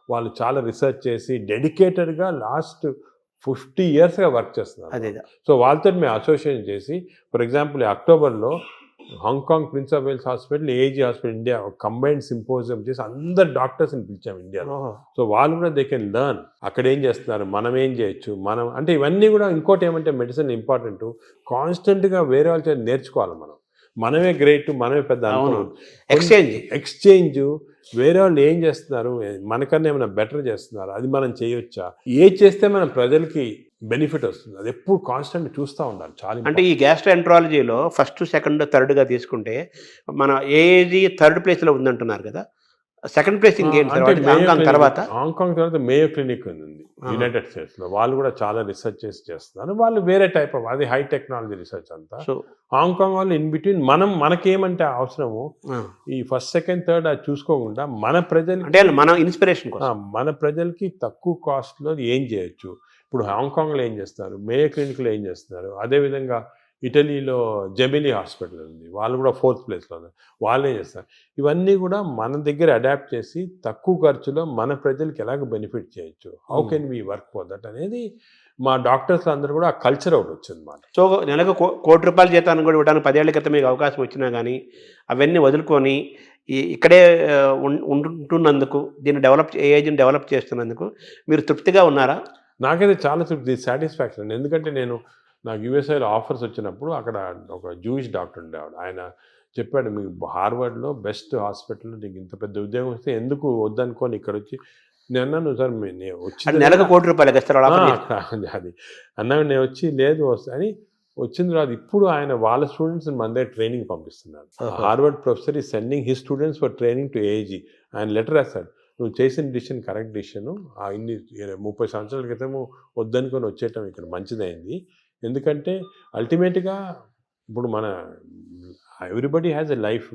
వాళ్ళు చాలా రీసెర్చ్ చేసి డెడికేటెడ్గా లాస్ట్ 50 ఇయర్స్గా వర్క్ చేస్తున్నారు. అదే సో వాళ్ళతో మేము అసోసియేషన్ చేసి, ఫర్ ఎగ్జాంపుల్ అక్టోబర్లో Hong Kong prince of Wales hospital, AG hospital India combined symposium చేసి అందరు డాక్టర్స్ని పిలిచాం ఇండియాలో. సో వాళ్ళు కూడా దే కెన్ లెర్న్ అక్కడ ఏం చేస్తున్నారు, మనం ఏం చేయొచ్చు, మనం అంటే ఇవన్నీ కూడా. ఇంకోటి ఏమంటే మెడిసిన్ ఇంపార్టెంట్, కాన్స్టెంట్గా వేరే వాళ్ళ చేత నేర్చుకోవాలి. మనమే గ్రేట్, మనమే పెద్ద ఎక్స్చేంజ్ వేరే వాళ్ళు ఏం చేస్తున్నారు, మనకన్నా ఏమైనా బెటర్ చేస్తున్నారు, అది మనం చేయొచ్చా, ఏది చేస్తే మనం ప్రజలకి బెనిఫిట్ వస్తుంది, అది ఎప్పుడు కాన్స్టెంట్ చూస్తూ ఉండాలి. చాలా అంటే ఈ గ్యాస్ట్రోఎంట్రాలజీలో ఫస్ట్, సెకండ్, థర్డ్గా తీసుకుంటే మన ఏజీ థర్డ్ ప్లేస్లో ఉందంటున్నారు కదా, సెకండ్ ప్లేస్ ఇంకేంటి తర్వాత? హాంకాంగ్ తర్వాత మేయో క్లినిక్ ఉంది యునైటెడ్ స్టేట్స్లో. వాళ్ళు కూడా చాలా రీసెర్చ్ చేస్తున్నారు. వాళ్ళు వేరే టైప్ ఆఫ్, అది హై టెక్నాలజీ రీసెర్చ్ అంతా. సో హాంకాంగ్ వాళ్ళు ఇన్ బిట్వీన్ మనకేమంటే అవసరము ఈ ఫస్ట్, సెకండ్, థర్డ్ అది చూసుకోకుండా మన ప్రజలు అంటే మన ఇన్స్పిరేషన్ మన ప్రజలకి తక్కువ కాస్ట్లో ఏం చేయొచ్చు. ఇప్పుడు హాంకాంగ్లో ఏం చేస్తారు, మేయో క్లినిక్లో ఏం చేస్తున్నారు, అదేవిధంగా ఇటలీలో జెమినీ హాస్పిటల్ ఉంది, వాళ్ళు కూడా 4th ప్లేస్లో ఉన్నారు, వాళ్ళే చేస్తారు. ఇవన్నీ కూడా మన దగ్గర అడాప్ట్ చేసి తక్కువ ఖర్చులో మన ప్రజలకి ఎలాగ బెనిఫిట్ చేయొచ్చు, how can we work for that అనేది మా డాక్టర్స్ అందరూ కూడా ఆ కల్చర్ ఒకటి వచ్చింది మాట. సో నెలకు ₹1,00,00,000 జీతాన్ని కూడా ఇవ్వడానికి 10 ఏళ్ల క్రితం మీకు అవకాశం వచ్చినా కానీ అవన్నీ వదులుకొని ఇక్కడే ఉంటున్నందుకు, ఏజెంట్ డెవలప్ చేస్తున్నందుకు మీరు తృప్తిగా ఉన్నారా? నాకైతే చాలా తృప్తి, సాటిస్ఫాక్షన్. ఎందుకంటే నాకు యూఎస్ఐలో ఆఫర్స్ వచ్చినప్పుడు అక్కడ ఒక జూయిష్ డాక్టర్ ఉండేవాడు. ఆయన చెప్పాడు, మీకు హార్వర్డ్లో బెస్ట్ హాస్పిటల్లో నీకు ఇంత పెద్ద ఉద్యోగం వస్తే ఎందుకు వద్దనుకోని ఇక్కడ వచ్చి. నేను అన్నాను, సార్ వచ్చి నెలకు ₹1,00,00,000 అది అన్నాడు. నేను వచ్చి లేదు అని వచ్చిన తర్వాత ఇప్పుడు ఆయన వాళ్ళ స్టూడెంట్స్ మన దగ్గర ట్రైనింగ్ పంపిస్తున్నాడు. హార్వర్డ్ ప్రొఫెసర్ ఈ sending his students for training to AG. ఆయన లెటర్ రాశాడు, నువ్వు చేసిన డిసిషన్ కరెక్ట్ డిసిషను, ఇన్ని 30 సంవత్సరాల క్రితము వద్దనుకొని వచ్చేయటం ఇక్కడ మంచిదైంది. ఎందుకంటే అల్టిమేట్గా ఇప్పుడు ఎవ్రీబడి హ్యాస్ ఎ లైఫ్,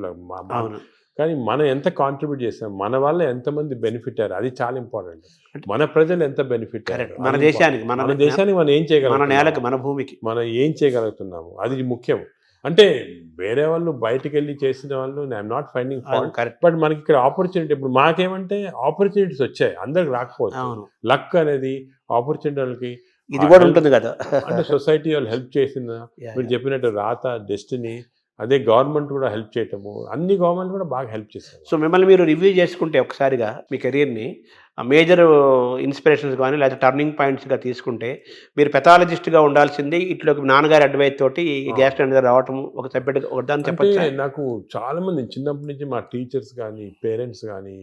కానీ మనం ఎంత కాంట్రిబ్యూట్ చేసాం, మన వల్ల ఎంతమంది బెనిఫిట్ అయ్యారు, అది చాలా ఇంపార్టెంట్. మన ప్రజలు ఎంత బెనిఫిట్ అయ్యారు, మన దేశానికి మనం ఏం చేయగలం, మన నేలకి, మన భూమికి మనం ఏం చేయగలుగుతున్నాము, అది ముఖ్యం. అంటే వేరే వాళ్ళు బయటకు వెళ్ళి చేసిన వాళ్ళు I'm not finding fault, but మనకి ఇక్కడ ఆపర్చునిటీ, ఇప్పుడు మాకేమంటే ఆపర్చునిటీస్ వచ్చాయి, అందరికి రాకపోవచ్చు. లక్ అనేది ఆపర్చునిటీ వాళ్ళకి ఇది కూడా ఉంటుంది కదా. అంటే సొసైటీ వాళ్ళు హెల్ప్ చేసిందా, మీరు చెప్పినట్టు రాత, డెస్టినీ, అదే గవర్నమెంట్ కూడా హెల్ప్ చేయటము, అన్ని గవర్నమెంట్ కూడా బాగా హెల్ప్ చేస్తారు. సో మిమ్మల్ని మీరు రివ్యూ చేసుకుంటే ఒకసారిగా మీ కెరీర్ని మేజర్ ఇన్స్పిరేషన్స్ కానీ లేదా టర్నింగ్ పాయింట్స్గా తీసుకుంటే, మీరు పెథాలజిస్ట్గా ఉండాల్సింది ఇట్లోకి నాన్నగారి అడ్వైస్ తోటి గ్యాస్ట్రోఎంట్రాలజీ రావటం ఒక సబ్జెక్ట్ ఒకదాన్ని చెప్పచ్చు. నాకు చాలామంది చిన్నప్పటి నుంచి మా టీచర్స్ కానీ, పేరెంట్స్ కానీ,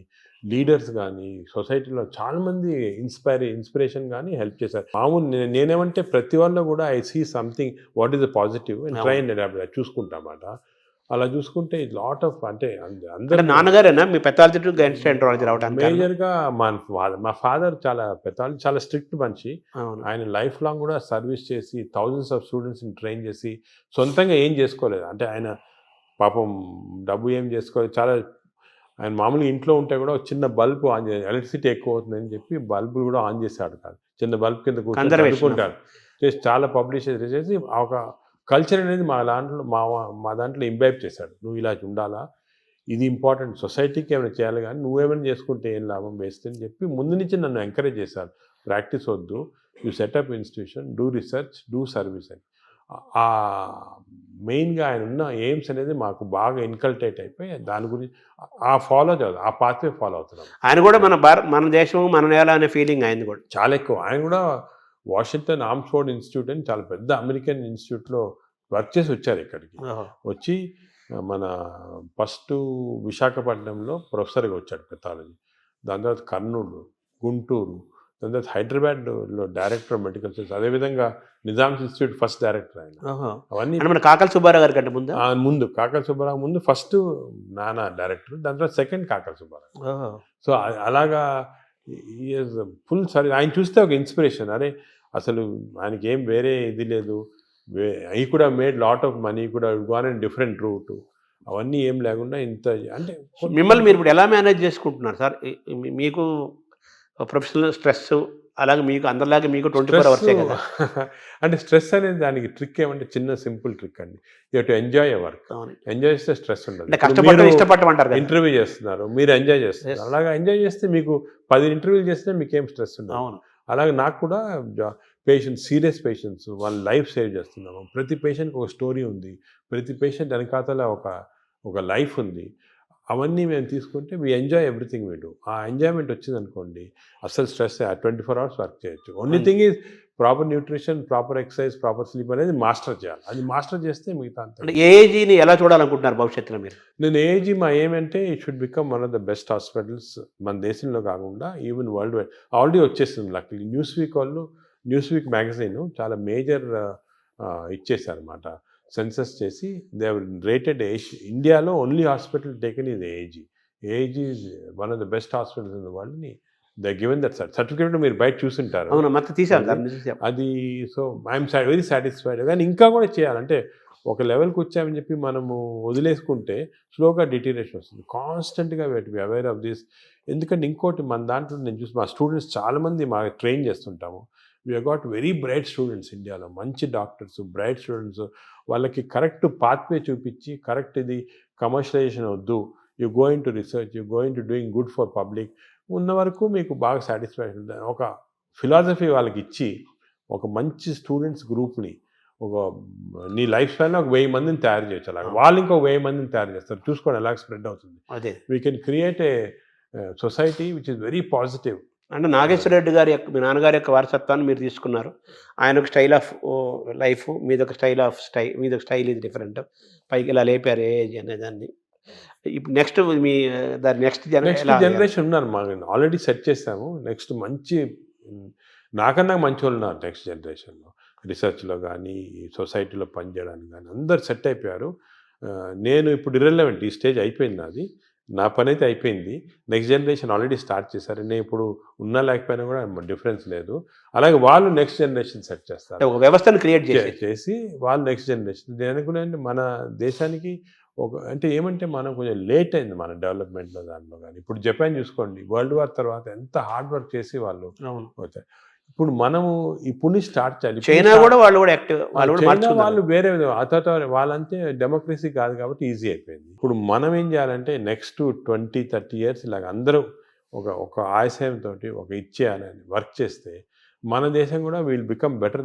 లీడర్స్ కానీ, సొసైటీలో చాలామంది ఇన్స్పిరేషన్ కానీ హెల్ప్ చేశారు. మామూలు నేనేమంటే ప్రతి వాళ్ళు కూడా I see something what is the positive and try and adopt చూసుకుంటామాట. అలా చూసుకుంటే లాట్ ఆఫ్, అంటే అందరూ నాన్నగారేనా మీ పెథాలజీ టు గ్యాస్ట్రోఎంట్రాలజీ రావడానికి? మేజర్గా మా ఫాదర్ చాలా స్ట్రిక్ట్ మనిషి. ఆయన లైఫ్ లాంగ్ కూడా సర్వీస్ చేసి థౌజండ్స్ ఆఫ్ స్టూడెంట్స్ని ట్రైన్ చేసి సొంతంగా ఏం చేసుకోలేదు. అంటే ఆయన పాపం డబ్బు ఏం చేసుకోలేదు. ఆయన మామూలుగా ఇంట్లో ఉంటే కూడా చిన్న బల్బు ఆన్ చేసి, ఎలక్ట్రిసిటీ ఎక్కువ అవుతుందని చెప్పి బల్బులు కూడా ఆన్ చేశాడు కాదు, చిన్న బల్బ్ కింద కూర్చుంటాడు చేసి చాలా పబ్లిష్ చేసి ఒక కల్చర్ అనేది మా దాంట్లో ఇంబైబ్ చేశాడు. నువ్వు ఇలా ఉండాలా, ఇది ఇంపార్టెంట్, సొసైటీకి ఏమైనా చేయాలి కానీ నువ్వేమైనా చేసుకుంటే ఏం లాభం వేస్ట్ అని చెప్పి ముందు నుంచి నన్ను ఎంకరేజ్ చేశారు. ప్రాక్టీస్ వద్దు, you setup institution, do research, do service అని. మెయిన్గా ఆయన ఉన్న ఎయిమ్స్ అనేది మాకు బాగా ఇన్కల్టేట్ అయిపోయి దాని గురించి ఆ పాత్వే ఫాలో అవుతున్నాం. ఆయన కూడా మన దేశం, మన నేల అనే ఫీలింగ్ ఆయన కూడా చాలా ఎక్కువ. ఆయన కూడా వాషింగ్టన్ ఆర్మ్స్ఫోర్డ్ ఇన్స్టిట్యూట్ అని చాలా పెద్ద అమెరికన్ ఇన్స్టిట్యూట్లో వర్క్ చేసి వచ్చారు. ఇక్కడికి వచ్చి మన ఫస్ట్ విశాఖపట్నంలో ప్రొఫెసర్గా వచ్చాడు పెథాలజీ, దాని తర్వాత కర్నూలు, గుంటూరు, దాని తర్వాత హైదరాబాద్లో డైరెక్టర్ ఆఫ్ మెడికల్ సైన్స్, అదేవిధంగా నిజామ్స్ ఇన్స్టిట్యూట్ ఫస్ట్ డైరెక్టర్ ఆయన. అవన్నీ మన కాకల సుబ్బారావు గారి కంటే ముందు కాకల సుబ్బారావు ముందు ఫస్ట్ నాన్న డైరెక్టర్, దాని తర్వాత సెకండ్ కాకల సుబ్బారావు. సో అలాగా ఫుల్ సరే ఆయన చూస్తే ఒక ఇన్స్పిరేషన్. అరే అసలు ఆయనకి ఏం వేరే ఇది లేదు, ఈ కూడా మేడ్ లాట్ ఆఫ్ మనీ, కూడా గోన్ అండ్ డిఫరెంట్ రూట్, అవన్నీ ఏం లేకుండా ఇంత. అంటే మిమ్మల్ని మీరు ఇప్పుడు ఎలా మేనేజ్ చేసుకుంటున్నారు సార్? మీకు ప్రొఫెషనల్ స్ట్రెస్ అలాగే మీకు అందరిలాగే మీకు 24 hours కదా. అంటే స్ట్రెస్ అనేది దానికి ట్రిక్ ఏమంటే చిన్న సింపుల్ ట్రిక్ అండి, you to enjoy your work. Enjoy చేస్తే స్ట్రెస్ ఉండదు. ఇష్టపడమంటారు, ఇంటర్వ్యూ చేస్తున్నారు, మీరు ఎంజాయ్ చేస్తున్నారు, అలాగా ఎంజాయ్ చేస్తే మీకు 10 ఇంటర్వ్యూలు చేస్తే మీకేం స్ట్రెస్ ఉండదు. అలాగే నాకు కూడా సీరియస్ పేషెంట్స్ వాళ్ళ లైఫ్ సేవ్ చేస్తున్నాము. ప్రతి పేషెంట్కి ఒక స్టోరీ ఉంది. ప్రతి పేషెంట్ వెనకాతల ఒక లైఫ్ ఉంది. అవన్నీ మేము తీసుకుంటే we enjoy everything we do. ఆ ఎంజాయ్మెంట్ వచ్చిందనుకోండి అసలు స్ట్రెస్ 24 అవర్స్ వర్క్ చేయొచ్చు. Only thing is proper nutrition, proper exercise, proper sleep అనేది మాస్టర్ చేయాలి. అది మాస్టర్ చేస్తే మిగతా అంతా. అంటే ఏఏజీని ఎలా చూడాలనుకుంటున్నారు భవిష్యత్తులో మీరు? నేను ఏజీ మా ఏమంటే it should become one of the best hospitals మన దేశంలో కాకుండా ఈవెన్ వరల్డ్ వైడ్. ఆల్రెడీ వచ్చేస్తుంది లక్కీ. న్యూస్ వీక్ మ్యాగజైన్ చాలా మేజర్ ఇచ్చేసారనమాట. సెన్సస్ చేసి దే రేటెడ్ ఇండియాలో only hospital taken is AG. AG is one of the best hospitals in the world ని they given that certificate. మీరు బయట చూసింటారు. అవును, మొత్తం తీసారు సార్, చూసాం. అది సో ఐఎమ్ వెరీ సాటిస్ఫైడ్. కానీ ఇంకా కూడా చేయాలంటే ఒక లెవెల్కి వచ్చామని చెప్పి మనము వదిలేసుకుంటే స్లోగా డిటీరియేషన్ వస్తుంది. కాన్స్టెంట్గా బి అవేర్ ఆఫ్ దిస్. ఎందుకంటే ఇంకోటి మన దాంట్లో నేను చూసి మా స్టూడెంట్స్ చాలామంది మా ట్రైన్ చేస్తుంటాము. We got very bright students ఇండియాలో, మంచి డాక్టర్స్, బ్రైట్ స్టూడెంట్స్. వాళ్ళకి కరెక్ట్ పాత్వే చూపించి కరెక్ట్ ఇది కమర్షియలైజేషన్ వద్దు, you going to research, you going to doing good for public ఉన్న వరకు మీకు బాగా సాటిస్ఫాక్షన్. ఒక ఫిలాసఫీ వాళ్ళకి ఇచ్చి ఒక మంచి స్టూడెంట్స్ గ్రూప్ని నీ లైఫ్ స్టైల్లో ఒక 1000 మందిని తయారు చేయొచ్చు. అలాగే వాళ్ళు ఇంకో 1000 మందిని తయారు చేస్తారు. చూసుకోండి ఎలా స్ప్రెడ్ అవుతుంది. అదే we can create a society which is very positive. అంటే నాగేశ్వర రెడ్డి గారి యొక్క, మీ నాన్నగారి యొక్క వారసత్వాన్ని మీరు తీసుకున్నారు. ఆయన ఒక స్టైల్ ఆఫ్ లైఫ్, మీదొక మీదొక స్టైల్ ఇది డిఫరెంట్. పైకి ఇలా లేపారు ఏజ్ అనే దాన్ని. ఇప్పుడు నెక్స్ట్ మీ దాని నెక్స్ట్ జనరేషన్ ఉన్నారు మా ఆల్రెడీ సెట్ చేసాము. నెక్స్ట్ మంచి నాకన్నా మంచి వాళ్ళు ఉన్నారు నెక్స్ట్ జనరేషన్లో. రీసెర్చ్లో కానీ సొసైటీలో పనిచేయడానికి కానీ అందరు సెట్ అయిపోయారు. నేను ఇప్పుడు ఇర్రెలెవెంట్, ఈ స్టేజ్ అయిపోయింది నాది. నా పని అయితే అయిపోయింది. నెక్స్ట్ జనరేషన్ ఆల్రెడీ స్టార్ట్ చేశారు. నేను ఇప్పుడు ఉన్నా లేకపోయినా కూడా డిఫరెన్స్ లేదు. అలాగే వాళ్ళు నెక్స్ట్ జనరేషన్ సెట్ చేస్తారు. ఒక వ్యవస్థను క్రియేట్ చేసి వాళ్ళు నెక్స్ట్ జనరేషన్. నేను అనుకున్నాను మన దేశానికి అంటే ఏమంటే మనం కొంచెం లేట్ అయింది మన డెవలప్మెంట్లో దాంట్లో కానీ. ఇప్పుడు జపాన్ చూసుకోండి, వరల్డ్ వార్ తర్వాత ఎంత హార్డ్ వర్క్ చేసి వాళ్ళు వచ్చారు. ఇప్పుడు మనము ఇప్పుడు స్టార్ట్ చేయాలి. చైనా కూడా వాళ్ళు యాక్టివ్, వాళ్ళు వేరే వాళ్ళంతే డెమోక్రసీ కాదు కాబట్టి ఈజీ అయిపోయింది. ఇప్పుడు మనం ఏం చేయాలంటే నెక్స్ట్ 20-30 ఇయర్స్ ఇలాగ అందరూ ఒక ఆశయంతో ఒక ఇచ్చేయాలని వర్క్ చేస్తే మన దేశం కూడా విల్ బికమ్ బెటర్.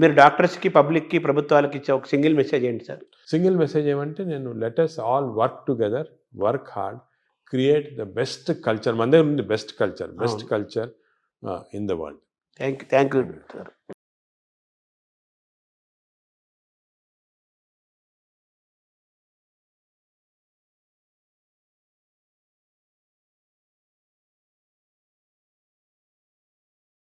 మీరు డాక్టర్స్కి, పబ్లిక్కి, ప్రభుత్వాలకి ఇచ్చే ఒక సింగిల్ మెసేజ్ ఏంటి సార్? సింగిల్ మెసేజ్ ఏమంటే నేను let us all work together, work hard, create the best culture. మన దగ్గర ఉంది best culture in the world. Thank you sir.